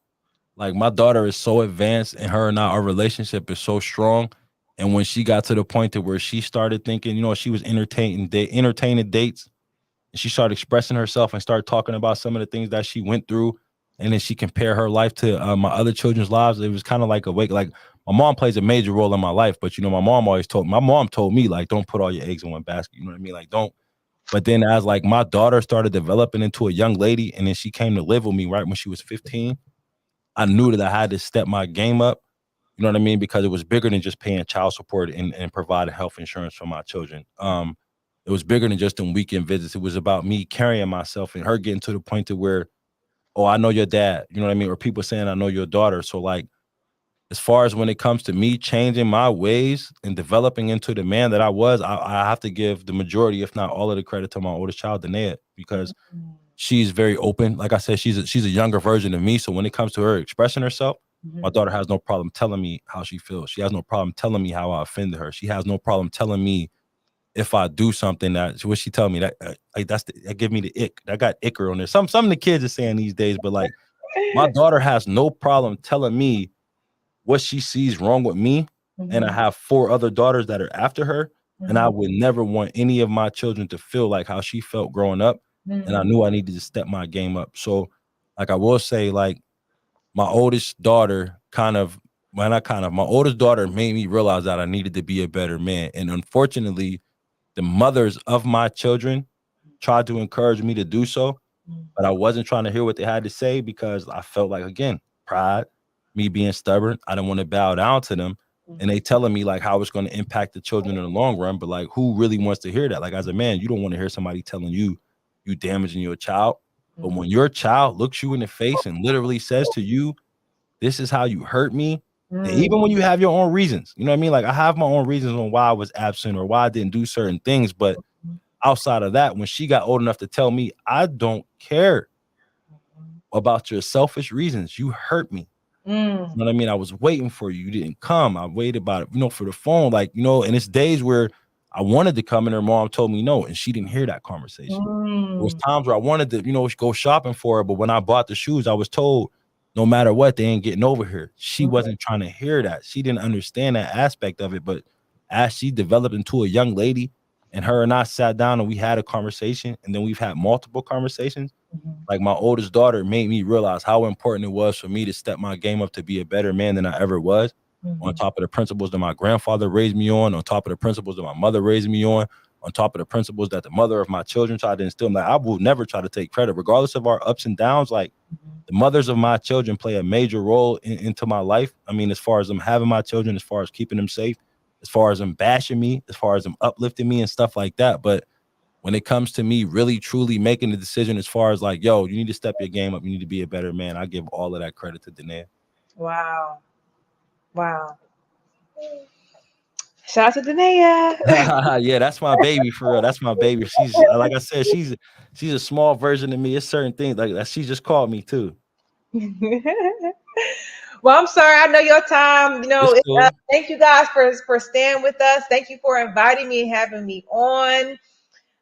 Like my daughter is so advanced, and her and our relationship is so strong. And when she got to the point to where she started thinking, she was entertaining dates, and she started expressing herself and started talking about some of the things that she went through, and then she compared her life to my other children's lives. It was kind of like a wake. Like my mom plays a major role in my life, but my mom told me like, don't put all your eggs in one basket. You know what I mean? Like don't. But then as like my daughter started developing into a young lady, and then she came to live with me right when she was 15, I knew that I had to step my game up. You know what I mean? Because it was bigger than just paying child support and providing health insurance for my children. It was bigger than just them weekend visits. It was about me carrying myself and her getting to the point to where, oh, I know your dad. You know what I mean? Or people saying I know your daughter. So like, as far as when it comes to me changing my ways and developing into the man that I was, I have to give the majority, if not all of the credit to my oldest child, Danae, because Mhm. she's very open. Like I said, she's a younger version of me. So when it comes to her expressing herself, my daughter has no problem telling me how she feels. She has no problem telling me how I offended her. She has no problem telling me if I do something that what she tell me that like that give me the ick. I got icker on there. Some of the kids are saying these days, but like my daughter has no problem telling me what she sees wrong with me. And I Mhm. have 4 other daughters that are after her. And I Mhm. would never want any of my children to feel like how she felt growing up. And I Mhm. knew I needed to step my game up. So like I will say, like my oldest daughter my oldest daughter made me realize that I needed to be a better man. And unfortunately, the mothers of my children tried to encourage me to do so, but I wasn't trying to hear what they had to say because I felt like, again, pride, me being stubborn. I didn't want to bow down to them. And they telling me like how it's going to impact the children in the long run. But like, who really wants to hear that? Like, as a man, you don't want to hear somebody telling you damaging your child. But when your child looks you in the face and literally says to you, this is how you hurt me. And Mhm. even when you have your own reasons, you know what I mean? Like I have my own reasons on why I was absent or why I didn't do certain things. But outside of that, when she got old enough to tell me, I don't care about your selfish reasons. You hurt me. Mm. You know what I mean? I was waiting for you. You didn't come. I waited about it, for the phone. Like, and it's days where I wanted to come and her mom told me no, and she didn't hear that conversation. There was Mm. times where I wanted to, go shopping for her, but when I bought the shoes, I was told no matter what, they ain't getting over here. She wasn't trying to hear that. She didn't understand that aspect of it. But as she developed into a young lady, and her and I sat down and we had a conversation, and then we've had multiple conversations. Mhm. Like my oldest daughter made me realize how important it was for me to step my game up to be a better man than I ever was. On Mhm. top of the principles that my grandfather raised me on top of the principles that my mother raised me on top of the principles that the mother of my children tried to instill. Like I will never try to take credit, regardless of our ups and downs. Like Mhm. the mothers of my children play a major role into my life. I mean, as far as them having my children, as far as keeping them safe, as far as them bashing me, as far as them uplifting me and stuff like that. But when it comes to me really truly making the decision as far as like, yo, you need to step your game up, you need to be a better man, I give all of that credit to Danae. Wow. Wow. Shout out to Danae. Yeah, that's my baby for real. That's my baby. She's like I said, she's a small version of me. It's certain things like that. She just called me too. Well, I'm sorry. I know your time. It's cool. Thank you guys for staying with us. Thank you for inviting me and having me on.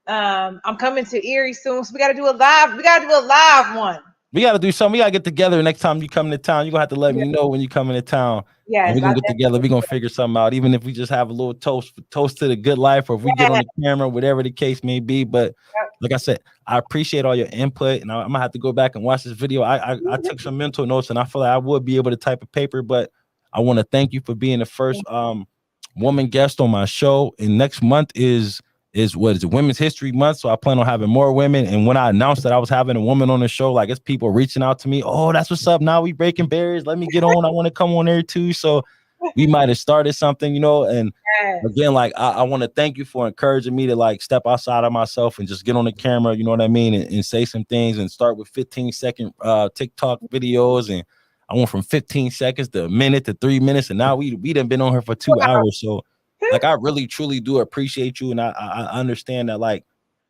I'm coming to Erie soon, so we got to do a live. We got to do a live one. We got to do something. We got to get together next time you come to town. You're going to have to let Yeah. me know when you come into town. And Yes, we're I going to get together. We're going to figure something out. Even if we just have a little toast to the good life, or if we get on definitely. the camera, whatever the case may be. But like I said, I appreciate all your input. And I'm going to have to go back and watch this video. I took some mental notes, and I feel like I would be able to type a paper. But I want to thank you for being the first woman guest on my show. And next month is what is it, Women's History Month. So I plan on having more women. And when I announced that I was having a woman on the show, like it's people reaching out to me. Oh, that's what's up. Now we breaking barriers. Let me get on. I want to come on there too. So we might have started something, and Yes. again, like I want to thank you for encouraging me to like step outside of myself and just get on the camera, you know what I mean, and say some things and start with 15-second TikTok videos. And I went from 15 seconds to a minute to 3 minutes, and now we done been on here for 2 hours. So like I really truly do appreciate you, and I understand that like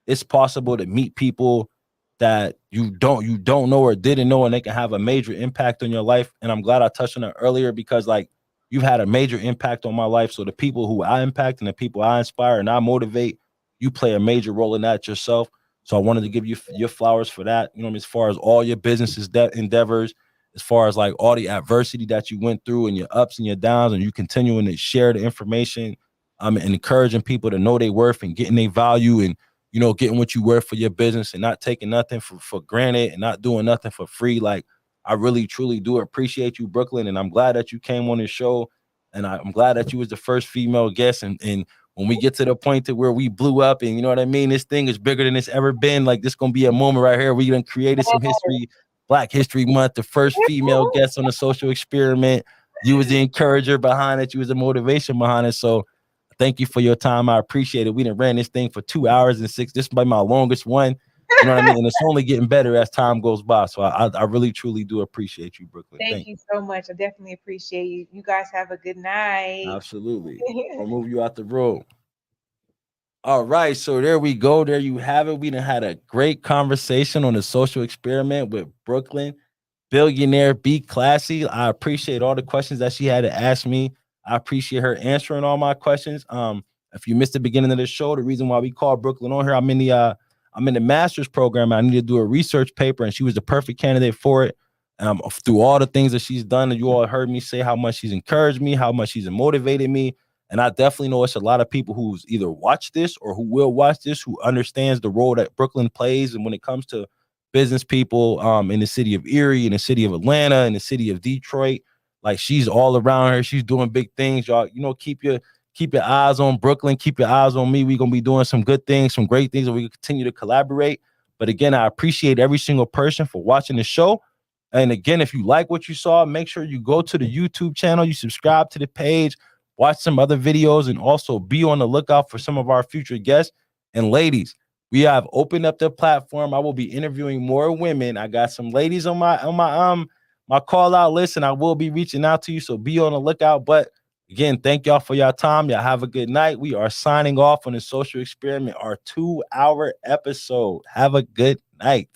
it's possible to meet people that you don't know or didn't know, and they can have a major impact on your life. And I'm glad I touched on it earlier because like you've had a major impact on my life. So the people who I impact and the people I inspire and I motivate, you play a major role in that yourself. So I wanted to give you your flowers for that. As far as all your businesses endeavors, as far as like all the adversity that you went through and your ups and your downs, and you continuing to share the information, and encouraging people to know their worth and getting their value, and getting what you worth for your business, and not taking nothing for granted, and not doing nothing for free. Like I really truly do appreciate you, Brooklyn, and I'm glad that you came on this show, and I'm glad that you was the first female guest. And when we get to the point to where we blew up, and you know what I mean, this thing is bigger than it's ever been. Like this gonna be a moment right here. We done created some history. Black History Month, the first female guest on the social experiment. You was the encourager behind it. You was the motivation behind it. So thank you for your time. I appreciate it. We done ran this thing for 2 hours and 6. This might be my longest one. You know what I mean? And it's only getting better as time goes by. So I really, truly do appreciate you, Brooklyn. Thank Thank you you. so much. I definitely appreciate you. You guys have a good night. Absolutely. I'll move you out the road. All right. So there we go. There you have it. We done had a great conversation on the social experiment with Brooklyn Billionaire Bklassy. I appreciate all the questions that she had to ask me. I appreciate her answering all my questions. If you missed the beginning of the show, the reason why we called Brooklyn on here, I'm in the master's program. I need to do a research paper, and she was the perfect candidate for it. Through all the things that she's done, and you all heard me say how much she's encouraged me, how much she's motivated me. And I definitely know it's a lot of people who's either watched this or who will watch this who understands the role that Brooklyn plays. And when it comes to business people in the city of Erie, in the city of Atlanta, in the city of Detroit, like she's all around her. She's doing big things. Y'all, keep your eyes on Brooklyn. Keep your eyes on me. We're gonna be doing some good things, some great things, and we can continue to collaborate. But again, I appreciate every single person for watching the show. And again, if you like what you saw, make sure you go to the YouTube channel, you subscribe to the page, watch some other videos, and also be on the lookout for some of our future guests. And ladies, we have opened up the platform. I will be interviewing more women. I got some ladies on my call out list, and I will be reaching out to you. So be on the lookout. But again, thank y'all for your time. Y'all have a good night. We are signing off on the social experiment, our 2-hour episode. Have a good night.